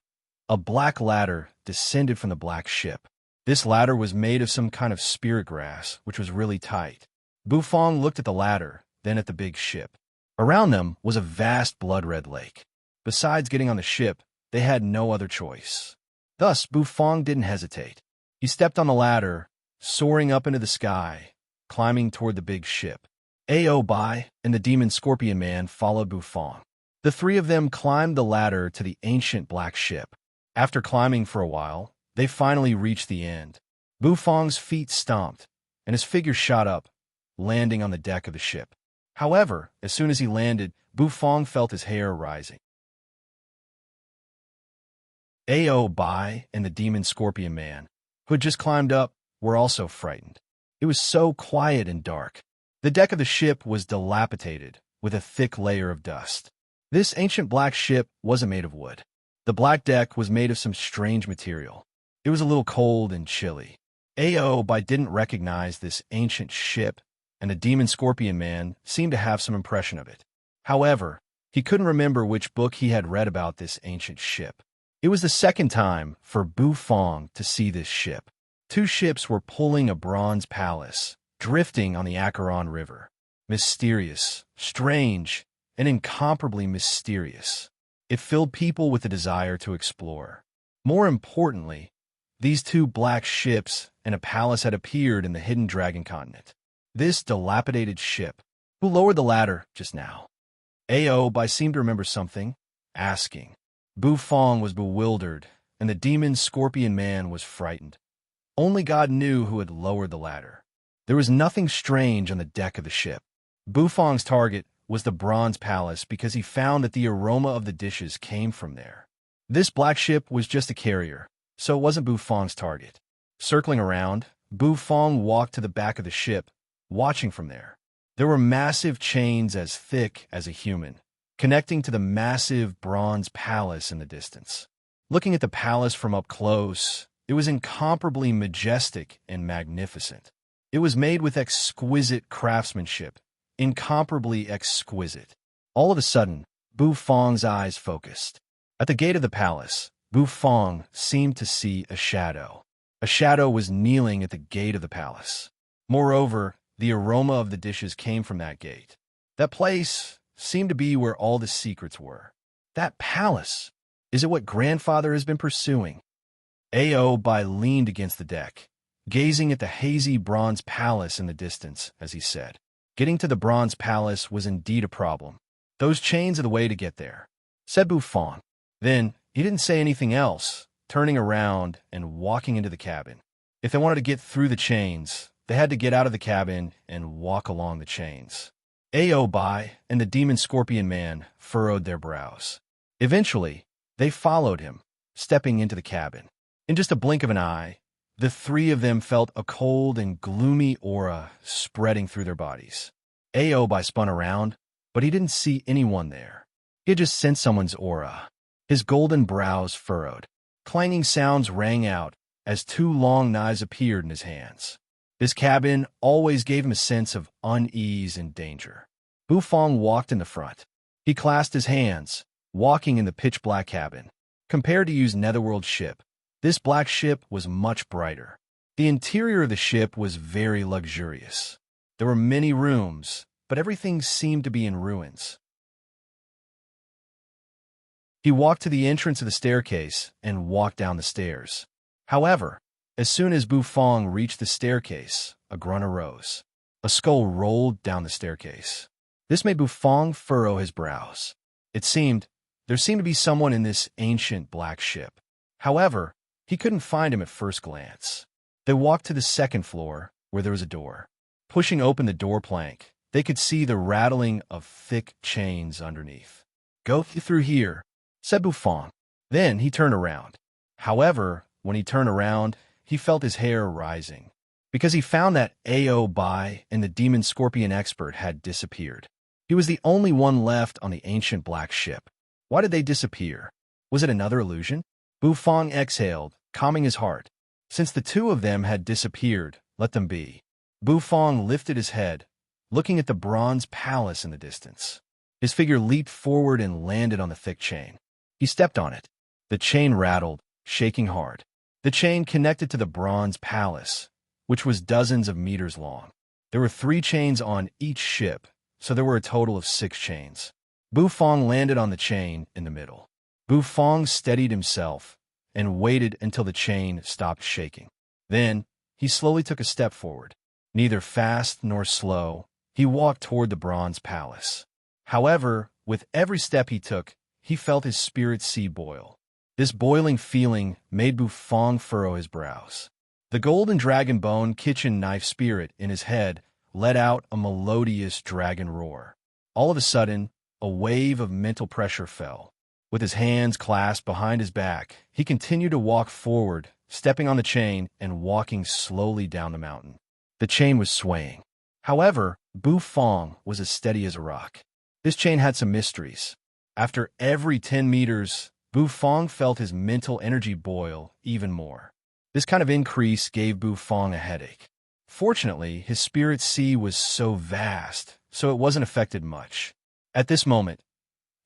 a black ladder descended from the black ship. This ladder was made of some kind of spirit grass, which was really tight. Bu Fong looked at the ladder, then at the big ship. Around them was a vast blood-red lake. Besides getting on the ship, they had no other choice. Thus, Bu Fong didn't hesitate. He stepped on the ladder, soaring up into the sky, climbing toward the big ship. Ao Bai and the demon scorpion man followed Bu Fong. The three of them climbed the ladder to the ancient black ship. After climbing for a while, they finally reached the end. Bu Fong's feet stomped, and his figure shot up, landing on the deck of the ship. However, as soon as he landed, Bu Fong felt his hair rising. Ao Bai and the demon scorpion man, who had just climbed up, were also frightened. It was so quiet and dark. The deck of the ship was dilapidated, with a thick layer of dust. This ancient black ship wasn't made of wood. The black deck was made of some strange material. It was a little cold and chilly. Ao Bai didn't recognize this ancient ship, and the demon scorpion man seemed to have some impression of it. However, he couldn't remember which book he had read about this ancient ship. It was the second time for Bu Fong to see this ship. Two ships were pulling a bronze palace, drifting on the Acheron River. Mysterious, strange, and incomparably mysterious. It filled people with a desire to explore. More importantly, these two black ships and a palace had appeared in the hidden dragon continent. This dilapidated ship, who lowered the ladder just now? Ao Bai seemed to remember something, asking. Bu Fong was bewildered, and the demon scorpion man was frightened. Only God knew who had lowered the ladder. There was nothing strange on the deck of the ship. Bu Fong's target was the bronze palace because he found that the aroma of the dishes came from there. This black ship was just a carrier, so it wasn't Bu Fong's target. Circling around, Bu Fong walked to the back of the ship, watching from there. There were massive chains as thick as a human, connecting to the massive bronze palace in the distance. Looking at the palace from up close, it was incomparably majestic and magnificent. It was made with exquisite craftsmanship, incomparably exquisite. All of a sudden, Bu Fong's eyes focused. At the gate of the palace, Bu Fong seemed to see a shadow. A shadow was kneeling at the gate of the palace. Moreover, the aroma of the dishes came from that gate. That place seemed to be where all the secrets were. That palace! Is it what grandfather has been pursuing? Ao Bai leaned against the deck, gazing at the hazy bronze palace in the distance, as he said. Getting to the bronze palace was indeed a problem. Those chains are the way to get there, said Bu Fong. Then, he didn't say anything else, turning around and walking into the cabin. If they wanted to get through the chains, they had to get out of the cabin and walk along the chains. Ao Bai and the demon scorpion man furrowed their brows. Eventually, they followed him, stepping into the cabin. In just a blink of an eye, the three of them felt a cold and gloomy aura spreading through their bodies. Ao Bai spun around, but he didn't see anyone there. He had just sensed someone's aura. His golden brows furrowed. Clanging sounds rang out as two long knives appeared in his hands. This cabin always gave him a sense of unease and danger. Bufong walked in the front. He clasped his hands, walking in the pitch-black cabin. Compared to Yu's netherworld ship, this black ship was much brighter. The interior of the ship was very luxurious. There were many rooms, but everything seemed to be in ruins. He walked to the entrance of the staircase and walked down the stairs. However, as soon as Bufong reached the staircase, a grunt arose. A skull rolled down the staircase. This made Bufong furrow his brows. There seemed to be someone in this ancient black ship. However, he couldn't find him at first glance. They walked to the second floor, where there was a door. Pushing open the door plank, they could see the rattling of thick chains underneath. "Go through here," said Bufong. Then he turned around. However, when he turned around, he felt his hair rising, because he found that Ao Bai and the demon scorpion expert had disappeared. He was the only one left on the ancient black ship. Why did they disappear? Was it another illusion? Bufong exhaled, calming his heart. Since the two of them had disappeared, let them be. Bufong lifted his head, looking at the bronze palace in the distance. His figure leaped forward and landed on the thick chain. He stepped on it. The chain rattled, shaking hard. The chain connected to the bronze palace, which was dozens of meters long. There were 3 chains on each ship, so there were a total of 6 chains. Bufong landed on the chain in the middle. Bufong steadied himself and waited until the chain stopped shaking. Then, he slowly took a step forward. Neither fast nor slow, he walked toward the bronze palace. However, with every step he took, he felt his spirit sea boil. This boiling feeling made Bufong furrow his brows. The golden dragon bone kitchen knife spirit in his head let out a melodious dragon roar. All of a sudden, a wave of mental pressure fell. With his hands clasped behind his back, he continued to walk forward, stepping on the chain and walking slowly down the mountain. The chain was swaying. However, Bufong was as steady as a rock. This chain had some mysteries. After every 10 meters, Bufong felt his mental energy boil even more. This kind of increase gave Bufong a headache. Fortunately, his spirit sea was so vast, so it wasn't affected much. At this moment,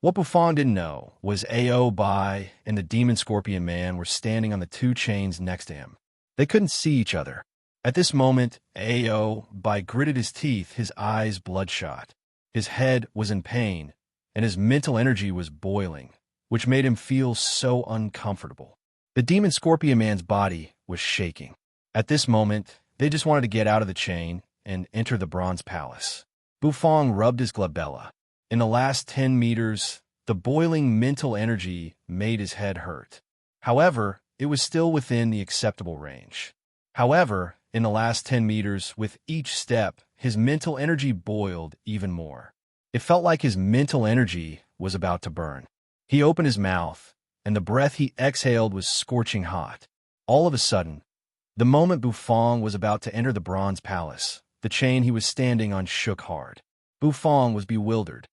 what Bufong didn't know was Ao Bai and the demon scorpion man were standing on the 2 chains next to him. They couldn't see each other. At this moment, Ao Bai gritted his teeth, his eyes bloodshot. His head was in pain, and his mental energy was boiling, which made him feel so uncomfortable. The demon scorpion man's body was shaking. At this moment, they just wanted to get out of the chain and enter the bronze palace. Bufong rubbed his glabella. In the last 10 meters, the boiling mental energy made his head hurt. However, it was still within the acceptable range. However, in the last 10 meters, with each step, his mental energy boiled even more. It felt like his mental energy was about to burn. He opened his mouth, and the breath he exhaled was scorching hot. All of a sudden, the moment Bufong was about to enter the bronze palace, the chain he was standing on shook hard. Bufong was bewildered.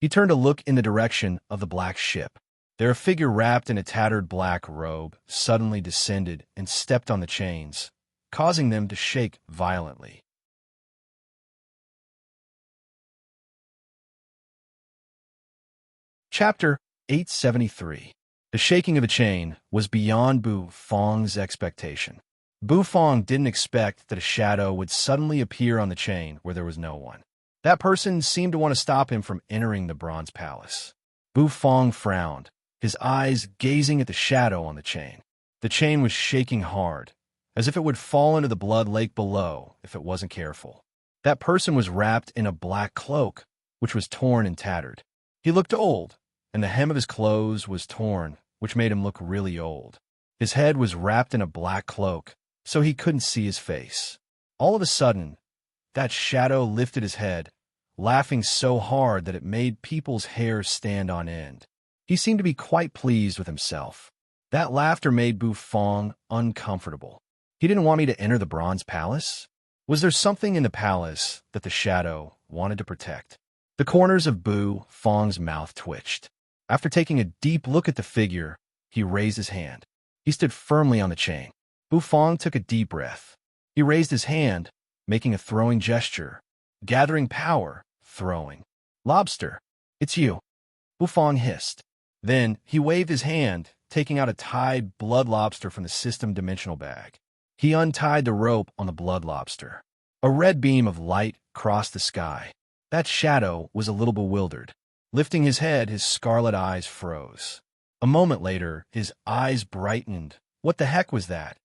He turned to look in the direction of the black ship. There a figure wrapped in a tattered black robe suddenly descended and stepped on the chains, causing them to shake violently. Chapter 873. The shaking of the chain was beyond Bufong's expectation. Bufong didn't expect that a shadow would suddenly appear on the chain where there was no one. That person seemed to want to stop him from entering the bronze palace. Bufong frowned, his eyes gazing at the shadow on the chain. The chain was shaking hard, as if it would fall into the blood lake below if it wasn't careful. That person was wrapped in a black cloak, which was torn and tattered. He looked old, and the hem of his clothes was torn, which made him look really old. His head was wrapped in a black cloak, so he couldn't see his face. All of a sudden, that shadow lifted his head, laughing so hard that it made people's hair stand on end. He seemed to be quite pleased with himself. That laughter made Bufong uncomfortable. He didn't want me to enter the bronze palace? Was there something in the palace that the shadow wanted to protect? The corners of Bu Fong's mouth twitched. After taking a deep look at the figure, he raised his hand. He stood firmly on the chain. Bu Fong took a deep breath. He raised his hand, making a throwing gesture. Gathering power, throwing. Lobster, it's you, Bu Fong hissed. Then he waved his hand, taking out a tied blood lobster from the system dimensional bag. He untied the rope on the blood lobster. A red beam of light crossed the sky. That shadow was a little bewildered. Lifting his head, his scarlet eyes froze. A moment later, his eyes brightened. What the heck was that?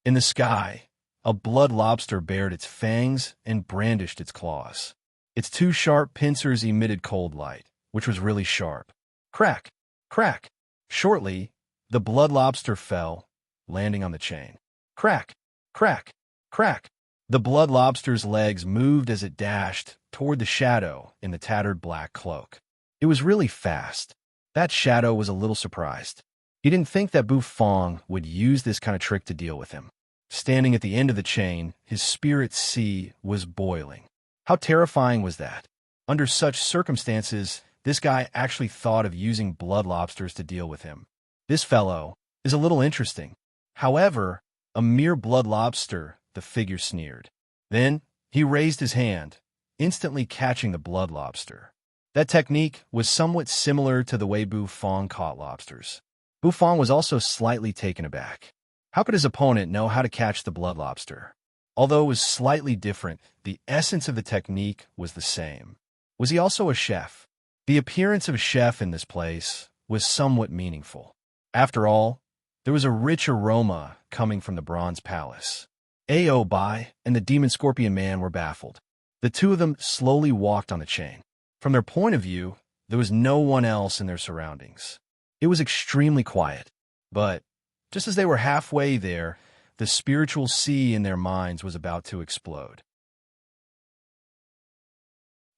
In the sky, a blood lobster bared its fangs and brandished its claws. Its two sharp pincers emitted cold light, which was really sharp. Crack! Crack! Shortly, the blood lobster fell, landing on the chain. Crack! Crack! Crack! The blood lobster's legs moved as it dashed toward the shadow in the tattered black cloak. It was really fast. That shadow was a little surprised. He didn't think that Bu Fong would use this kind of trick to deal with him. Standing at the end of the chain, his spirit sea was boiling. How terrifying was that? Under such circumstances, this guy actually thought of using blood lobsters to deal with him. This fellow is a little interesting. However, a mere blood lobster, the figure sneered. Then he raised his hand, instantly catching the blood lobster. That technique was somewhat similar to the way Bu Fong caught lobsters. Bu Fong was also slightly taken aback. How could his opponent know how to catch the blood lobster? Although it was slightly different, the essence of the technique was the same. Was he also a chef? The appearance of a chef in this place was somewhat meaningful. After all, there was a rich aroma coming from the Bronze Palace. Ao Bai and the Demon Scorpion Man were baffled. The two of them slowly walked on the chain. From their point of view, there was no one else in their surroundings. It was extremely quiet. But just as they were halfway there, the spiritual sea in their minds was about to explode.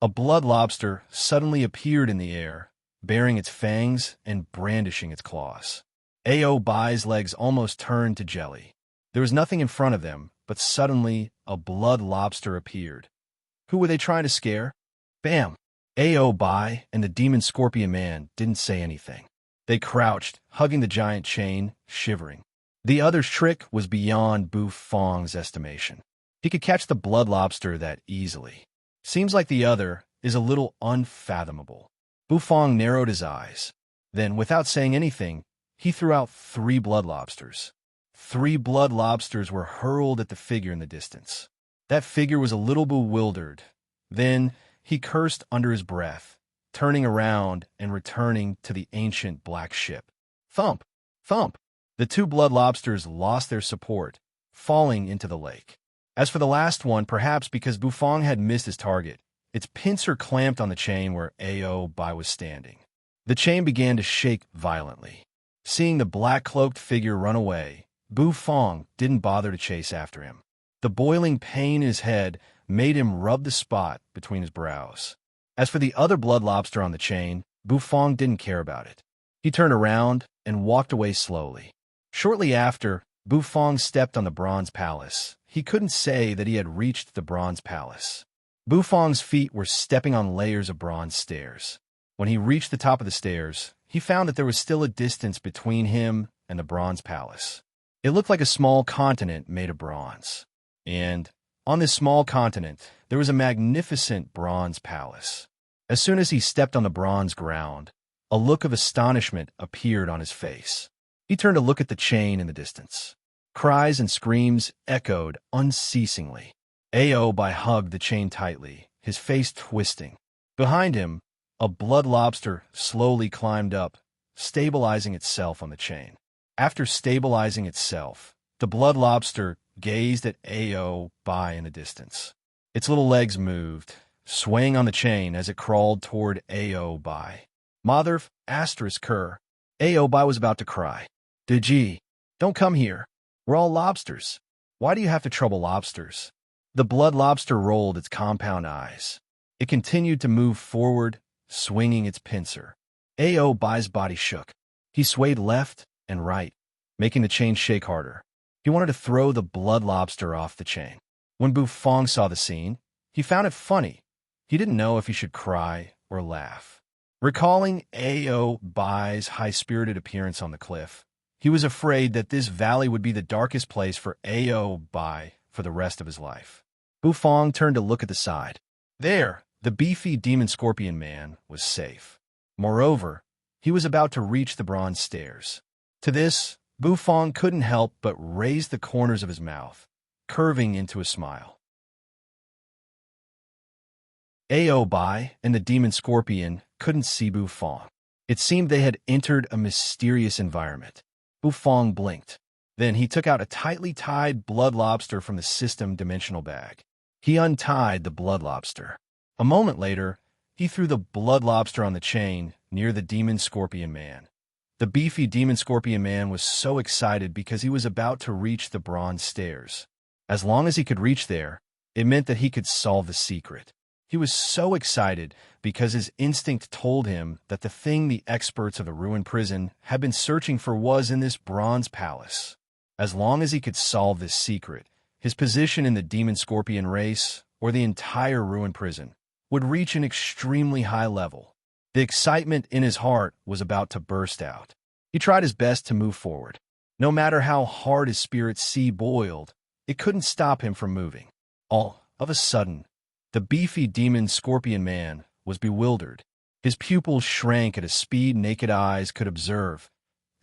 A blood lobster suddenly appeared in the air, baring its fangs and brandishing its claws. Ao Bai's legs almost turned to jelly. There was nothing in front of them, but suddenly a blood lobster appeared. Who were they trying to scare? Bam! Ao Bai and the Demon Scorpion Man didn't say anything. They crouched, hugging the giant chain, shivering. The other's trick was beyond Bu Fong's estimation. He could catch the blood lobster that easily. Seems like the other is a little unfathomable. Bu Fong narrowed his eyes. Then, without saying anything, he threw out 3 blood lobsters. 3 blood lobsters were hurled at the figure in the distance. That figure was a little bewildered. Then he cursed under his breath, turning around and returning to the ancient black ship. Thump! Thump! The 2 blood lobsters lost their support, falling into the lake. As for the last one, perhaps because Bu Fong had missed his target, its pincer clamped on the chain where Ao Bai was standing. The chain began to shake violently. Seeing the black-cloaked figure run away, Bu Fong didn't bother to chase after him. The boiling pain in his head made him rub the spot between his brows. As for the other blood lobster on the chain, Bu Fong didn't care about it. He turned around and walked away slowly. Shortly after, Bu Fong stepped on the Bronze Palace. He couldn't say that he had reached the Bronze Palace. Bu Fong's feet were stepping on layers of bronze stairs. When he reached the top of the stairs, he found that there was still a distance between him and the Bronze Palace. It looked like a small continent made of bronze. And on this small continent, there was a magnificent bronze palace. As soon as he stepped on the bronze ground, a look of astonishment appeared on his face. He turned to look at the chain in the distance. Cries and screams echoed unceasingly. Ao Bai hugged the chain tightly, his face twisting. Behind him, a blood lobster slowly climbed up, stabilizing itself on the chain. After stabilizing itself, the blood lobster gazed at Ao Bai in the distance. Its little legs moved, swaying on the chain as it crawled toward Ao Bai. Mother asterisk cur. Ao Bai was about to cry. Deji, don't come here. We're all lobsters. Why do you have to trouble lobsters? The blood lobster rolled its compound eyes. It continued to move forward, swinging its pincer. Ao Bai's body shook. He swayed left and right, making the chain shake harder. He wanted to throw the blood lobster off the chain. When Bu Fong saw the scene, he found it funny. He didn't know if he should cry or laugh. Recalling Ao Bai's high-spirited appearance on the cliff, he was afraid that this valley would be the darkest place for Ao Bai for the rest of his life. Bufang turned to look at the side. There, the beefy demon scorpion man was safe. Moreover, he was about to reach the bronze stairs. To this, Bufang couldn't help but raise the corners of his mouth, curving into a smile. Ao Bai and the demon scorpion couldn't see Bufang. It seemed they had entered a mysterious environment. Bufang blinked. Then he took out a tightly tied blood lobster from the system dimensional bag. He untied the blood lobster. A moment later, he threw the blood lobster on the chain near the demon scorpion man. The beefy demon scorpion man was so excited because he was about to reach the bronze stairs. As long as he could reach there, it meant that he could solve the secret. He was so excited because his instinct told him that the thing the experts of the ruined prison had been searching for was in this bronze palace. As long as he could solve this secret, his position in the demon scorpion race, or the entire ruined prison, would reach an extremely high level. The excitement in his heart was about to burst out. He tried his best to move forward. No matter how hard his spirit sea boiled, it couldn't stop him from moving. All of a sudden, the beefy demon scorpion man was bewildered. His pupils shrank at a speed naked eyes could observe.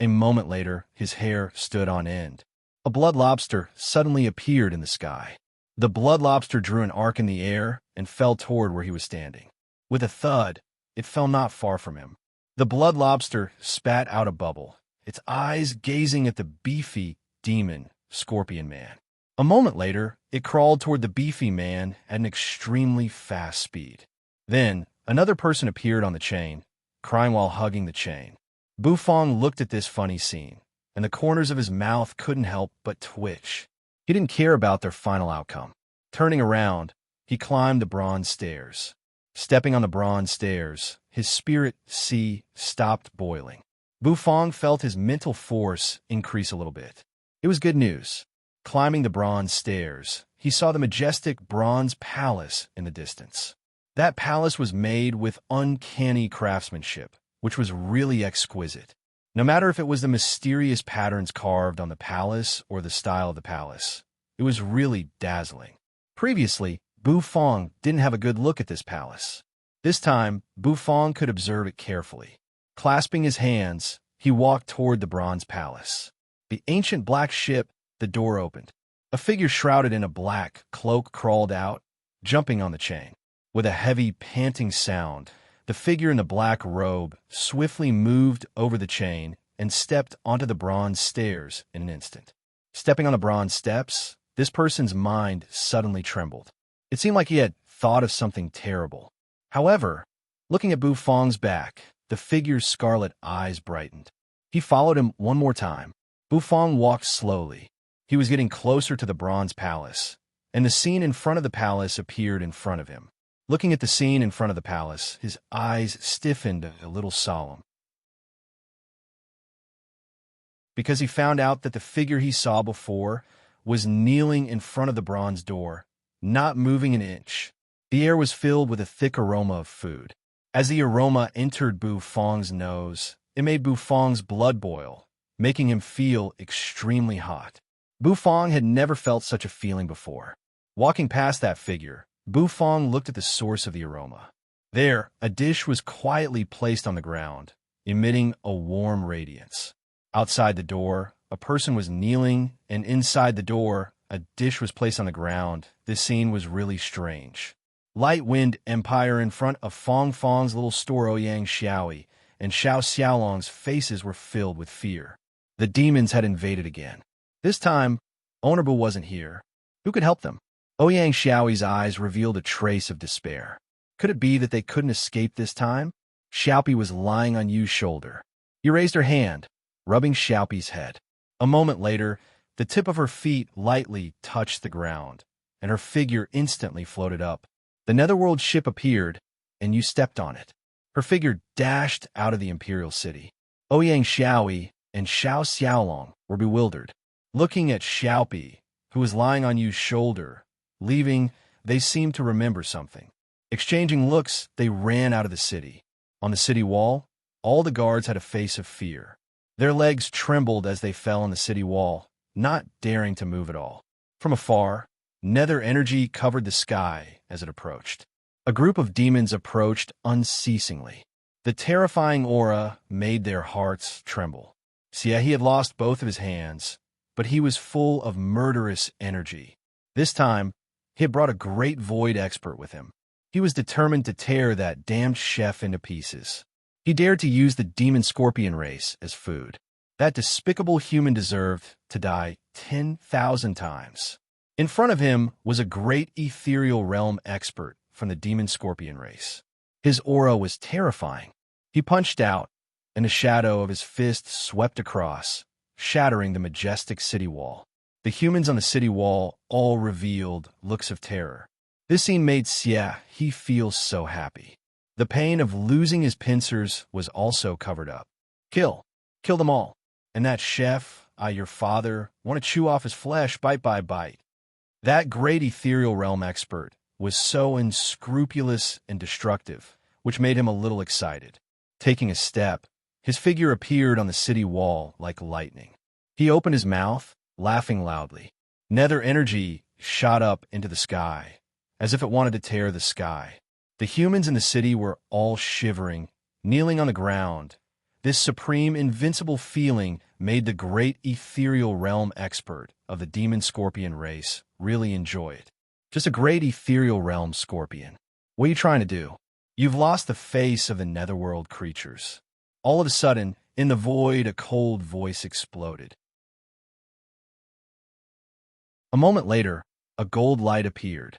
A moment later, his hair stood on end. A blood lobster suddenly appeared in the sky. The blood lobster drew an arc in the air and fell toward where he was standing. With a thud, it fell not far from him. The blood lobster spat out a bubble, its eyes gazing at the beefy demon scorpion man. A moment later, it crawled toward the beefy man at an extremely fast speed. Then, another person appeared on the chain, crying while hugging the chain. Bufang looked at this funny scene, and the corners of his mouth couldn't help but twitch. He didn't care about their final outcome. Turning around, he climbed the bronze stairs. Stepping on the bronze stairs, his spirit sea stopped boiling. Bufang felt his mental force increase a little bit. It was good news. Climbing the bronze stairs, he saw the majestic bronze palace in the distance. That palace was made with uncanny craftsmanship, which was really exquisite. No matter if it was the mysterious patterns carved on the palace or the style of the palace, it was really dazzling. Previously, Bufang didn't have a good look at this palace. This time, Bufang could observe it carefully. Clasping his hands, he walked toward the bronze palace. The ancient black ship, the door opened. A figure shrouded in a black cloak crawled out, jumping on the chain. With a heavy, panting sound, the figure in the black robe swiftly moved over the chain and stepped onto the bronze stairs in an instant. Stepping on the bronze steps, this person's mind suddenly trembled. It seemed like he had thought of something terrible. However, looking at Bufang's back, the figure's scarlet eyes brightened. He followed him one more time. Bufang walked slowly. He was getting closer to the bronze palace, and the scene in front of the palace appeared in front of him. Looking at the scene in front of the palace, his eyes stiffened a little solemn, because he found out that the figure he saw before was kneeling in front of the bronze door, not moving an inch. The air was filled with a thick aroma of food. As the aroma entered Bufang's nose, it made Bufang's blood boil, making him feel extremely hot. Bufang had never felt such a feeling before. Walking past that figure, Bufang looked at the source of the aroma. There, a dish was quietly placed on the ground, emitting a warm radiance. Outside the door, a person was kneeling, and inside the door, a dish was placed on the ground. This scene was really strange. Light Wind Empire in front of Fong Fong's little store Ouyang Xiaoi and Xiao Xiaolong's faces were filled with fear. The demons had invaded again. This time, Honorable wasn't here. Who could help them? Ouyang Xiaoi's eyes revealed a trace of despair. Could it be that they couldn't escape this time? Xiaopi was lying on Yu's shoulder. He raised her hand, rubbing Xiaopi's head. A moment later, the tip of her feet lightly touched the ground, and her figure instantly floated up. The netherworld ship appeared, and Yu stepped on it. Her figure dashed out of the imperial city. Ouyang Xiaoi and Xiao Xiaolong were bewildered. Looking at Xiaopi, who was lying on Yu's shoulder, leaving, they seemed to remember something. Exchanging looks, they ran out of the city. On the city wall, all the guards had a face of fear. Their legs trembled as they fell on the city wall, not daring to move at all. From afar, nether energy covered the sky as it approached. A group of demons approached unceasingly. The terrifying aura made their hearts tremble. He had lost both of his hands, but he was full of murderous energy. This time, he had brought a great void expert with him. He was determined to tear that damned chef into pieces. He dared to use the demon scorpion race as food. That despicable human deserved to die 10,000 times. In front of him was a great ethereal realm expert from the demon scorpion race. His aura was terrifying. He punched out, and the shadow of his fist swept across, shattering the majestic city wall. The humans on the city wall all revealed looks of terror. This scene made he feel so happy. The pain of losing his pincers was also covered up. Kill them all. And that chef, your father, want to chew off his flesh bite by bite. That great ethereal realm expert was so unscrupulous and destructive, which made him a little excited. Taking a step, his figure appeared on the city wall like lightning. He opened his mouth, laughing loudly. Nether energy shot up into the sky, as if it wanted to tear the sky. The humans in the city were all shivering, kneeling on the ground. This supreme, invincible feeling made the great ethereal realm expert of the demon scorpion race really enjoy it. Just a great ethereal realm scorpion. What are you trying to do? You've lost the face of the netherworld creatures. All of a sudden, in the void, a cold voice exploded. A moment later, a gold light appeared.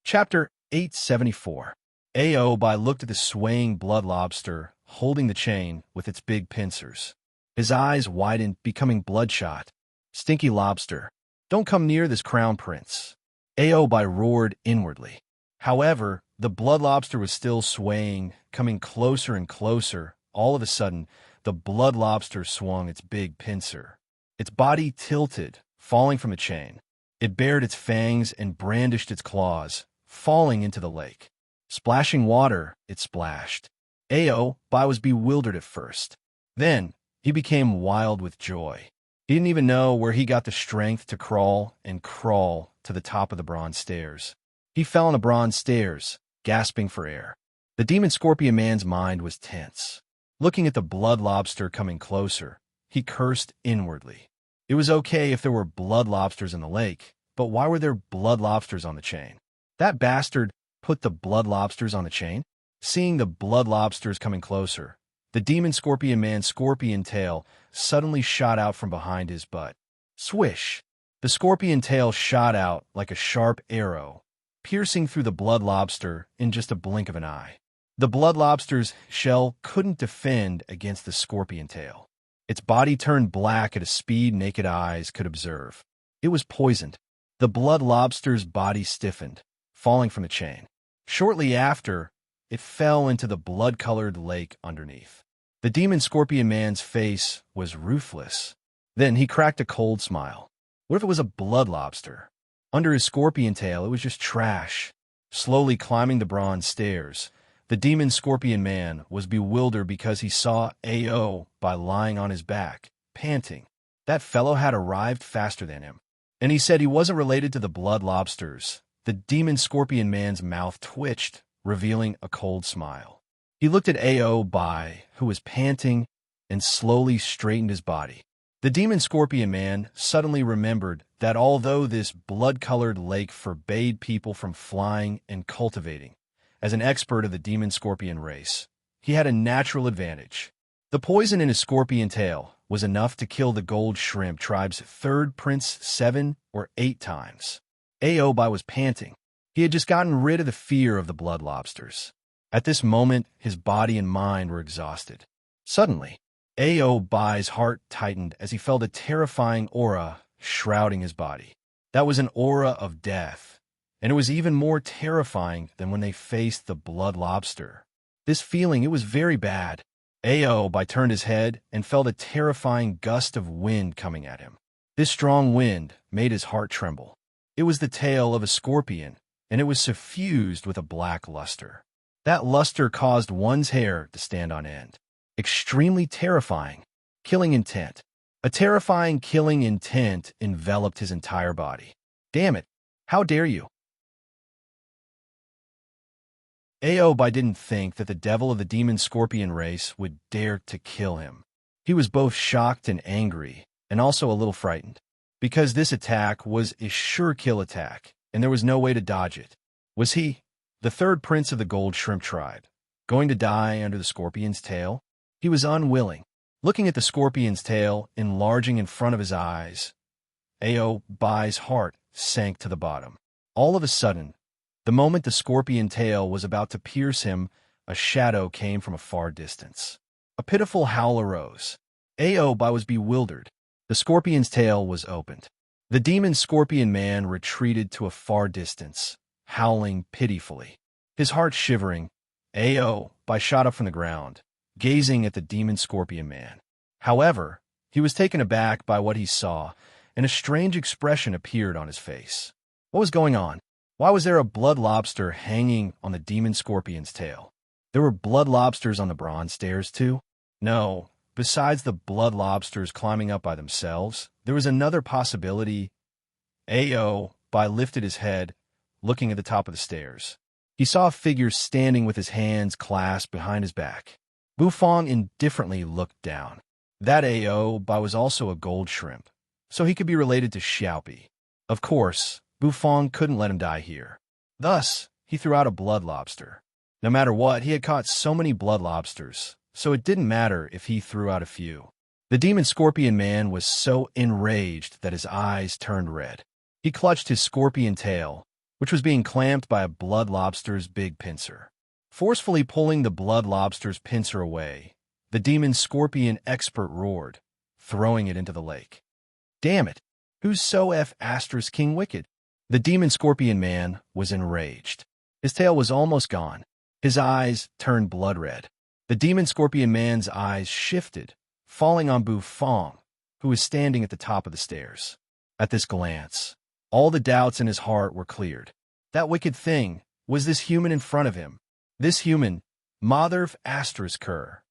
Chapter 874. Aobai looked at the swaying blood lobster, holding the chain with its big pincers. His eyes widened, becoming bloodshot. Stinky lobster, don't come near this crown prince. Aobai roared inwardly. However, the blood lobster was still swaying, coming closer and closer. All of a sudden, the blood lobster swung its big pincer. Its body tilted, falling from the chain. It bared its fangs and brandished its claws, falling into the lake. Splashing water, it splashed. Aobai was bewildered at first. Then, he became wild with joy. He didn't even know where he got the strength to crawl to the top of the bronze stairs. He fell on the bronze stairs, gasping for air. The demon scorpion man's mind was tense. Looking at the blood lobster coming closer, he cursed inwardly. It was okay if there were blood lobsters in the lake, but why were there blood lobsters on the chain? That bastard put the blood lobsters on the chain? Seeing the blood lobsters coming closer, the demon scorpion man's scorpion tail suddenly shot out from behind his butt. Swish! The scorpion tail shot out like a sharp arrow, piercing through the blood lobster in just a blink of an eye. The blood lobster's shell couldn't defend against the scorpion tail. Its body turned black at a speed naked eyes could observe. It was poisoned. The blood lobster's body stiffened, falling from the chain. Shortly after, it fell into the blood-colored lake underneath. The demon scorpion man's face was ruthless. Then he cracked a cold smile. What if it was a blood lobster? Under his scorpion tail, it was just trash. Slowly climbing the bronze stairs, the demon scorpion man was bewildered because he saw Aobai lying on his back, panting. That fellow had arrived faster than him. And he said he wasn't related to the blood lobsters. The demon scorpion man's mouth twitched, revealing a cold smile. He looked at Aobai, who was panting, and slowly straightened his body. The demon scorpion man suddenly remembered that although this blood-colored lake forbade people from flying and cultivating, as an expert of the demon scorpion race, he had a natural advantage. The poison in his scorpion tail was enough to kill the gold shrimp tribe's third prince 7 or 8 times. Aobai was panting. He had just gotten rid of the fear of the blood lobsters. At this moment, his body and mind were exhausted. Suddenly, Aobai's heart tightened as he felt a terrifying aura shrouding his body. That was an aura of death, and it was even more terrifying than when they faced the blood lobster. This feeling, it was very bad. Aobai turned his head and felt a terrifying gust of wind coming at him. This strong wind made his heart tremble. It was the tail of a scorpion, and it was suffused with a black luster. That luster caused one's hair to stand on end. Extremely terrifying. Killing intent. A terrifying killing intent enveloped his entire body. Damn it! How dare you! Aobai didn't think that the devil of the demon scorpion race would dare to kill him. He was both shocked and angry, and also a little frightened. Because this attack was a sure kill attack, and there was no way to dodge it. Was he, the third prince of the gold shrimp tribe, going to die under the scorpion's tail? He was unwilling. Looking at the scorpion's tail enlarging in front of his eyes, Aobai's heart sank to the bottom. All of a sudden, the moment the scorpion tail was about to pierce him, a shadow came from a far distance. A pitiful howl arose. Aobai was bewildered. The scorpion's tail was opened. The demon scorpion man retreated to a far distance, howling pitifully. His heart shivering, Aobai shot up from the ground, gazing at the demon scorpion man. However, he was taken aback by what he saw, and a strange expression appeared on his face. What was going on? Why was there a blood lobster hanging on the demon scorpion's tail? There were blood lobsters on the bronze stairs, too? No, besides the blood lobsters climbing up by themselves, there was another possibility. Aobai lifted his head, looking at the top of the stairs. He saw a figure standing with his hands clasped behind his back. Bufong indifferently looked down. That Aobai was also a gold shrimp, so he could be related to Xiaopi. Of course, Bufong couldn't let him die here. Thus, he threw out a blood lobster. No matter what, he had caught so many blood lobsters, so it didn't matter if he threw out a few. The demon scorpion man was so enraged that his eyes turned red. He clutched his scorpion tail, which was being clamped by a blood lobster's big pincer. Forcefully pulling the blood lobster's pincer away, the demon scorpion expert roared, throwing it into the lake. Damn it! Who's so King wicked? The demon scorpion man was enraged. His tail was almost gone. His eyes turned blood red. The demon scorpion man's eyes shifted, falling on Bufong, who was standing at the top of the stairs. At this glance, all the doubts in his heart were cleared. That wicked thing was this human in front of him. This human, Motherf Kerr.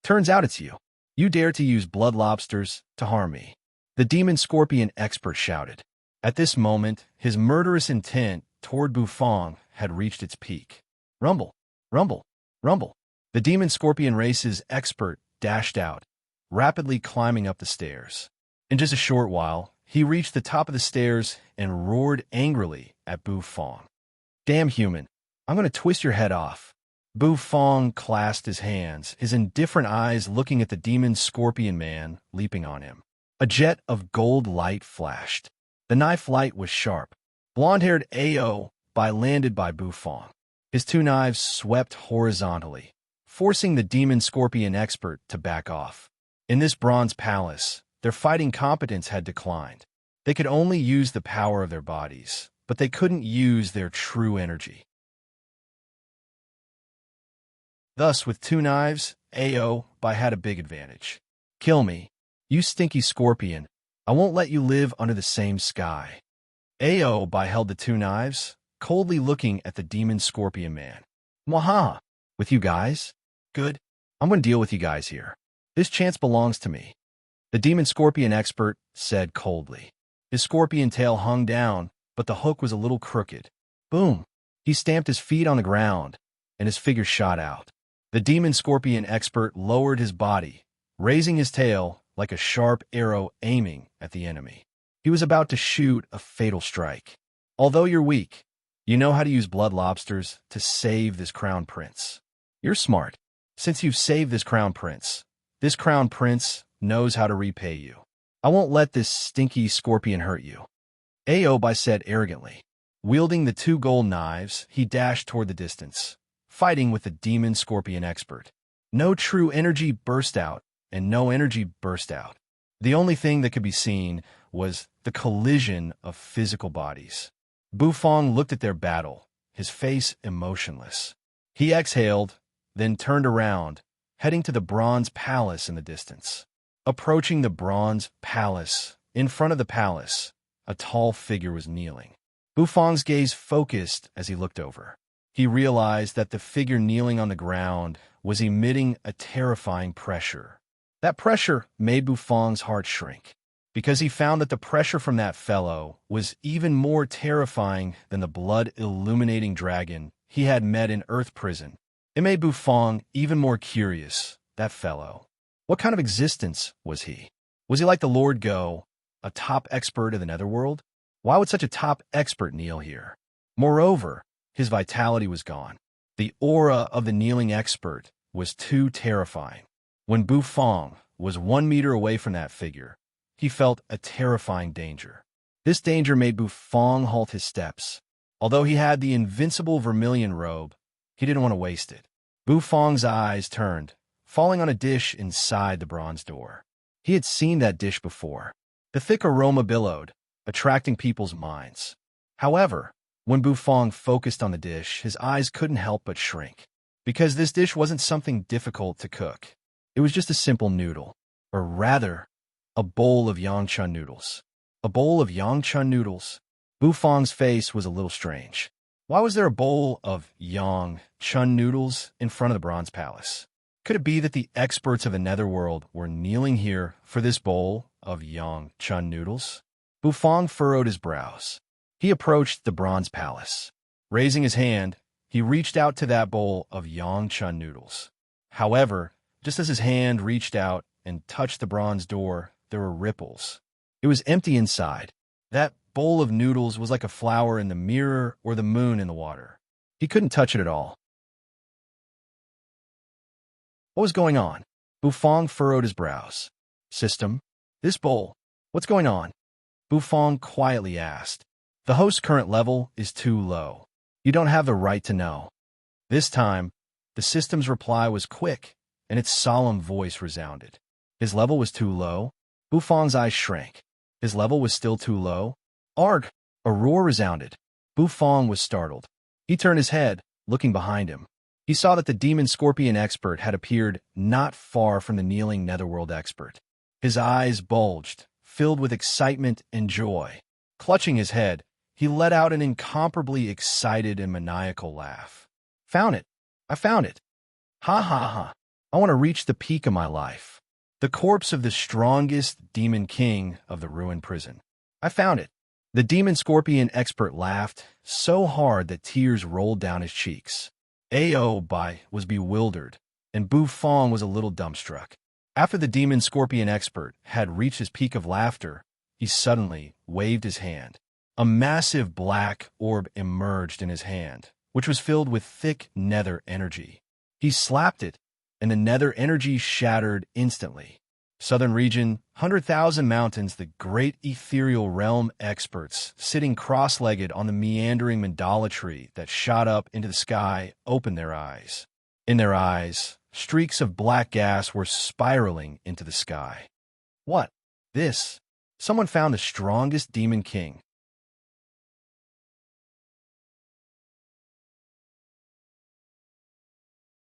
Turns out it's you. You dare to use blood lobsters to harm me. The demon scorpion expert shouted. At this moment, his murderous intent toward Bufong had reached its peak. Rumble, rumble, rumble. The demon scorpion race's expert dashed out, rapidly climbing up the stairs. In just a short while, he reached the top of the stairs and roared angrily at Bufong. Damn human, I'm going to twist your head off. Bufong clasped his hands, his indifferent eyes looking at the demon scorpion man leaping on him. A jet of gold light flashed. The knife light was sharp. Blonde-haired Aobai landed by Bufong. His two knives swept horizontally, forcing the demon scorpion expert to back off. In this bronze palace, their fighting competence had declined. They could only use the power of their bodies, but they couldn't use their true energy. Thus, with two knives, Aobai had a big advantage. Kill me, you stinky scorpion. I won't let you live under the same sky. Aobai held the two knives, coldly looking at the demon scorpion man. Mwahaha! With you guys? Good. I'm going to deal with you guys here. This chance belongs to me. The demon scorpion expert said coldly. His scorpion tail hung down, but the hook was a little crooked. Boom! He stamped his feet on the ground, and his figure shot out. The demon scorpion expert lowered his body, raising his tail like a sharp arrow aiming at the enemy. He was about to shoot a fatal strike. Although you're weak, you know how to use blood lobsters to save this crown prince. You're smart. Since you've saved this crown prince knows how to repay you. I won't let this stinky scorpion hurt you. Aobai said arrogantly. Wielding the two gold knives, he dashed toward the distance, fighting with the demon scorpion expert. No true energy burst out, and no energy burst out. The only thing that could be seen was the collision of physical bodies. Bufong looked at their battle, his face emotionless. He exhaled, then turned around, heading to the bronze palace in the distance. Approaching the bronze palace In front of the palace, a tall figure was kneeling. Bufang's gaze focused as he looked over. He realized that the figure kneeling on the ground was emitting a terrifying pressure. That pressure made Bufang's heart shrink, because he found that the pressure from that fellow was even more terrifying than the blood-illuminating dragon he had met in Earth Prison. It made Bufang even more curious, that fellow. What kind of existence was he? Was he like the Lord Go, a top expert of the Netherworld? Why would such a top expert kneel here? Moreover, his vitality was gone. The aura of the kneeling expert was too terrifying. When Bufang was 1 meter away from that figure, he felt a terrifying danger. This danger made Bufang halt his steps. Although he had the invincible vermilion robe, he didn't want to waste it. Bufang's eyes turned, falling on a dish inside the bronze door. He had seen that dish before. The thick aroma billowed, attracting people's minds. However, when Bufang focused on the dish, his eyes couldn't help but shrink, because this dish wasn't something difficult to cook. It was just a simple noodle, or rather, a bowl of yangchun noodles. A bowl of yangchun noodles? Bufang's face was a little strange. Why was there a bowl of yangchun noodles in front of the Bronze Palace? Could it be that the experts of the Netherworld were kneeling here for this bowl of yangchun noodles? Bufang furrowed his brows. He approached the Bronze Palace. Raising his hand, he reached out to that bowl of yangchun noodles. However, just as his hand reached out and touched the bronze door, there were ripples. It was empty inside. That bowl of noodles was like a flower in the mirror or the moon in the water. He couldn't touch it at all. What was going on? Bufang furrowed his brows. System? This bowl? What's going on? Bufang quietly asked. The host's current level is too low. You don't have the right to know. This time, the system's reply was quick, and its solemn voice resounded. His level was too low? Bufang's eyes shrank. His level was still too low? Arg! A roar resounded. Bufang was startled. He turned his head, looking behind him. He saw that the demon scorpion expert had appeared not far from the kneeling netherworld expert. His eyes bulged, filled with excitement and joy. Clutching his head, he let out an incomparably excited and maniacal laugh. Found it! I found it! Ha ha ha! I want to reach the peak of my life. The corpse of the strongest demon king of the ruined prison. I found it! The demon scorpion expert laughed so hard that tears rolled down his cheeks. Aobai was bewildered, and Bufang was a little dumbstruck. After the demon scorpion expert had reached his peak of laughter, he suddenly waved his hand. A massive black orb emerged in his hand, which was filled with thick nether energy. He slapped it, and the nether energy shattered instantly. Southern region, 100,000 mountains, the great ethereal realm experts, sitting cross-legged on the meandering mandala tree that shot up into the sky, opened their eyes. In their eyes, streaks of black gas were spiraling into the sky. What? This? Someone found the strongest demon king.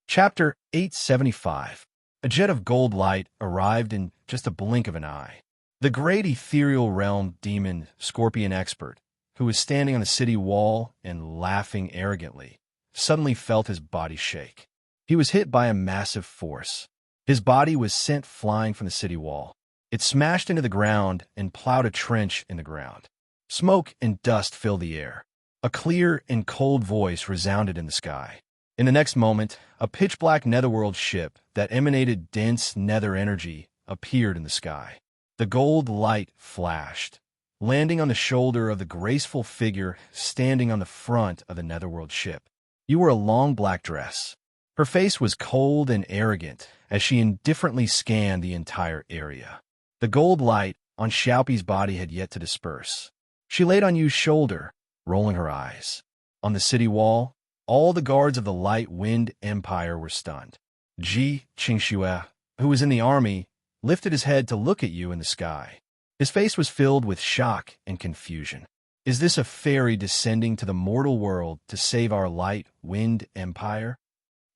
Chapter 875. A jet of gold light arrived in just a blink of an eye. The great ethereal realm demon scorpion expert, who was standing on the city wall and laughing arrogantly, suddenly felt his body shake. He was hit by a massive force. His body was sent flying from the city wall. It smashed into the ground and plowed a trench in the ground. Smoke and dust filled the air. A clear and cold voice resounded in the sky. In the next moment, a pitch-black netherworld ship that emanated dense nether energy appeared in the sky. The gold light flashed, landing on the shoulder of the graceful figure standing on the front of the netherworld ship. You wore a long black dress. Her face was cold and arrogant as she indifferently scanned the entire area. The gold light on Xiaopi's body had yet to disperse. She laid on Yu's shoulder, rolling her eyes. On the city wall, all the guards of the Light Wind Empire were stunned. Ji Qingxue, who was in the army, lifted his head to look at you in the sky. His face was filled with shock and confusion. Is this a fairy descending to the mortal world to save our Light Wind Empire?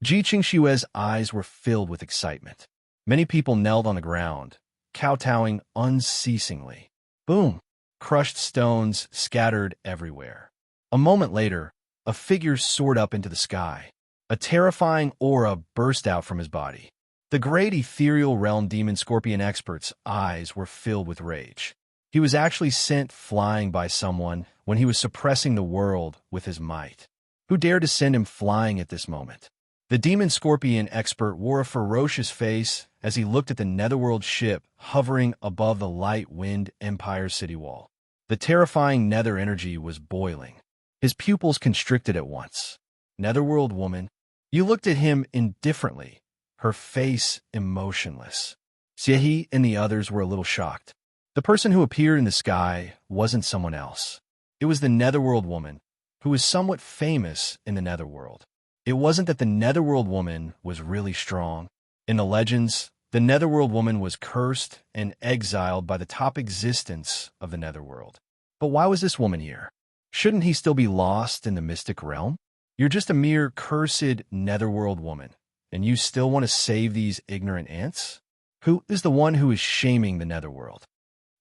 Ji Qingxue's eyes were filled with excitement. Many people knelt on the ground, kowtowing unceasingly. Boom! Crushed stones scattered everywhere. A moment later, a figure soared up into the sky. A terrifying aura burst out from his body. The great ethereal realm demon scorpion expert's eyes were filled with rage. He was actually sent flying by someone when he was suppressing the world with his might. Who dared to send him flying at this moment? The demon scorpion expert wore a ferocious face as he looked at the netherworld ship hovering above the light wind empire city wall. The terrifying nether energy was boiling. His pupils constricted at once. Netherworld woman. You looked at him indifferently, her face emotionless. Sehi and the others were a little shocked. The person who appeared in the sky wasn't someone else. It was the Netherworld woman, who was somewhat famous in the Netherworld. It wasn't that the Netherworld woman was really strong. In the legends, the Netherworld woman was cursed and exiled by the top existence of the Netherworld. But why was this woman here? Shouldn't he still be lost in the mystic realm? You're just a mere cursed Netherworld woman, and you still want to save these ignorant ants? Who is the one who is shaming the Netherworld?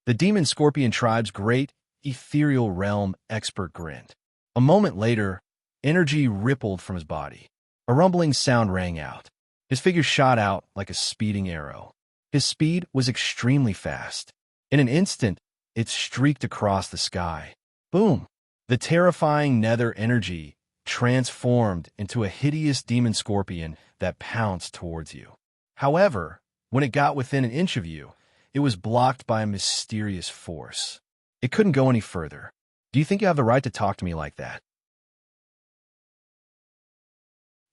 The demon scorpion tribe's great ethereal realm expert grinned. A moment later, energy rippled from his body. A rumbling sound rang out. His figure shot out like a speeding arrow. His speed was extremely fast. In an instant, it streaked across the sky. Boom! The terrifying nether energy transformed into a hideous demon scorpion that pounced towards you. However, when it got within an inch of you, it was blocked by a mysterious force. It couldn't go any further. Do you think you have the right to talk to me like that?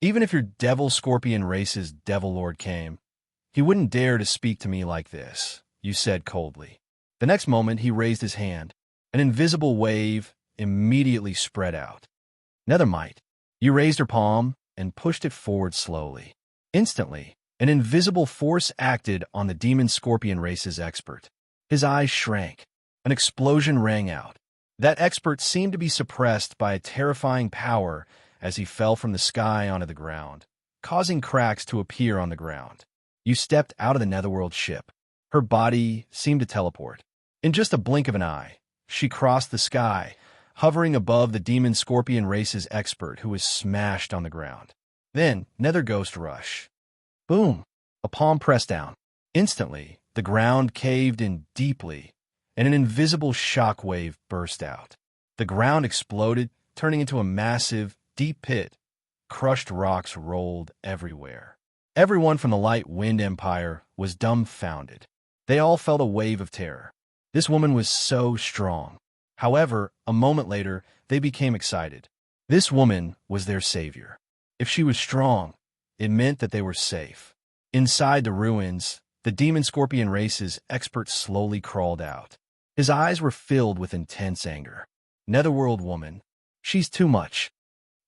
Even if your devil scorpion race's devil lord came, he wouldn't dare to speak to me like this, you said coldly. The next moment, he raised his hand. An invisible wave immediately spread out. Nethermite, you raised her palm and pushed it forward slowly. Instantly, an invisible force acted on the demon scorpion race's expert. His eyes shrank. An explosion rang out. That expert seemed to be suppressed by a terrifying power as he fell from the sky onto the ground, causing cracks to appear on the ground. You stepped out of the Netherworld ship. Her body seemed to teleport. In just a blink of an eye, she crossed the sky, hovering above the demon scorpion race's expert who was smashed on the ground. Then, Nether Ghost Rush. Boom! A palm pressed down. Instantly, the ground caved in deeply, and an invisible shock wave burst out. The ground exploded, turning into a massive, deep pit. Crushed rocks rolled everywhere. Everyone from the Light Wind Empire was dumbfounded. They all felt a wave of terror. This woman was so strong. However, a moment later, they became excited. This woman was their savior. If she was strong, it meant that they were safe. Inside the ruins, the demon scorpion race's expert slowly crawled out. His eyes were filled with intense anger. Netherworld woman, she's too much.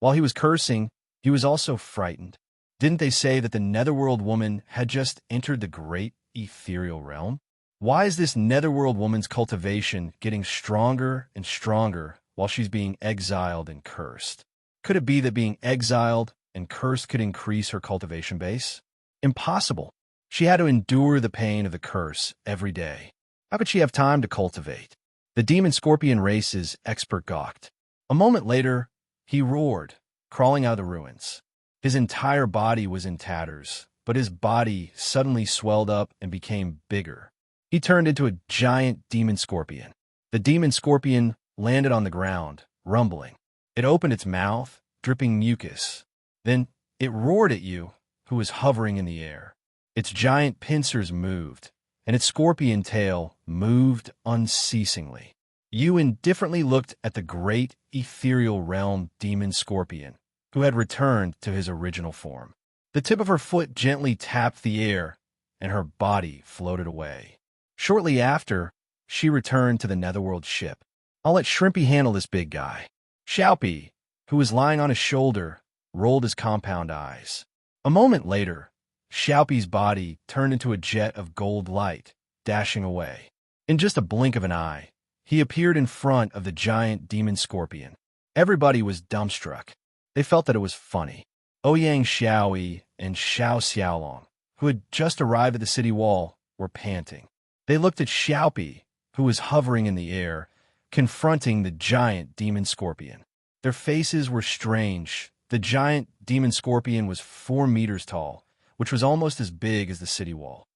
While he was cursing, he was also frightened. Didn't they say that the Netherworld woman had just entered the great ethereal realm? Why is this Netherworld woman's cultivation getting stronger and stronger while she's being exiled and cursed? Could it be that being exiled and cursed could increase her cultivation base? Impossible. She had to endure the pain of the curse every day. How could she have time to cultivate? The demon scorpion race's expert gawked. A moment later, he roared, crawling out of the ruins. His entire body was in tatters, but his body suddenly swelled up and became bigger. He turned into a giant demon scorpion. The demon scorpion landed on the ground, rumbling. It opened its mouth, dripping mucus. Then it roared at you, who was hovering in the air. Its giant pincers moved, and its scorpion tail moved unceasingly. You indifferently looked at the great ethereal realm demon scorpion, who had returned to his original form. The tip of her foot gently tapped the air, and her body floated away. Shortly after, she returned to the Netherworld ship. I'll let Shrimpy handle this big guy. Shoupy, who was lying on his shoulder, rolled his compound eyes. A moment later, Shoupy's body turned into a jet of gold light, dashing away. In just a blink of an eye, he appeared in front of the giant demon scorpion. Everybody was dumbstruck. They felt that it was funny. Ouyang Xiaoyi and Xiao Xiaolong, who had just arrived at the city wall, were panting. They looked at Shoupy, who was hovering in the air, confronting the giant demon scorpion. Their faces were strange. The giant demon scorpion was 4 meters tall, which was almost as big as the city wall.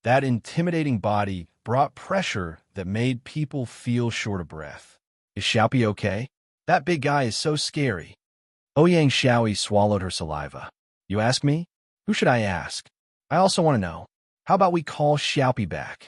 That intimidating body brought pressure that made people feel short of breath. Is Xiaopi okay? That big guy is so scary. Ouyang Xiaoyi swallowed her saliva. You ask me? Who should I ask? I also want to know. How about we call Xiaopi back?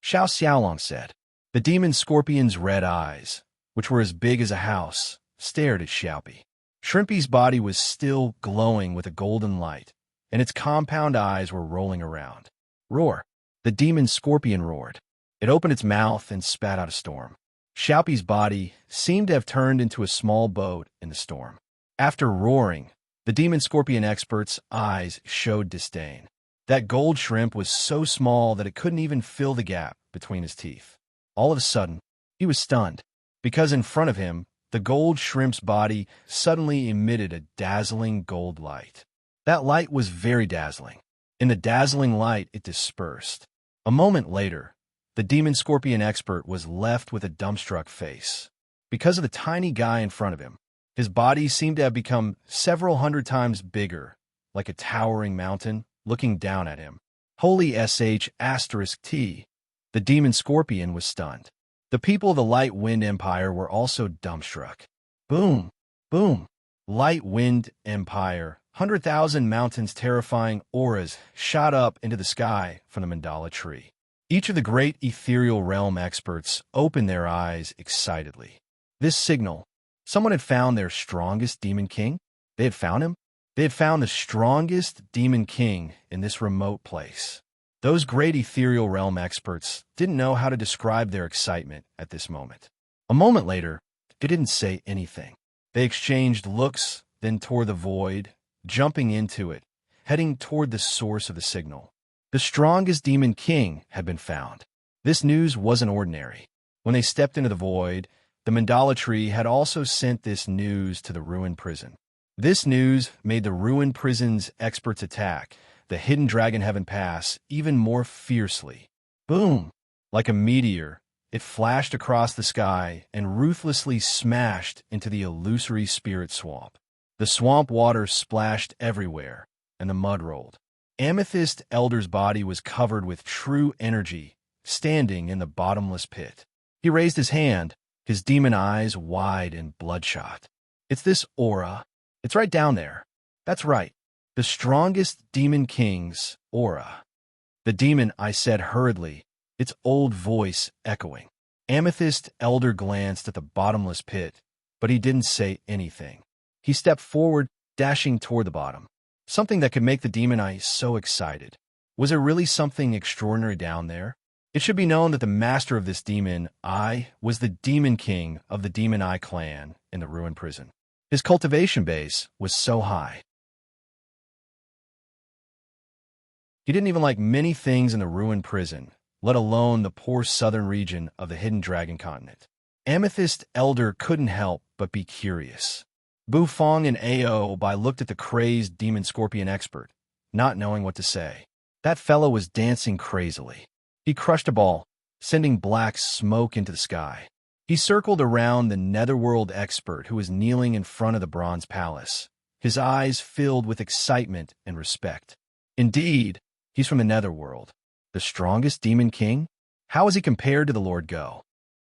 Xiao Xiaolong said. The demon scorpion's red eyes, which were as big as a house, stared at Xiaopi. Shrimpy's body was still glowing with a golden light, and its compound eyes were rolling around. Roar! The demon scorpion roared. It opened its mouth and spat out a storm. Xiaopi's body seemed to have turned into a small boat in the storm. After roaring, the demon scorpion expert's eyes showed disdain. That gold shrimp was so small that it couldn't even fill the gap between his teeth. All of a sudden, he was stunned, because in front of him, the gold shrimp's body suddenly emitted a dazzling gold light. That light was very dazzling. In the dazzling light, it dispersed. A moment later, the demon scorpion expert was left with a dumbstruck face. Because of the tiny guy in front of him, his body seemed to have become several hundred times bigger, like a towering mountain looking down at him. Holy **T. The demon scorpion was stunned. The people of the Light Wind Empire were also dumbstruck. Boom! Boom! Light Wind Empire. 100,000 mountains terrifying auras shot up into the sky from the mandala tree. Each of the great ethereal realm experts opened their eyes excitedly. This signal, someone had found their strongest demon king. They had found him. They had found the strongest demon king in this remote place. Those great ethereal realm experts didn't know how to describe their excitement at this moment. A moment later, they didn't say anything. They exchanged looks, then toward the void, jumping into it, heading toward the source of the signal. The strongest demon king had been found. This news wasn't ordinary. When they stepped into the void, the mandala tree had also sent this news to the ruined prison. This news made the ruined prison's experts' attack, the hidden Dragon Heaven Pass, even more fiercely. Boom! Like a meteor, it flashed across the sky and ruthlessly smashed into the illusory spirit swamp. The swamp water splashed everywhere, and the mud rolled. Amethyst Elder's body was covered with true energy, standing in the bottomless pit. He raised his hand, his demon eyes wide and bloodshot. It's this aura. It's right down there. That's right. The strongest demon king's aura. The demon, I said hurriedly, its old voice echoing. Amethyst Elder glanced at the bottomless pit, but he didn't say anything. He stepped forward, dashing toward the bottom. Something that could make the demon eye so excited. Was there really something extraordinary down there? It should be known that the master of this demon eye was the demon king of the Demon Eye clan in the ruined prison. His cultivation base was so high. He didn't even like many things in the ruined prison, let alone the poor southern region of the hidden dragon continent. Amethyst Elder couldn't help but be curious. Bu Fong and Ao Bai looked at the crazed demon scorpion expert, not knowing what to say. That fellow was dancing crazily. He crushed a ball, sending black smoke into the sky. He circled around the netherworld expert who was kneeling in front of the bronze palace, his eyes filled with excitement and respect. Indeed, he's from the netherworld. The strongest demon king? How is he compared to the Lord Go?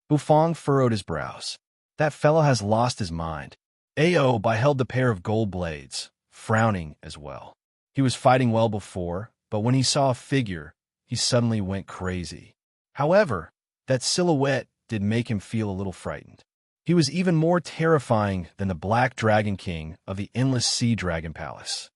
Bu Fong furrowed his brows. That fellow has lost his mind. Ao Bai held the pair of gold blades, frowning as well. He was fighting well before, but when he saw a figure, he suddenly went crazy. However, that silhouette did make him feel a little frightened. He was even more terrifying than the Black Dragon King of the Endless Sea Dragon Palace.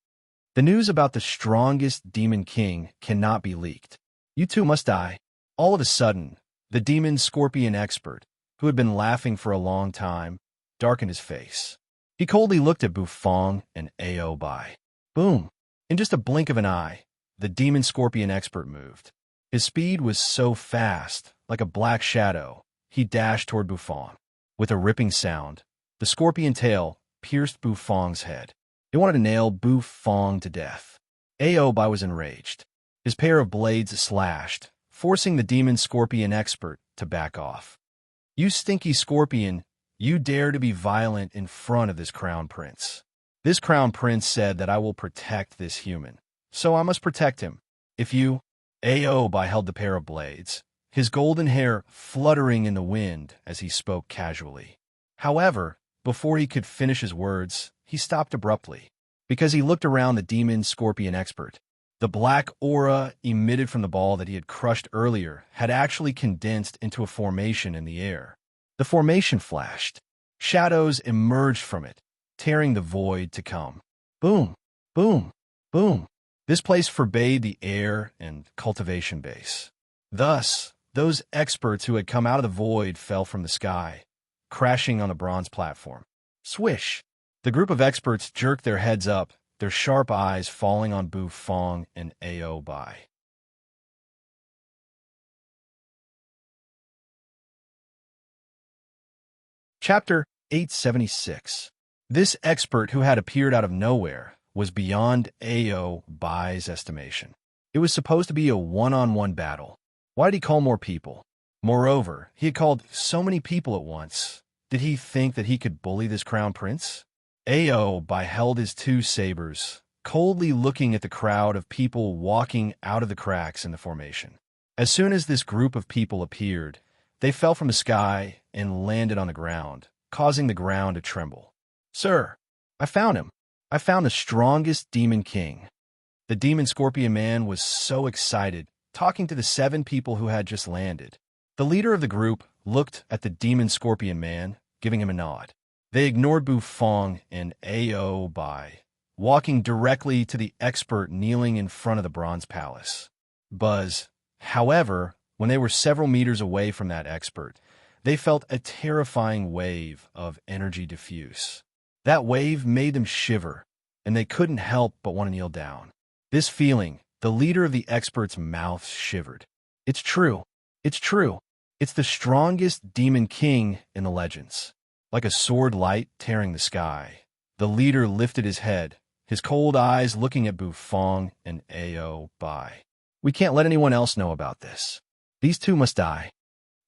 The news about the strongest demon king cannot be leaked. You two must die. All of a sudden, the demon scorpion expert, who had been laughing for a long time, darkened his face. He coldly looked at Bu Fong and Ao Bai. Boom! In just a blink of an eye, the demon scorpion expert moved. His speed was so fast, like a black shadow, he dashed toward Bu Fong. With a ripping sound, the scorpion tail pierced Bu Fong's head. It wanted to nail Bu Fong to death. Ao Bai was enraged. His pair of blades slashed, forcing the demon scorpion expert to back off. "You stinky scorpion, you dare to be violent in front of this crown prince. This crown prince said that I will protect this human, so I must protect him. If you—" Aobai held the pair of blades, his golden hair fluttering in the wind as he spoke casually. However, before he could finish his words, he stopped abruptly, because he looked around the demon scorpion expert. The black aura emitted from the ball that he had crushed earlier had actually condensed into a formation in the air. The formation flashed. Shadows emerged from it, tearing the void to come. Boom, boom, boom. This place forbade the air and cultivation base. Thus, those experts who had come out of the void fell from the sky, crashing on the bronze platform. Swish! The group of experts jerked their heads up, their sharp eyes falling on Bu Fong and Aobai. Chapter 876. This expert who had appeared out of nowhere was beyond Aobai's estimation. It was supposed to be a one-on-one battle. Why did he call more people? Moreover, he had called so many people at once. Did he think that he could bully this crown prince? Aobai held his two sabers, coldly looking at the crowd of people walking out of the cracks in the formation. As soon as this group of people appeared, they fell from the sky and landed on the ground, causing the ground to tremble. "Sir, I found him. I found the strongest demon king." The demon scorpion man was so excited, talking to the 7 people who had just landed. The leader of the group looked at the demon scorpion man, giving him a nod. They ignored Bu Fong and Aobai, walking directly to the expert kneeling in front of the bronze palace. However, when they were several meters away from that expert, they felt a terrifying wave of energy diffuse. That wave made them shiver, and they couldn't help but want to kneel down. This feeling, the leader of the expert's mouth shivered. "It's true. It's true. It's the strongest demon king in the legends." Like a sword light tearing the sky, the leader lifted his head, his cold eyes looking at Bu Fong and Aobai. "We can't let anyone else know about this. These two must die."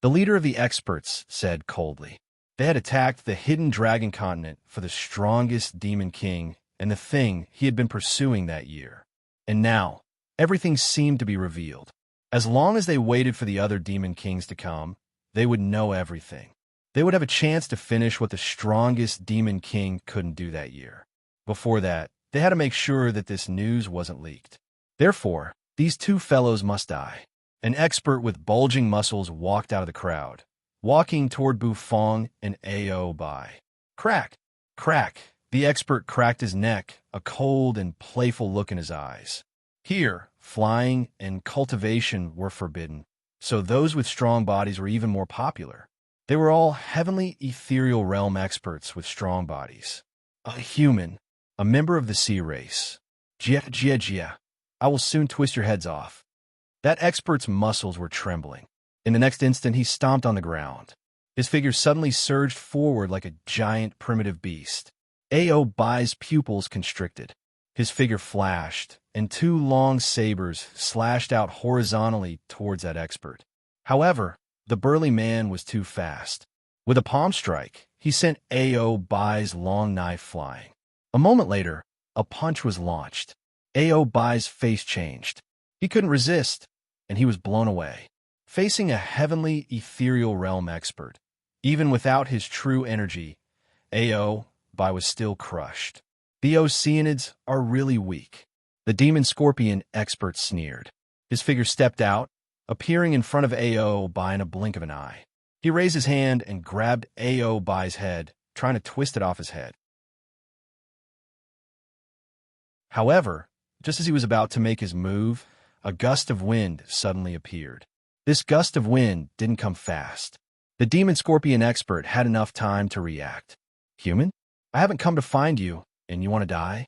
The leader of the experts said coldly. They had attacked the hidden dragon continent for the strongest demon king and the thing he had been pursuing that year. And now, everything seemed to be revealed. As long as they waited for the other demon kings to come, they would know everything. They would have a chance to finish what the strongest demon king couldn't do that year. Before that, they had to make sure that this news wasn't leaked. Therefore, these 2 fellows must die. An expert with bulging muscles walked out of the crowd, walking toward Bu Fong and Aobai. Crack! Crack! The expert cracked his neck, a cold and playful look in his eyes. Here, flying and cultivation were forbidden, so those with strong bodies were even more popular. They were all heavenly ethereal realm experts with strong bodies. A human, a member of the sea race. Jia. I will soon twist your heads off. That expert's muscles were trembling. In the next instant, he stomped on the ground. His figure suddenly surged forward like a giant primitive beast. Aobai's pupils constricted. His figure flashed, and 2 long sabers slashed out horizontally towards that expert. However, the burly man was too fast. With a palm strike, he sent Aobai's long knife flying. A moment later, a punch was launched. Aobai's face changed. He couldn't resist, and he was blown away. Facing a heavenly ethereal realm expert, even without his true energy, Aobai was still crushed. "The Oceanids are really weak." The demon scorpion expert sneered. His figure stepped out, appearing in front of Aobai in a blink of an eye. He raised his hand and grabbed Aobai's head, trying to twist it off his head. However, just as he was about to make his move, a gust of wind suddenly appeared. This gust of wind didn't come fast. The demon scorpion expert had enough time to react. "Human, I haven't come to find you, and you want to die?"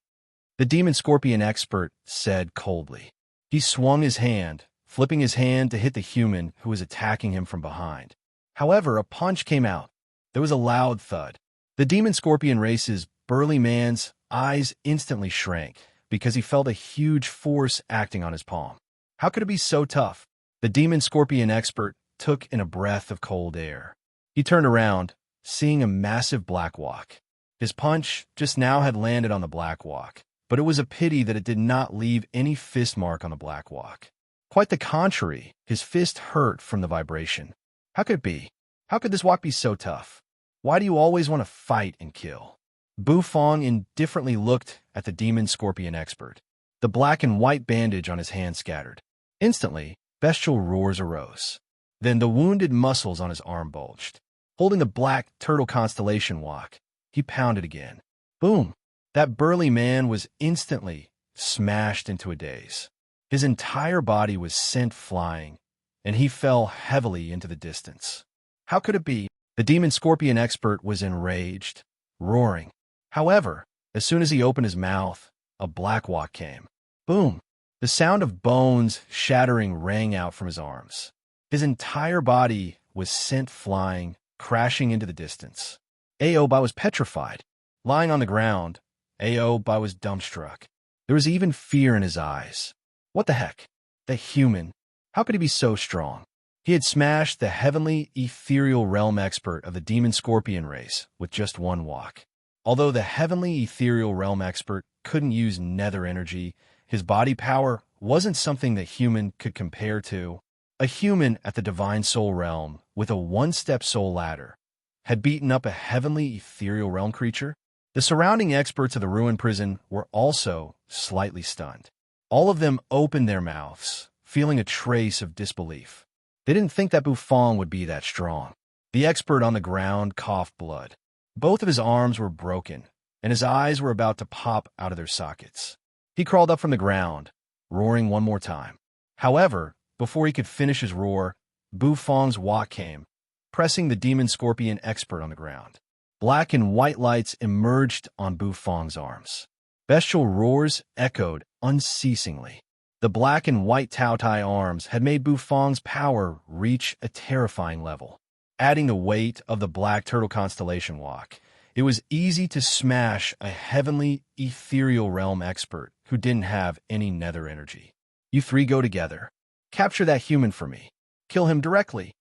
The demon scorpion expert said coldly. He swung his hand, flipping his hand to hit the human who was attacking him from behind. However, a punch came out. There was a loud thud. The demon scorpion race's burly man's eyes instantly shrank because he felt a huge force acting on his palm. How could it be so tough? The demon scorpion expert took in a breath of cold air. He turned around, seeing a massive black walk. His punch just now had landed on the black walk, but it was a pity that it did not leave any fist mark on the black walk. Quite the contrary, his fist hurt from the vibration. How could it be? How could this walk be so tough? Why do you always want to fight and kill? Bu Fong indifferently looked at the demon scorpion expert. The black and white bandage on his hand scattered. Instantly, bestial roars arose. Then the wounded muscles on his arm bulged. Holding the black turtle constellation walk, he pounded again. Boom! That burly man was instantly smashed into a daze. His entire body was sent flying, and he fell heavily into the distance. How could it be? The demon scorpion expert was enraged, roaring. However, as soon as he opened his mouth, a black walk came. Boom! The sound of bones shattering rang out from his arms. His entire body was sent flying, crashing into the distance. Aobai was petrified. Lying on the ground, Aobai was dumbstruck. There was even fear in his eyes. What the heck? The human. How could he be so strong? He had smashed the heavenly ethereal realm expert of the demon scorpion race with just one walk. Although the heavenly ethereal realm expert couldn't use nether energy, his body power wasn't something that human could compare to. A human at the divine soul realm with a one-step soul ladder had beaten up a heavenly ethereal realm creature. The surrounding experts of the ruined prison were also slightly stunned. All of them opened their mouths, feeling a trace of disbelief. They didn't think that Bu Fong would be that strong. The expert on the ground coughed blood. Both of his arms were broken, and his eyes were about to pop out of their sockets. He crawled up from the ground, roaring one more time. However, before he could finish his roar, Bu Fong's walk came, pressing the demon scorpion expert on the ground. Black and white lights emerged on Bu Fong's arms. Bestial roars echoed unceasingly. The black and white Tao Tai arms had made Bu Fong's power reach a terrifying level. Adding the weight of the black turtle constellation walk, it was easy to smash a heavenly ethereal realm expert who didn't have any nether energy. You three go together. Capture that human for me. Kill him directly.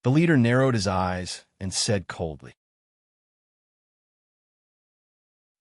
The leader narrowed his eyes and said coldly.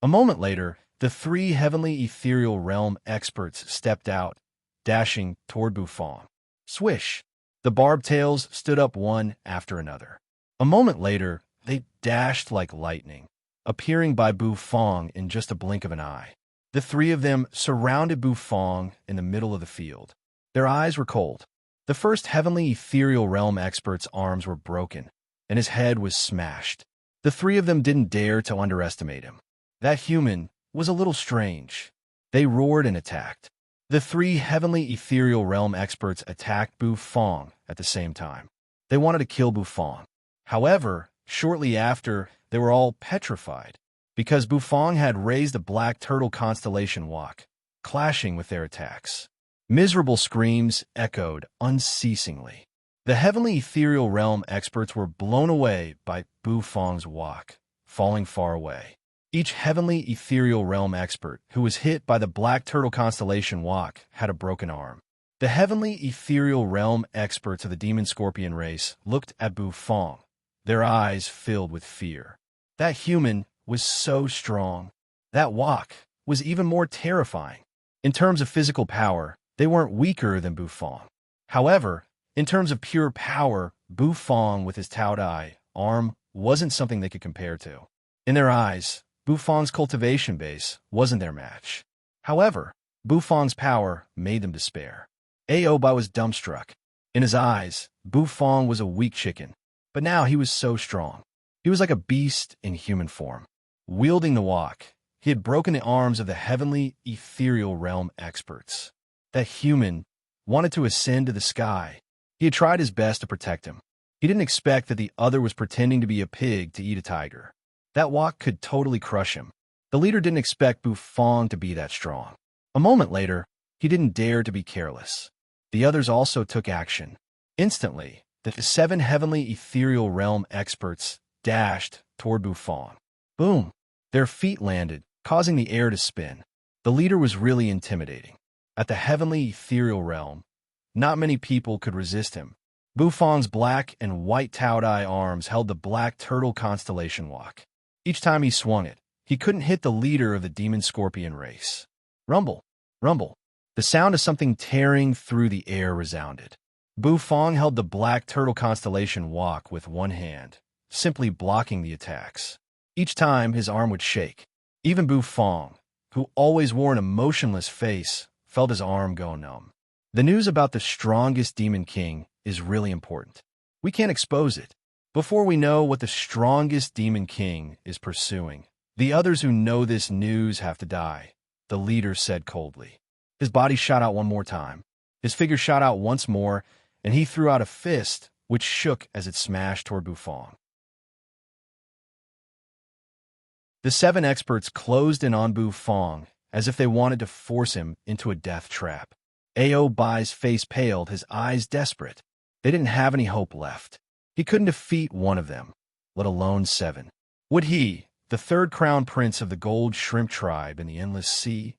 A moment later, the three heavenly ethereal realm experts stepped out, dashing toward Bu Fong. Swish! The barbed tails stood up one after another. A moment later, they dashed like lightning, appearing by Bu Fong in just a blink of an eye. The three of them surrounded Bu Fong in the middle of the field. Their eyes were cold. The first heavenly ethereal realm expert's arms were broken, and his head was smashed. The three of them didn't dare to underestimate him. That human was a little strange. They roared and attacked. The three heavenly ethereal realm experts attacked Bu Fong at the same time. They wanted to kill Bu Fong. However, shortly after, they were all petrified, because Bu Fong had raised the black turtle constellation walk, clashing with their attacks. Miserable screams echoed unceasingly. The heavenly ethereal realm experts were blown away by Bu Fong's walk, falling far away. Each heavenly ethereal realm expert who was hit by the black turtle constellation walk had a broken arm. The heavenly ethereal realm experts of the demon scorpion race looked at Bu Fong, their eyes filled with fear. That human was so strong. That walk was even more terrifying. In terms of physical power, they weren't weaker than Bu Fong. However, in terms of pure power, Bu Fong with his Tao Dai arm wasn't something they could compare to. In their eyes, Bu Fong's cultivation base wasn't their match. However, Bu Fong's power made them despair. Aobai was dumbstruck. In his eyes, Bu Fong was a weak chicken, but now he was so strong. He was like a beast in human form. Wielding the walk, he had broken the arms of the heavenly ethereal realm experts. That human wanted to ascend to the sky. He had tried his best to protect him. He didn't expect that the other was pretending to be a pig to eat a tiger. That walk could totally crush him. The leader didn't expect Bu Fong to be that strong. A moment later, he didn't dare to be careless. The others also took action. Instantly, the seven heavenly ethereal realm experts dashed toward Bu Fong. Boom! Their feet landed, causing the air to spin. The leader was really intimidating. At the heavenly ethereal realm, Not many people could resist him. Bufong's black and white Taodai arms held the black turtle constellation walk. Each time he swung it, he couldn't hit the leader of the demon scorpion race. Rumble, rumble. The sound of something tearing through the air resounded. Bufong held the black turtle constellation walk with one hand, simply blocking the attacks. Each time, his arm would shake. Even Bufong, who always wore an emotionless face, felt his arm go numb. The news about the strongest demon king is really important. We can't expose it. Before we know what the strongest demon king is pursuing, the others who know this news have to die, the leader said coldly. His body shot out one more time. His figure shot out once more, and he threw out a fist, which shook as it smashed toward Bufong. The 7 experts closed in on Bufong, as if they wanted to force him into a death trap. Aobai's face paled, his eyes desperate. They didn't have any hope left. He couldn't defeat one of them, let alone 7. Would he, the 3rd crown prince of the gold shrimp tribe in the endless sea,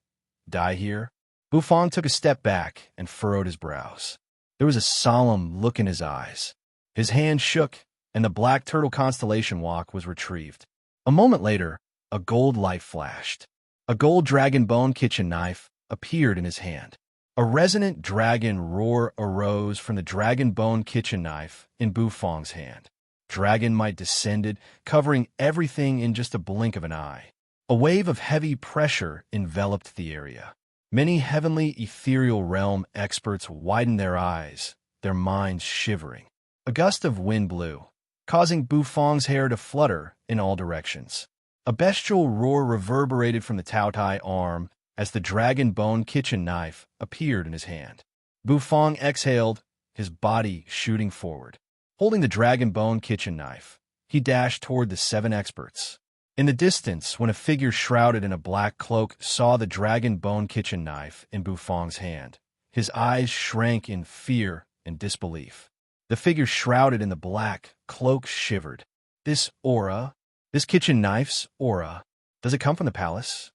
die here? Bufong took a step back and furrowed his brows. There was a solemn look in his eyes. His hand shook, and the black turtle constellation walk was retrieved. A moment later, a gold light flashed. A gold dragon bone kitchen knife appeared in his hand. A resonant dragon roar arose from the dragon bone kitchen knife in Bufong's hand. Dragon might descended, covering everything in just a blink of an eye. A wave of heavy pressure enveloped the area. Many heavenly ethereal realm experts widened their eyes, their minds shivering. A gust of wind blew, causing Bufong's hair to flutter in all directions. A bestial roar reverberated from the Taotai arm as the dragon bone kitchen knife appeared in his hand. Bufong exhaled, his body shooting forward. Holding the dragon bone kitchen knife, he dashed toward the 7 experts. In the distance, when a figure shrouded in a black cloak saw the dragon bone kitchen knife in Bufong's hand, his eyes shrank in fear and disbelief. The figure shrouded in the black cloak shivered. This aura, this kitchen knife's aura, does it come from the palace?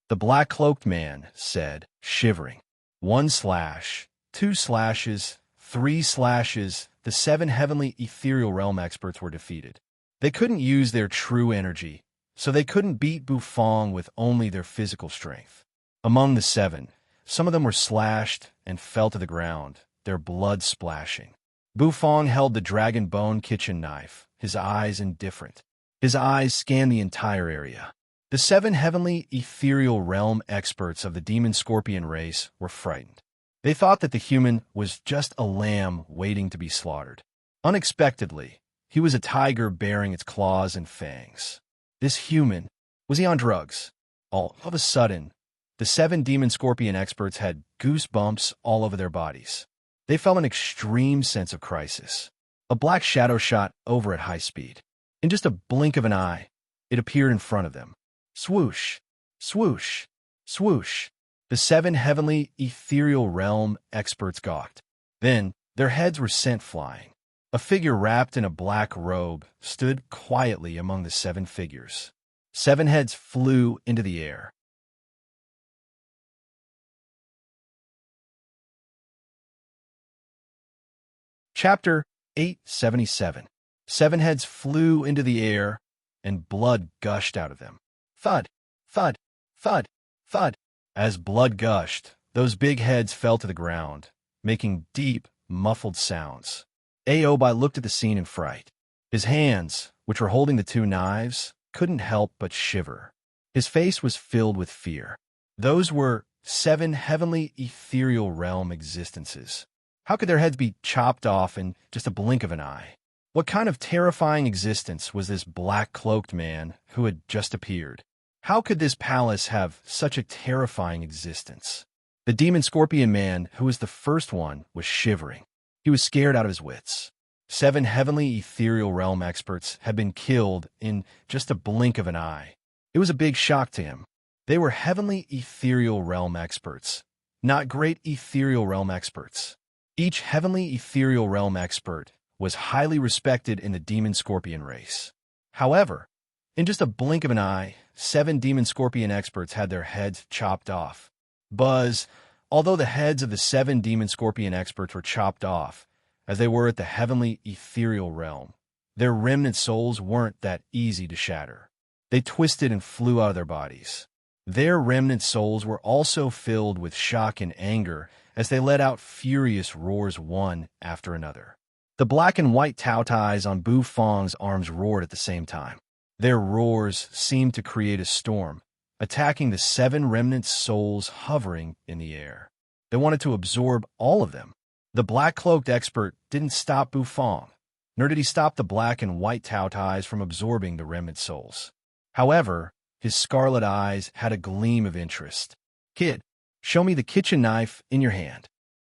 The black-cloaked man said, shivering. 1 slash, 2 slashes, 3 slashes, the 7 heavenly ethereal realm experts were defeated. They couldn't use their true energy, so they couldn't beat Bufong with only their physical strength. Among the 7, some of them were slashed and fell to the ground, their blood splashing. Bufong held the dragon bone kitchen knife, his eyes indifferent. His eyes scanned the entire area. The 7 heavenly ethereal realm experts of the demon scorpion race were frightened. They thought that the human was just a lamb waiting to be slaughtered. Unexpectedly, he was a tiger bearing its claws and fangs. This human, was he on drugs? All of a sudden, the 7 demon scorpion experts had goosebumps all over their bodies. They felt an extreme sense of crisis. A black shadow shot over at high speed. In just a blink of an eye, it appeared in front of them. Swoosh, swoosh, swoosh. The 7 heavenly ethereal realm experts gawked. Then, their heads were sent flying. A figure wrapped in a black robe stood quietly among the 7 figures. 7 heads flew into the air. Chapter 877. 7 heads flew into the air, and blood gushed out of them. Thud, thud, thud, thud. As blood gushed, those big heads fell to the ground, making deep, muffled sounds. Aobai looked at the scene in fright. His hands, which were holding the 2 knives, couldn't help but shiver. His face was filled with fear. Those were 7 heavenly ethereal realm existences. How could their heads be chopped off in just a blink of an eye? What kind of terrifying existence was this black-cloaked man who had just appeared? How could this palace have such a terrifying existence? The demon scorpion man, who was the first one, was shivering. He was scared out of his wits. 7 heavenly ethereal realm experts had been killed in just a blink of an eye. It was a big shock to him. They were heavenly ethereal realm experts, not great ethereal realm experts. Each heavenly ethereal realm expert was highly respected in the demon scorpion race. However, in just a blink of an eye, 7 demon scorpion experts had their heads chopped off. Buzz, Although the heads of the 7 demon scorpion experts were chopped off, as they were at the heavenly ethereal realm, their remnant souls weren't that easy to shatter. They twisted and flew out of their bodies. Their remnant souls were also filled with shock and anger as they let out furious roars one after another. The black and white Tao-Tais on Bu Fang's arms roared at the same time. Their roars seemed to create a storm, attacking the 7 remnant souls hovering in the air. They wanted to absorb all of them. The black-cloaked expert didn't stop Bu Fang, nor did he stop the black and white Tao-Tais from absorbing the remnant souls. However, his scarlet eyes had a gleam of interest. "Kid, show me the kitchen knife in your hand."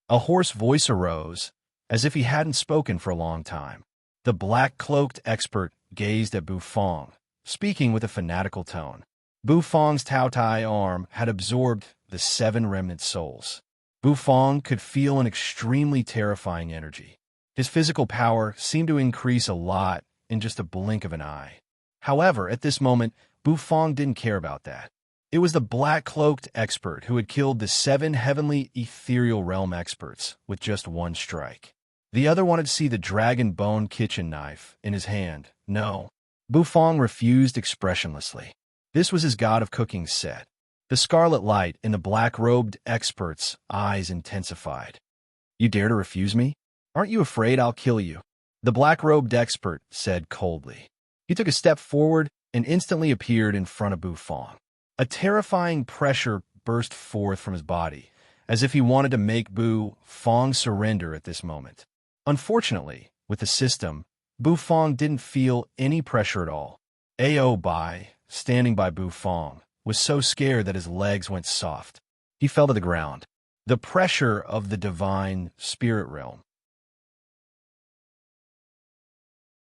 A hoarse voice arose, as if he hadn't spoken for a long time. The black-cloaked expert gazed at Bu Fang, speaking with a fanatical tone. Bu Fang's Tao-Tai arm had absorbed the 7 remnant souls. Bu Fang could feel an extremely terrifying energy. His physical power seemed to increase a lot in just a blink of an eye. However, at this moment, Bu Fang didn't care about that. It was the black-cloaked expert who had killed the 7 heavenly ethereal realm experts with just one strike. The other wanted to see the dragon bone kitchen knife in his hand. No. Bu Fang refused expressionlessly. This was his god of cooking set. The scarlet light in the black-robed expert's eyes intensified. "You dare to refuse me? Aren't you afraid I'll kill you?" The black-robed expert said coldly. He took a step forward and instantly appeared in front of Bu Fang. A terrifying pressure burst forth from his body, as if he wanted to make Bu Fang surrender at this moment. Unfortunately, with the system, Bu Fang didn't feel any pressure at all. Ao Bai, standing by Bu Fang, was so scared that his legs went soft. He fell to the ground. The pressure of the divine spirit realm.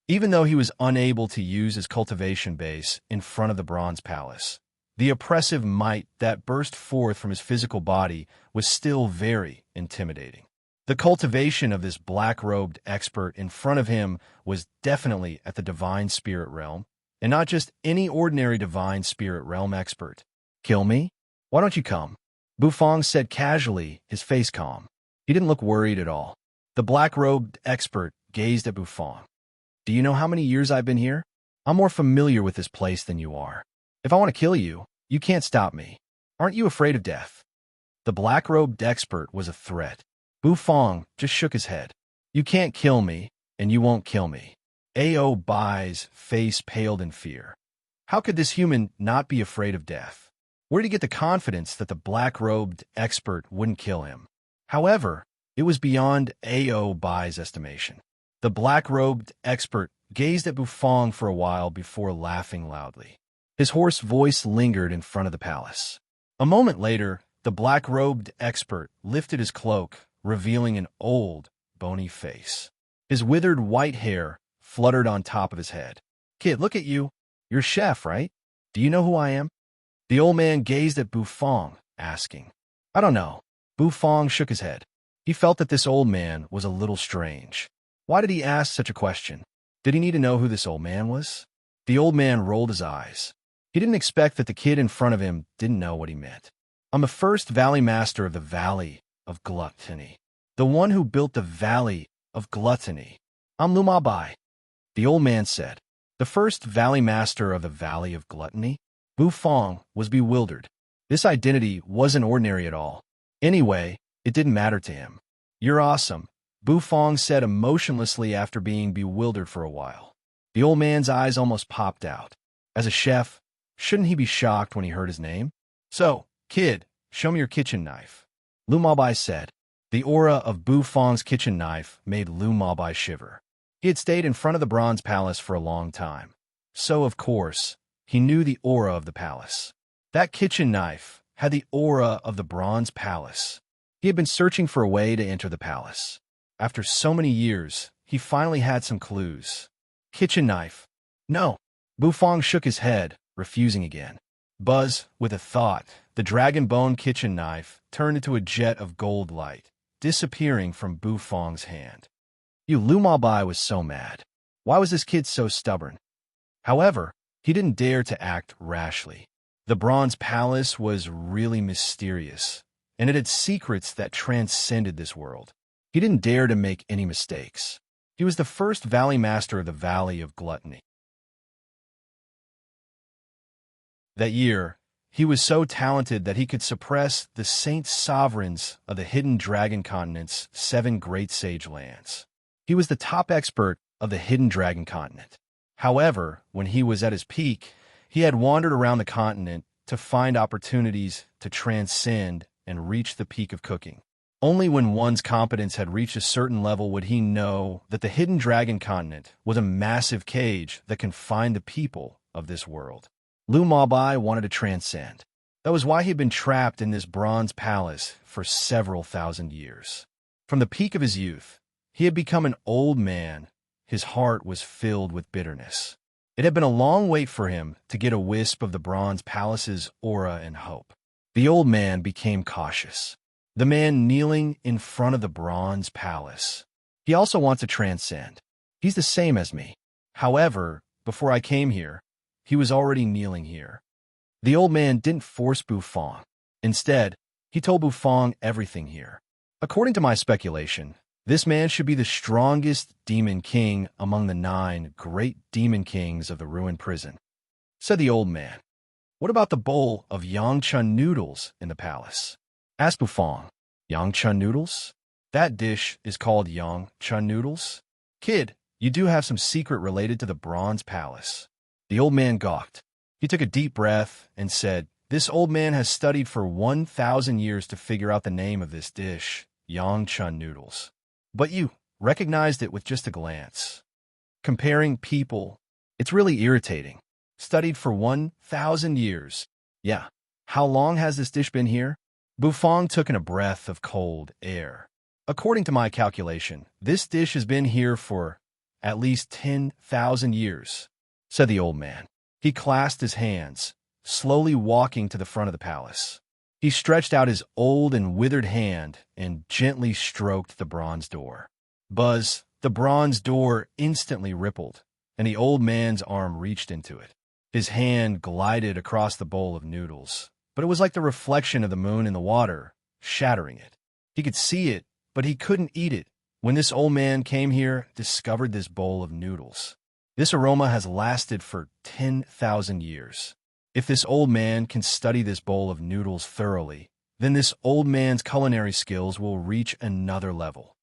Even though he was unable to use his cultivation base in front of the Bronze Palace, the oppressive might that burst forth from his physical body was still very intimidating. The cultivation of this black-robed expert in front of him was definitely at the divine spirit realm, and not just any ordinary divine spirit realm expert. "Kill me? Why don't you come?" Bu Fang said casually, his face calm. He didn't look worried at all. The black-robed expert gazed at Bu Fang. "Do you know how many years I've been here? I'm more familiar with this place than you are. If I want to kill you, you can't stop me. Aren't you afraid of death?" The black-robed expert was a threat. Bu Fang just shook his head. "You can't kill me, and you won't kill me." Ao Bai's face paled in fear. How could this human not be afraid of death? Where did he get the confidence that the black-robed expert wouldn't kill him? However, it was beyond Ao Bai's estimation. The black-robed expert gazed at Bu Fang for a while before laughing loudly. His hoarse voice lingered in front of the palace. A moment later, the black-robed expert lifted his cloak, revealing an old, bony face. His withered white hair fluttered on top of his head. "Kid, look at you. You're a chef, right? Do you know who I am?" The old man gazed at Bu Fang, asking. "I don't know." Bu Fang shook his head. He felt that this old man was a little strange. Why did he ask such a question? Did he need to know who this old man was? The old man rolled his eyes. He didn't expect that the kid in front of him didn't know what he meant. "I'm the first Valley Master of the Valley of Gluttony. The one who built the Valley of Gluttony. I'm Luma Bai," the old man said. "The first Valley Master of the Valley of Gluttony?" Bu Fang was bewildered. This identity wasn't ordinary at all. Anyway, it didn't matter to him. "You're awesome," Bu Fang said emotionlessly after being bewildered for a while. The old man's eyes almost popped out. As a chef, shouldn't he be shocked when he heard his name? "So, kid, show me your kitchen knife," Lu Mabai said. The aura of Bu Fang's kitchen knife made Lu Mabai shiver. He had stayed in front of the Bronze Palace for a long time, so of course, he knew the aura of the palace. That kitchen knife had the aura of the Bronze Palace. He had been searching for a way to enter the palace. After so many years, he finally had some clues. Kitchen knife. No. Bu Fang shook his head, refusing again. Buzz, with a thought, the dragon bone kitchen knife turned into a jet of gold light, disappearing from Bu Fang's hand. Lu Mabai was so mad. Why was this kid so stubborn? However, he didn't dare to act rashly. The Bronze Palace was really mysterious, and it had secrets that transcended this world. He didn't dare to make any mistakes. He was the first Valley Master of the Valley of Gluttony. That year, he was so talented that he could suppress the saint sovereigns of the hidden dragon continent's 7 great sage lands. He was the top expert of the hidden dragon continent. However, when he was at his peak, he had wandered around the continent to find opportunities to transcend and reach the peak of cooking. Only when one's competence had reached a certain level would he know that the hidden dragon continent was a massive cage that confined the people of this world. Lu Mabai wanted to transcend. That was why he'd been trapped in this bronze palace for several thousand years. From the peak of his youth, he had become an old man. His heart was filled with bitterness. It had been a long wait for him to get a wisp of the bronze palace's aura and hope. The old man became cautious. The man kneeling in front of the bronze palace. He also wants to transcend. He's the same as me. However, before I came here, he was already kneeling here. The old man didn't force Bufang. Instead, he told Bufang everything here. According to my speculation, this man should be the strongest demon king among the 9 great demon kings of the ruined prison. Said the old man. What about the bowl of Yangchun noodles in the palace? Asked Bufang. Yangchun noodles? That dish is called Yangchun noodles? Kid, you do have some secret related to the bronze palace. The old man gawked. He took a deep breath and said, this old man has studied for 1,000 years to figure out the name of this dish, Yangchun noodles. But you recognized it with just a glance. Comparing people, it's really irritating. Studied for 1,000 years. Yeah. How long has this dish been here? Bufang took in a breath of cold air. According to my calculation, this dish has been here for at least 10,000 years, said the old man. He clasped his hands, slowly walking to the front of the palace. He stretched out his old and withered hand and gently stroked the bronze door. Buzz, the bronze door instantly rippled, and the old man's arm reached into it. His hand glided across the bowl of noodles, but it was like the reflection of the moon in the water, shattering it. He could see it, but he couldn't eat it. When this old man came here, discovered this bowl of noodles. This aroma has lasted for 10,000 years. If this old man can study this bowl of noodles thoroughly, then this old man's culinary skills will reach another level.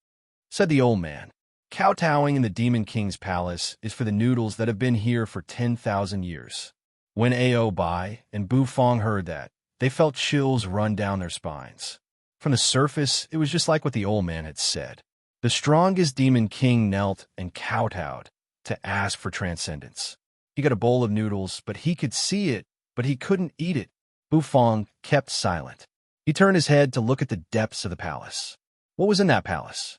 Said the old man. Kowtowing in the Demon King's palace is for the noodles that have been here for 10,000 years. When Ao Bai and Bufang heard that, they felt chills run down their spines. From the surface, it was just like what the old man had said. The strongest Demon King knelt and kowtowed to ask for transcendence. He got a bowl of noodles, but he could see it, but he couldn't eat it. Bufang kept silent. He turned his head to look at the depths of the palace. What was in that palace?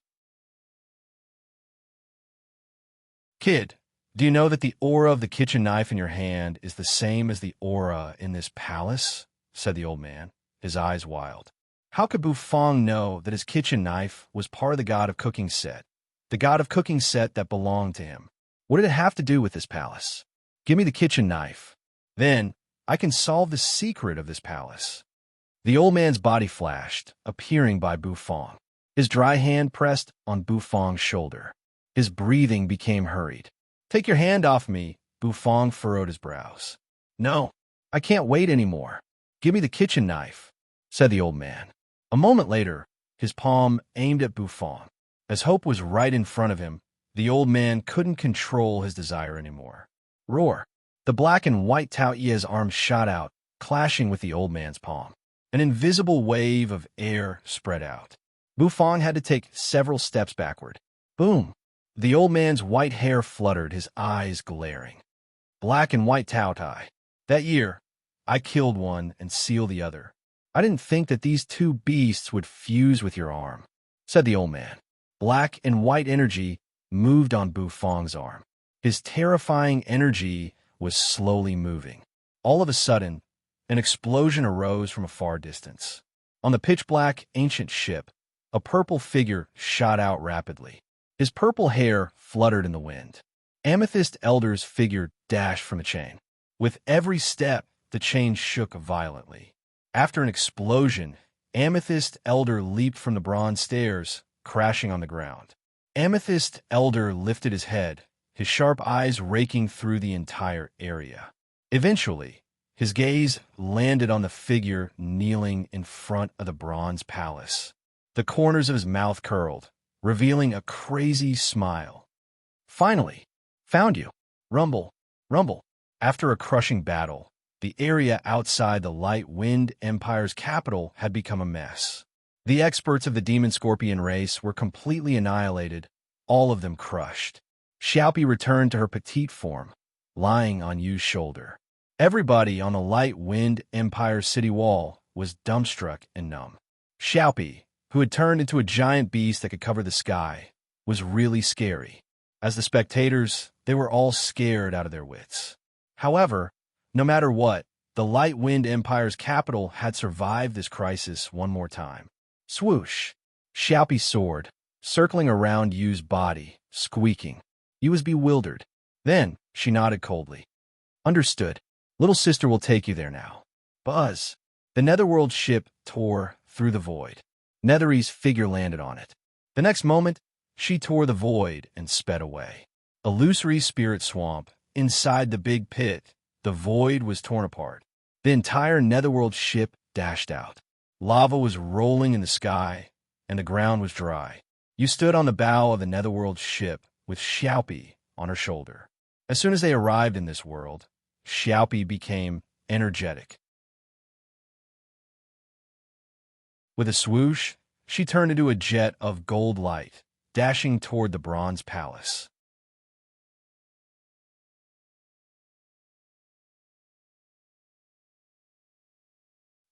Kid, do you know that the aura of the kitchen knife in your hand is the same as the aura in this palace? Said the old man, his eyes wild. How could Bufang know that his kitchen knife was part of the god of cooking set, the god of cooking set that belonged to him? What did it have to do with this palace? Give me the kitchen knife. Then I can solve the secret of this palace. The old man's body flashed, appearing by Bufang. His dry hand pressed on Bufang's shoulder. His breathing became hurried. Take your hand off me, Bufang furrowed his brows. No, I can't wait anymore. Give me the kitchen knife, said the old man. A moment later, his palm aimed at Bufang. As hope was right in front of him, the old man couldn't control his desire anymore. Roar! The black and white Tao Ye's arm shot out, clashing with the old man's palm. An invisible wave of air spread out. Bufang had to take several steps backward. Boom! The old man's white hair fluttered, his eyes glaring. Black and white Tao Tai. That year, I killed one and sealed the other. I didn't think that these two beasts would fuse with your arm, said the old man. Black and white energy moved on Bufang's arm. His terrifying energy was slowly moving. All of a sudden, an explosion arose from a far distance. On the pitch-black ancient ship, a purple figure shot out rapidly. His purple hair fluttered in the wind. Amethyst Elder's figure dashed from the chain. With every step, the chain shook violently. After an explosion, Amethyst Elder leaped from the bronze stairs, crashing on the ground. Amethyst Elder lifted his head, his sharp eyes raking through the entire area. Eventually, his gaze landed on the figure kneeling in front of the bronze palace. The corners of his mouth curled, revealing a crazy smile. "Finally, found you." Rumble, rumble. After a crushing battle, the area outside the Light Wind Empire's capital had become a mess. The experts of the Demon Scorpion race were completely annihilated, all of them crushed. Xiaopi returned to her petite form, lying on Yu's shoulder. Everybody on the Light Wind Empire's city wall was dumbstruck and numb. Xiaopi, who had turned into a giant beast that could cover the sky, was really scary. As the spectators, they were all scared out of their wits. However, no matter what, the Light Wind Empire's capital had survived this crisis one more time. Swoosh! Xiaopi soared, circling around Yu's body, squeaking. Yu was bewildered. Then, she nodded coldly. "Understood. Little sister will take you there now." Buzz! The Netherworld ship tore through the void. Nethery's figure landed on it. The next moment, she tore the void and sped away. Illusory spirit swamp. Inside the big pit, the void was torn apart. The entire Netherworld ship dashed out. Lava was rolling in the sky, and the ground was dry. You stood on the bow of the Netherworld ship with Xiaopi on her shoulder. As soon as they arrived in this world, Xiaopi became energetic. With a swoosh, she turned into a jet of gold light, dashing toward the bronze palace.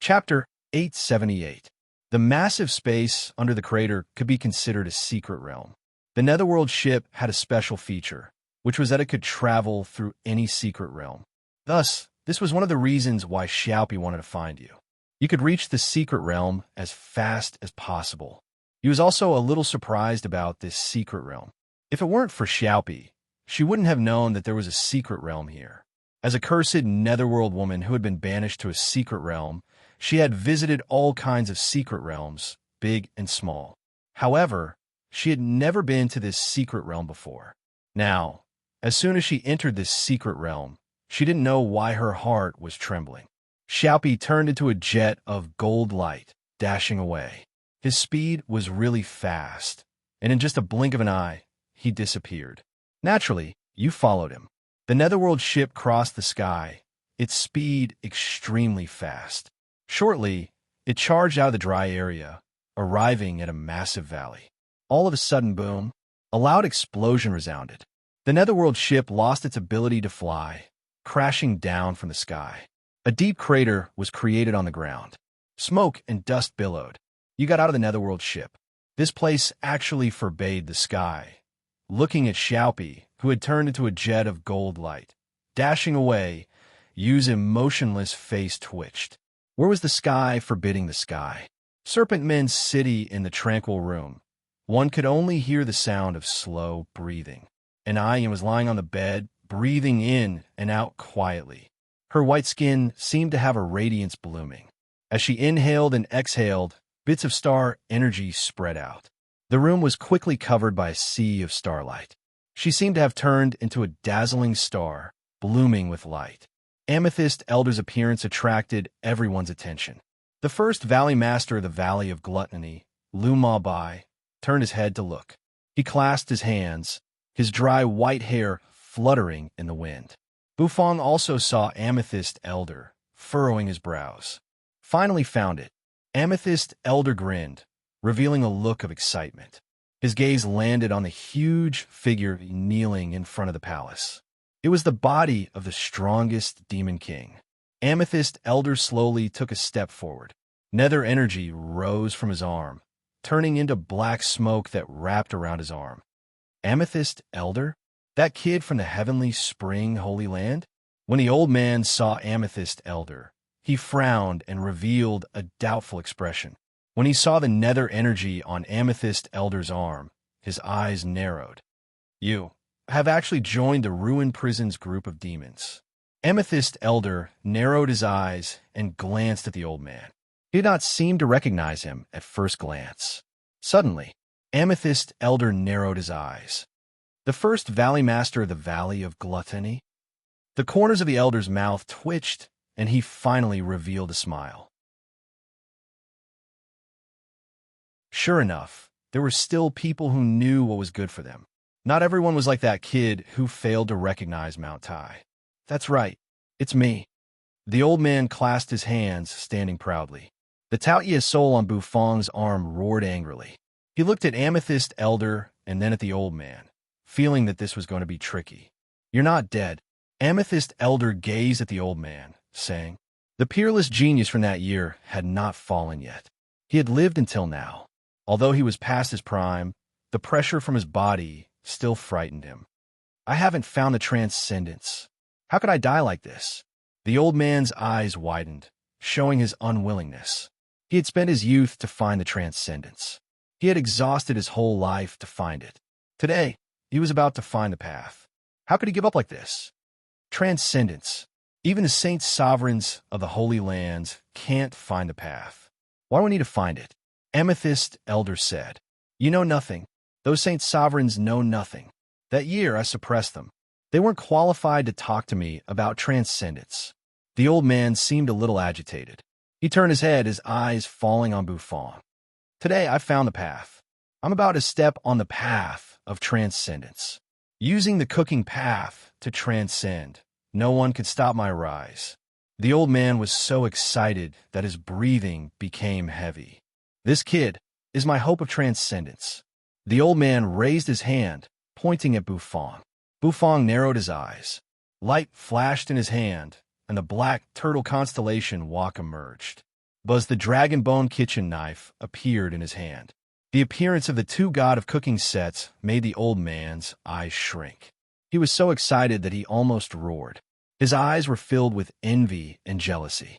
Chapter 878. The massive space under the crater could be considered a secret realm. The Netherworld ship had a special feature, which was that it could travel through any secret realm. Thus, this was one of the reasons why Xiaopi wanted to find you. You could reach the secret realm as fast as possible. He was also a little surprised about this secret realm. If it weren't for Xiaopi, she wouldn't have known that there was a secret realm here. As a cursed Netherworld woman who had been banished to a secret realm, she had visited all kinds of secret realms, big and small. However, she had never been to this secret realm before. Now, as soon as she entered this secret realm, she didn't know why her heart was trembling. Xiaopi turned into a jet of gold light, dashing away. His speed was really fast, and in just a blink of an eye, he disappeared. Naturally, you followed him. The Netherworld ship crossed the sky, its speed extremely fast. Shortly, it charged out of the dry area, arriving at a massive valley. All of a sudden, boom, a loud explosion resounded. The Netherworld ship lost its ability to fly, crashing down from the sky. A deep crater was created on the ground. Smoke and dust billowed. You got out of the Netherworld ship. This place actually forbade the sky. Looking at Xiaopi, who had turned into a jet of gold light, dashing away, Yu's emotionless face twitched. Where was the sky forbidding the sky? Serpent Men's city in the tranquil room. One could only hear the sound of slow breathing. And Ayan was lying on the bed, breathing in and out quietly. Her white skin seemed to have a radiance blooming. As she inhaled and exhaled, bits of star energy spread out. The room was quickly covered by a sea of starlight. She seemed to have turned into a dazzling star, blooming with light. Amethyst Elder's appearance attracted everyone's attention. The first Valley Master of the Valley of Gluttony, Lu Ma Bai, turned his head to look. He clasped his hands, his dry white hair fluttering in the wind. Bufong also saw Amethyst Elder, furrowing his brows. Finally found it. Amethyst Elder grinned, revealing a look of excitement. His gaze landed on the huge figure kneeling in front of the palace. It was the body of the strongest Demon King. Amethyst Elder slowly took a step forward. Nether energy rose from his arm, turning into black smoke that wrapped around his arm. Amethyst Elder? That kid from the heavenly spring holy land? When the old man saw Amethyst Elder, he frowned and revealed a doubtful expression. When he saw the nether energy on Amethyst Elder's arm, his eyes narrowed. You have actually joined the Ruin Prison's group of demons. Amethyst Elder narrowed his eyes and glanced at the old man. He did not seem to recognize him at first glance. Suddenly, Amethyst Elder narrowed his eyes. The first Valley Master of the Valley of Gluttony? The corners of the Elder's mouth twitched, and he finally revealed a smile. Sure enough, there were still people who knew what was good for them. Not everyone was like that kid who failed to recognize Mount Tai. That's right, it's me. The old man clasped his hands, standing proudly. The Taoye soul on Bufang's arm roared angrily. He looked at Amethyst Elder and then at the old man, feeling that this was going to be tricky. You're not dead. Amethyst Elder gazed at the old man, saying, the peerless genius from that year had not fallen yet. He had lived until now. Although he was past his prime, the pressure from his body still frightened him. I haven't found the transcendence. How could I die like this? The old man's eyes widened, showing his unwillingness. He had spent his youth to find the transcendence. He had exhausted his whole life to find it. Today, he was about to find the path. How could he give up like this? Transcendence. Even the saint sovereigns of the Holy Lands can't find the path. Why do we need to find it? Amethyst Elder said. You know nothing. Those saint sovereigns know nothing. That year, I suppressed them. They weren't qualified to talk to me about transcendence. The old man seemed a little agitated. He turned his head, his eyes falling on Bufang. Today, I found the path. I'm about to step on the path of transcendence. Using the cooking path to transcend, no one could stop my rise. The old man was so excited that his breathing became heavy. This kid is my hope of transcendence. The old man raised his hand, pointing at Bufang. Bufang narrowed his eyes. Light flashed in his hand, and the black turtle constellation wok emerged. Buzz the dragon bone kitchen knife appeared in his hand. The appearance of the two god of cooking sets made the old man's eyes shrink. He was so excited that he almost roared. His eyes were filled with envy and jealousy.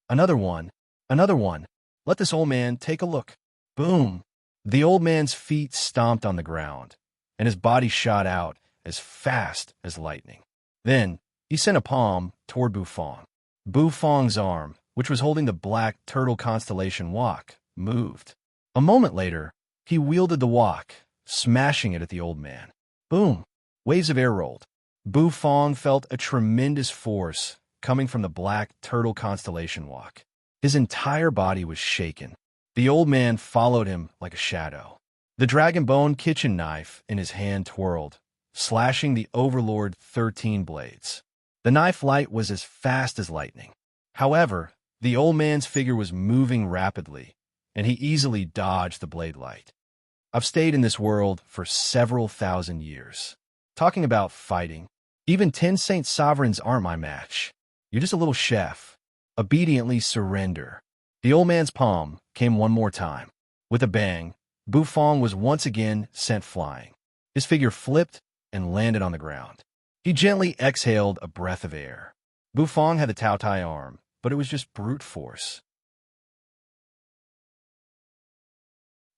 Another one, another one. Let this old man take a look. Boom! The old man's feet stomped on the ground, and his body shot out as fast as lightning. Then, he sent a palm toward Bufang. Bufang's arm, which was holding the black turtle constellation wok, moved. A moment later, he wielded the wok, smashing it at the old man. Boom! Waves of air rolled. Bufang felt a tremendous force coming from the black turtle constellation wok. His entire body was shaken. The old man followed him like a shadow. The dragon bone kitchen knife in his hand twirled, slashing the Overlord 13 blades. The knife light was as fast as lightning. However, the old man's figure was moving rapidly, and he easily dodged the blade light. I've stayed in this world for several thousand years. Talking about fighting, even 10 saint sovereigns aren't my match. You're just a little chef. Obediently surrender. The old man's palm came one more time. With a bang, Bufang was once again sent flying. His figure flipped and landed on the ground. He gently exhaled a breath of air. Bufang had the Tao Tai arm, but it was just brute force.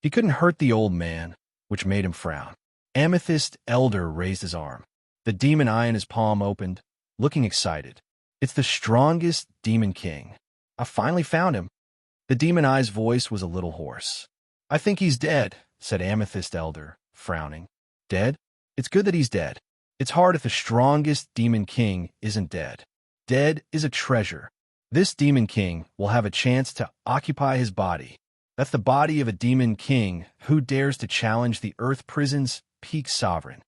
He couldn't hurt the old man, which made him frown. Amethyst Elder raised his arm. The demon eye in his palm opened, looking excited. It's the strongest demon king. I finally found him. The demon eye's voice was a little hoarse. I think he's dead, said Amethyst Elder, frowning. Dead? It's good that he's dead. It's hard if the strongest demon king isn't dead. Dead is a treasure. This demon king will have a chance to occupy his body. That's the body of a demon king who dares to challenge the Earth Prison's peak sovereign.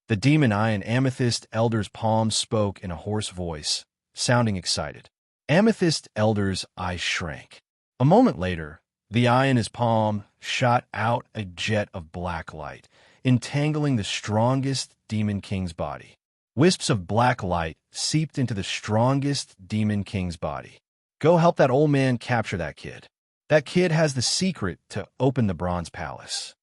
The demon eye in Amethyst Elder's palm spoke in a hoarse voice, sounding excited. Amethyst Elder's eyes shrank. A moment later, the eye in his palm shot out a jet of black light, entangling the strongest demon king's body. Wisps of black light seeped into the strongest demon king's body. Go help that old man capture that kid. That kid has the secret to open the Bronze Palace.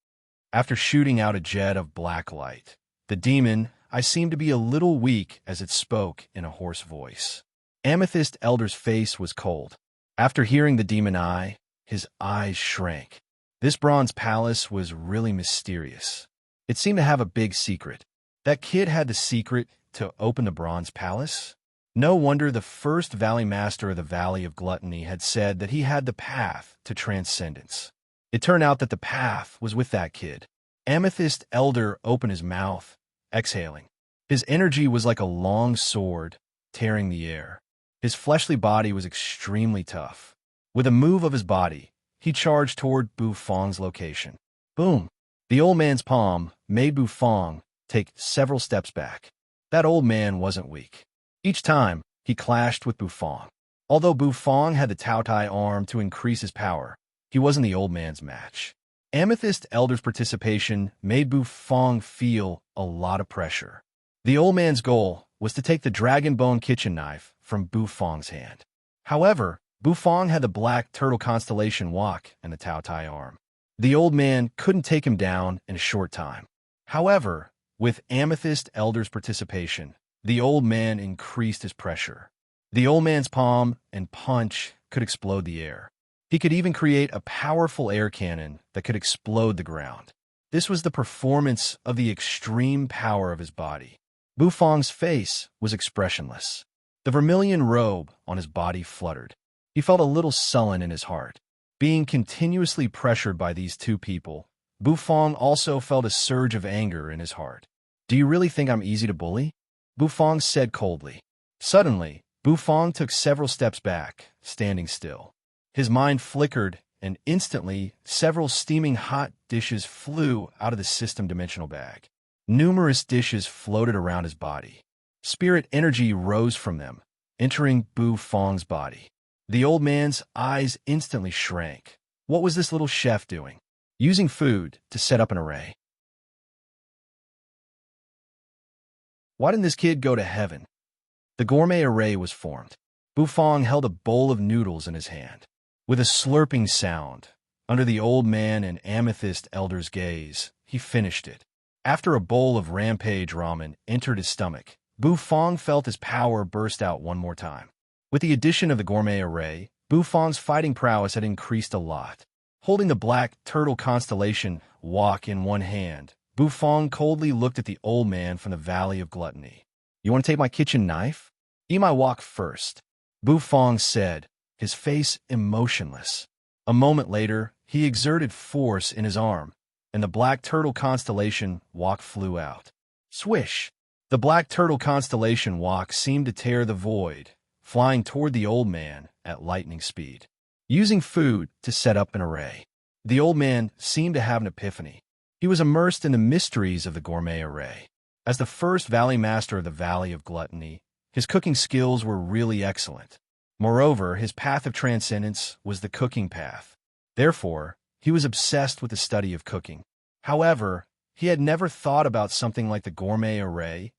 After shooting out a jet of black light, the demon eye seemed to be a little weak as it spoke in a hoarse voice. Amethyst Elder's face was cold. After hearing the demon eye, his eyes shrank. This Bronze Palace was really mysterious. It seemed to have a big secret. That kid had the secret to open the Bronze Palace? No wonder the first Valley Master of the Valley of Gluttony had said that he had the path to transcendence. It turned out that the path was with that kid. Amethyst Elder opened his mouth, exhaling. His energy was like a long sword, tearing the air. His fleshly body was extremely tough. With a move of his body, he charged toward Bu Fong's location. Boom! The old man's palm made Bu Fong take several steps back. That old man wasn't weak. Each time, he clashed with Bu Fong. Although Bu Fong had the Tao Tai arm to increase his power, he wasn't the old man's match. Amethyst Elder's participation made Bu Fong feel a lot of pressure. The old man's goal was to take the dragon bone kitchen knife from Bu Fong's hand. However, Bu Fong had the black turtle constellation walk and the Tao Tai arm. The old man couldn't take him down in a short time. However, with Amethyst Elder's participation, the old man increased his pressure. The old man's palm and punch could explode the air. He could even create a powerful air cannon that could explode the ground. This was the performance of the extreme power of his body. Bu Fong's face was expressionless. The vermilion robe on his body fluttered. He felt a little sullen in his heart. Being continuously pressured by these two people, Bu Fong also felt a surge of anger in his heart. "Do you really think I'm easy to bully?" Bu Fong said coldly. Suddenly, Bu Fong took several steps back, standing still. His mind flickered, and instantly, several steaming hot dishes flew out of the system dimensional bag. Numerous dishes floated around his body. Spirit energy rose from them, entering Bu Fong's body. The old man's eyes instantly shrank. What was this little chef doing? Using food to set up an array. Why didn't this kid go to heaven? The gourmet array was formed. Bu Fong held a bowl of noodles in his hand. With a slurping sound, under the old man and Amethyst Elder's gaze, he finished it. After a bowl of rampage ramen entered his stomach, Bu Fong felt his power burst out one more time. With the addition of the gourmet array, Bu Fong's fighting prowess had increased a lot. Holding the black turtle constellation walk in one hand, Bu Fong coldly looked at the old man from the Valley of Gluttony. "You want to take my kitchen knife? Eat my walk first," Bu Fong said, his face emotionless. A moment later, he exerted force in his arm, and the black turtle constellation walk flew out. Swish! The black turtle constellation walk seemed to tear the void, flying toward the old man at lightning speed. Using food to set up an array. The old man seemed to have an epiphany. He was immersed in the mysteries of the gourmet array. As the first Valley Master of the Valley of Gluttony, his cooking skills were really excellent. Moreover, his path of transcendence was the cooking path. Therefore, he was obsessed with the study of cooking. However, he had never thought about something like the gourmet array.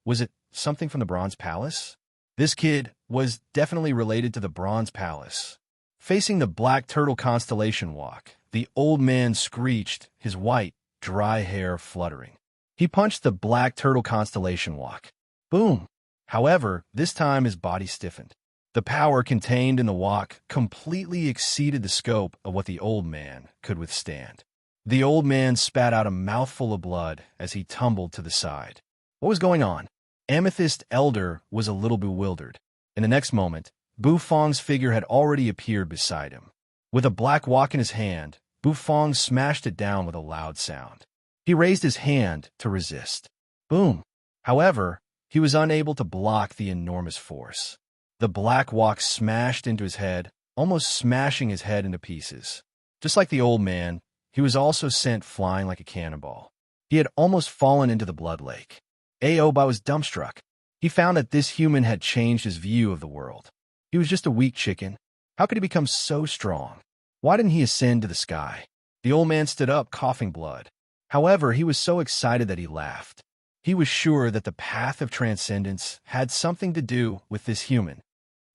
Was it something from the Bronze Palace? This kid was definitely related to the Bronze Palace. Facing the black turtle constellation walk, the old man screeched, his white, dry hair fluttering. He punched the black turtle constellation walk. Boom! However, this time his body stiffened. The power contained in the walk completely exceeded the scope of what the old man could withstand. The old man spat out a mouthful of blood as he tumbled to the side. What was going on? Amethyst Elder was a little bewildered. In the next moment, Bu Fong's figure had already appeared beside him. With a black walk in his hand, Bu Fong smashed it down with a loud sound. He raised his hand to resist. Boom! However, he was unable to block the enormous force. The black walk smashed into his head, almost smashing his head into pieces. Just like the old man, he was also sent flying like a cannonball. He had almost fallen into the blood lake. Aoba was dumbstruck. He found that this human had changed his view of the world. He was just a weak chicken. How could he become so strong? Why didn't he ascend to the sky? The old man stood up, coughing blood. However, he was so excited that he laughed. He was sure that the path of transcendence had something to do with this human.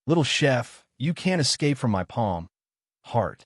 "Little chef, you can't escape from my palm. Heart."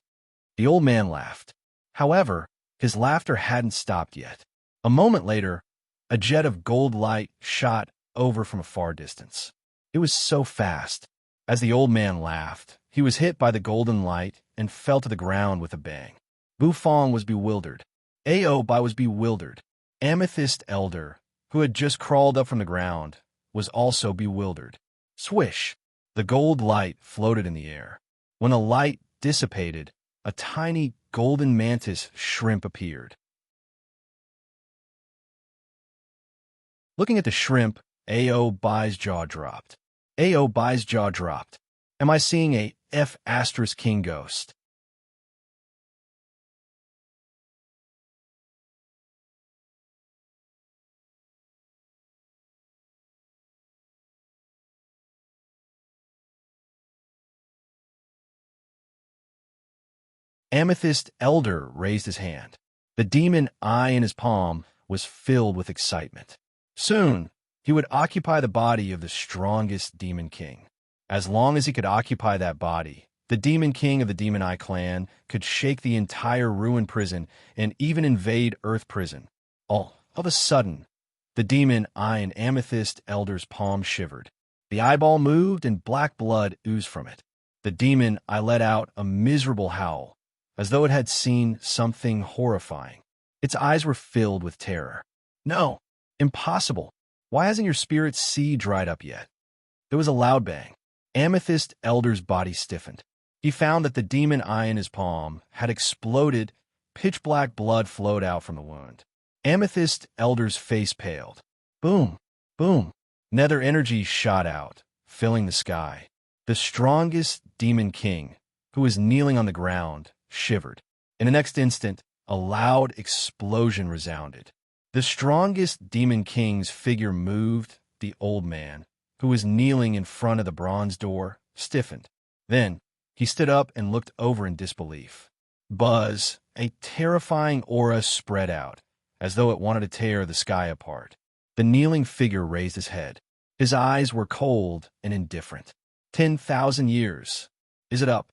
The old man laughed. However, his laughter hadn't stopped yet. A moment later, a jet of gold light shot over from a far distance. It was so fast. As the old man laughed, he was hit by the golden light and fell to the ground with a bang. Bu Fong was bewildered. Aoba was bewildered. Amethyst Elder, who had just crawled up from the ground, was also bewildered. Swish! The gold light floated in the air. When the light dissipated, a tiny golden mantis shrimp appeared. Looking at the shrimp, Aobi's jaw dropped. Aobi's jaw dropped. Am I seeing a F** king ghost? Amethyst Elder raised his hand. The demon eye in his palm was filled with excitement. Soon, he would occupy the body of the strongest demon king. As long as he could occupy that body, the demon king of the Demon Eye clan could shake the entire ruined prison and even invade Earth Prison. All of a sudden, the demon eye in Amethyst Elder's palm shivered. The eyeball moved and black blood oozed from it. The demon eye let out a miserable howl, as though it had seen something horrifying. Its eyes were filled with terror. No, impossible. Why hasn't your spirit sea dried up yet? There was a loud bang. Amethyst Elder's body stiffened. He found that the demon eye in his palm had exploded. Pitch black blood flowed out from the wound. Amethyst Elder's face paled. Boom, boom. Nether energy shot out, filling the sky. The strongest demon king, who was kneeling on the ground, shivered. In the next instant, a loud explosion resounded. The strongest demon king's figure moved. The old man, who was kneeling in front of the bronze door, stiffened. Then, he stood up and looked over in disbelief. Buzz, a terrifying aura spread out, as though it wanted to tear the sky apart. The kneeling figure raised his head. His eyes were cold and indifferent. 10,000 years. Is it up?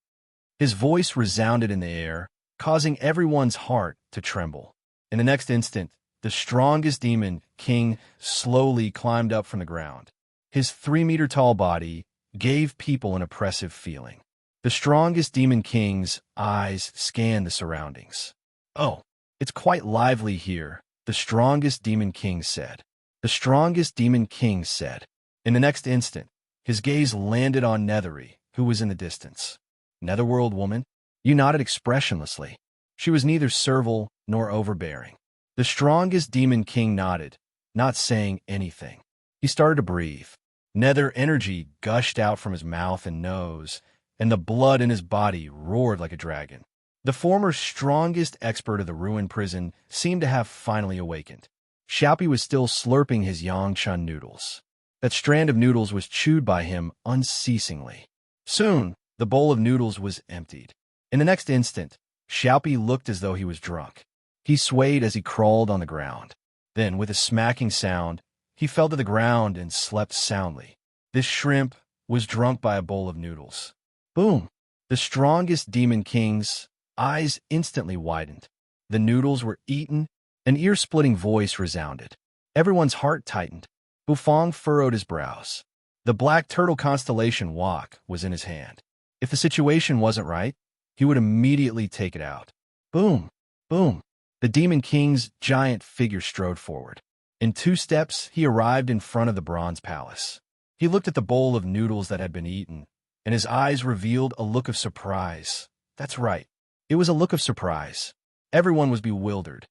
His voice resounded in the air, causing everyone's heart to tremble. In the next instant, the strongest demon king slowly climbed up from the ground. His 3-meter-tall body gave people an oppressive feeling. The strongest demon king's eyes scanned the surroundings. Oh, it's quite lively here, the strongest demon king said. The strongest demon king said. In the next instant, his gaze landed on Nethery, who was in the distance. Netherworld woman? You nodded expressionlessly. She was neither servile nor overbearing. The strongest demon king nodded, not saying anything. He started to breathe. Nether energy gushed out from his mouth and nose, and the blood in his body roared like a dragon. The former strongest expert of the ruined prison seemed to have finally awakened. Xiaopi was still slurping his Yangchun noodles. That strand of noodles was chewed by him unceasingly. Soon, the bowl of noodles was emptied. In the next instant, Xiaopi looked as though he was drunk. He swayed as he crawled on the ground. Then, with a smacking sound, he fell to the ground and slept soundly. This shrimp was drunk by a bowl of noodles. Boom! The strongest demon king's eyes instantly widened. The noodles were eaten. An ear-splitting voice resounded. Everyone's heart tightened. Bufong furrowed his brows. The black turtle constellation wok was in his hand. If the situation wasn't right, he would immediately take it out. Boom! Boom! The demon king's giant figure strode forward. In 2 steps, he arrived in front of the bronze palace. He looked at the bowl of noodles that had been eaten, and his eyes revealed a look of surprise. That's right. It was a look of surprise. Everyone was bewildered.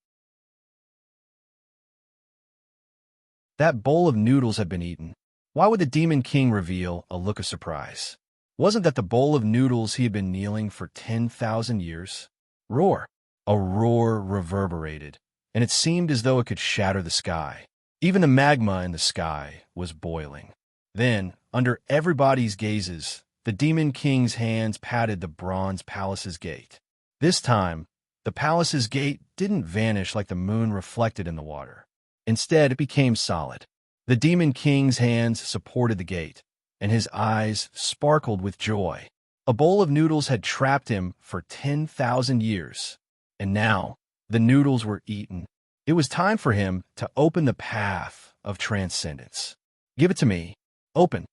That bowl of noodles had been eaten. Why would the demon king reveal a look of surprise? Wasn't that the bowl of noodles he had been kneeling for 10,000 years? Roar! A roar reverberated, and it seemed as though it could shatter the sky. Even the magma in the sky was boiling. Then, under everybody's gazes, the demon king's hands patted the bronze palace's gate. This time, the palace's gate didn't vanish like the moon reflected in the water. Instead, it became solid. The demon king's hands supported the gate, and his eyes sparkled with joy. A bowl of noodles had trapped him for 10,000 years. And now, the noodles were eaten. It was time for him to open the path of transcendence. Give it to me. Open.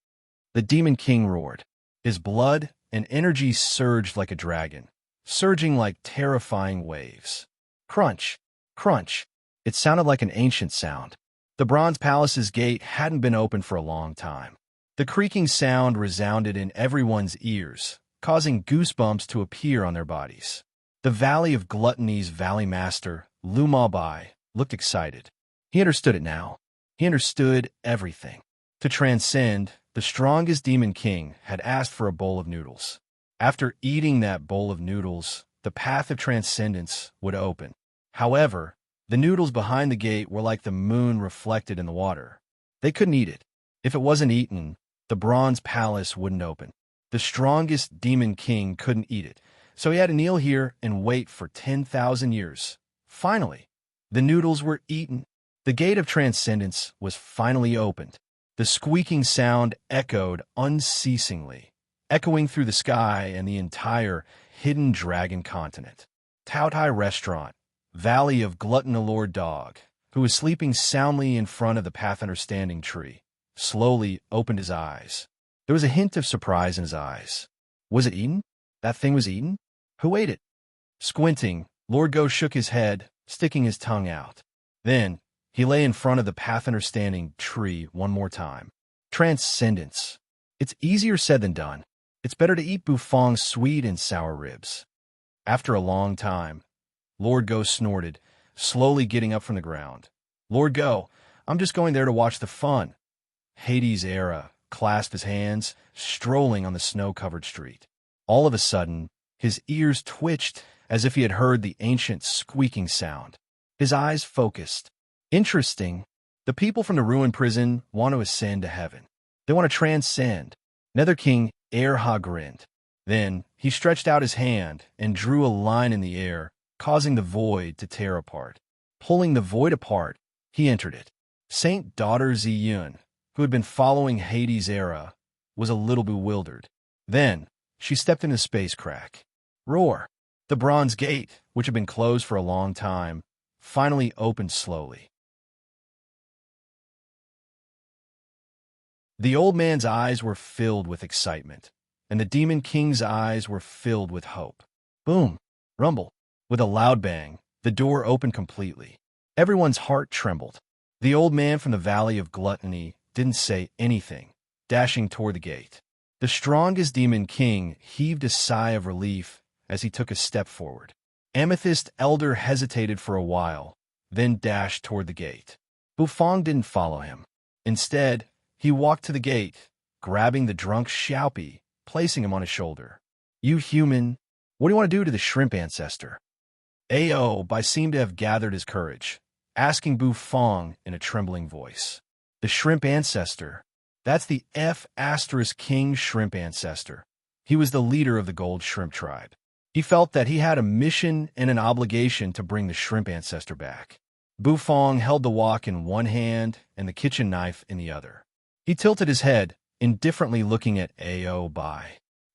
The demon king roared. His blood and energy surged like a dragon, surging like terrifying waves. Crunch, crunch. It sounded like an ancient sound. The bronze palace's gate hadn't been open for a long time. The creaking sound resounded in everyone's ears, causing goosebumps to appear on their bodies. The Valley of Gluttony's Valley Master, Lumabai, looked excited. He understood it now. He understood everything. To transcend, the strongest demon king had asked for a bowl of noodles. After eating that bowl of noodles, the path of transcendence would open. However, the noodles behind the gate were like the moon reflected in the water. They couldn't eat it. If it wasn't eaten, the bronze palace wouldn't open. The strongest demon king couldn't eat it, so he had to kneel here and wait for 10,000 years. Finally, the noodles were eaten. The gate of transcendence was finally opened. The squeaking sound echoed unceasingly, echoing through the sky and the entire hidden dragon continent. Tautai Restaurant, Valley of Glutton-Allured Dog, who was sleeping soundly in front of the Path Understanding tree, slowly opened his eyes. There was a hint of surprise in his eyes. Was it eaten? That thing was eaten? Who ate it? Squinting, Lord Go shook his head, sticking his tongue out. Then, he lay in front of the Path Understanding tree one more time. Transcendence. It's easier said than done. It's better to eat Bufong's sweet and sour ribs. After a long time, Lord Go snorted, slowly getting up from the ground. Lord Go, I'm just going there to watch the fun. Hades Era clasped his hands, strolling on the snow-covered street. All of a sudden, his ears twitched as if he had heard the ancient squeaking sound. His eyes focused. Interesting. The people from the ruined prison want to ascend to heaven. They want to transcend. Nether King Erha grinned. Then he stretched out his hand and drew a line in the air, causing the void to tear apart. Pulling the void apart, he entered it. Saint Daughter Ziyun, who had been following Hades' Era, was a little bewildered. Then she stepped in a space crack. Roar! The bronze gate, which had been closed for a long time, finally opened slowly. The old man's eyes were filled with excitement, and the demon king's eyes were filled with hope. Boom! Rumble! With a loud bang, the door opened completely. Everyone's heart trembled. The old man from the Valley of Gluttony didn't say anything, dashing toward the gate. The strongest demon king heaved a sigh of relief as he took a step forward. Amethyst Elder hesitated for a while, then dashed toward the gate. Bufong didn't follow him. Instead, he walked to the gate, grabbing the drunk Xiaopi, placing him on his shoulder. You human, what do you want to do to the shrimp ancestor? Aobai seemed to have gathered his courage, asking Bufong in a trembling voice. The shrimp ancestor, that's the F***King shrimp ancestor. He was the leader of the gold shrimp tribe. He felt that he had a mission and an obligation to bring the shrimp ancestor back. Bufong held the wok in one hand and the kitchen knife in the other. He tilted his head, indifferently looking at Aobai.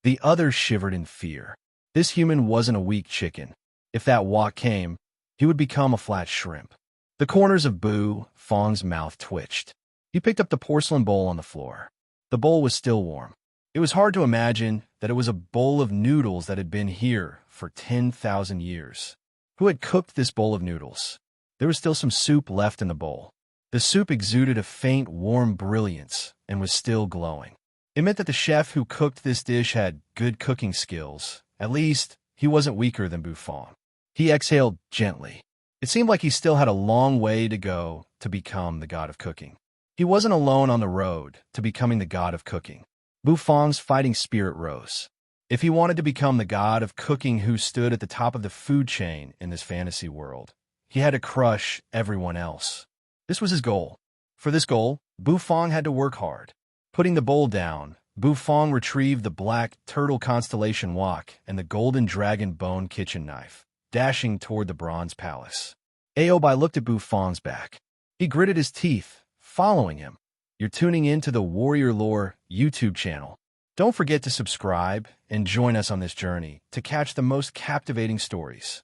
The other shivered in fear. This human wasn't a weak chicken. If that wok came, he would become a flat shrimp. The corners of Bufong's mouth twitched. He picked up the porcelain bowl on the floor. The bowl was still warm. It was hard to imagine that it was a bowl of noodles that had been here for 10,000 years. Who had cooked this bowl of noodles? There was still some soup left in the bowl. The soup exuded a faint, warm brilliance and was still glowing. It meant that the chef who cooked this dish had good cooking skills. At least, he wasn't weaker than Bufong. He exhaled gently. It seemed like he still had a long way to go to become the god of cooking. He wasn't alone on the road to becoming the god of cooking. Bufong's fighting spirit rose. If he wanted to become the god of cooking who stood at the top of the food chain in this fantasy world, he had to crush everyone else. This was his goal. For this goal, Bufong had to work hard. Putting the bowl down, Bufong retrieved the black turtle constellation wok and the golden dragon bone kitchen knife, dashing toward the bronze palace. Aobai looked at Bufong's back. He gritted his teeth, following him. You're tuning in to the Warrior Lore YouTube channel. Don't forget to subscribe and join us on this journey to catch the most captivating stories.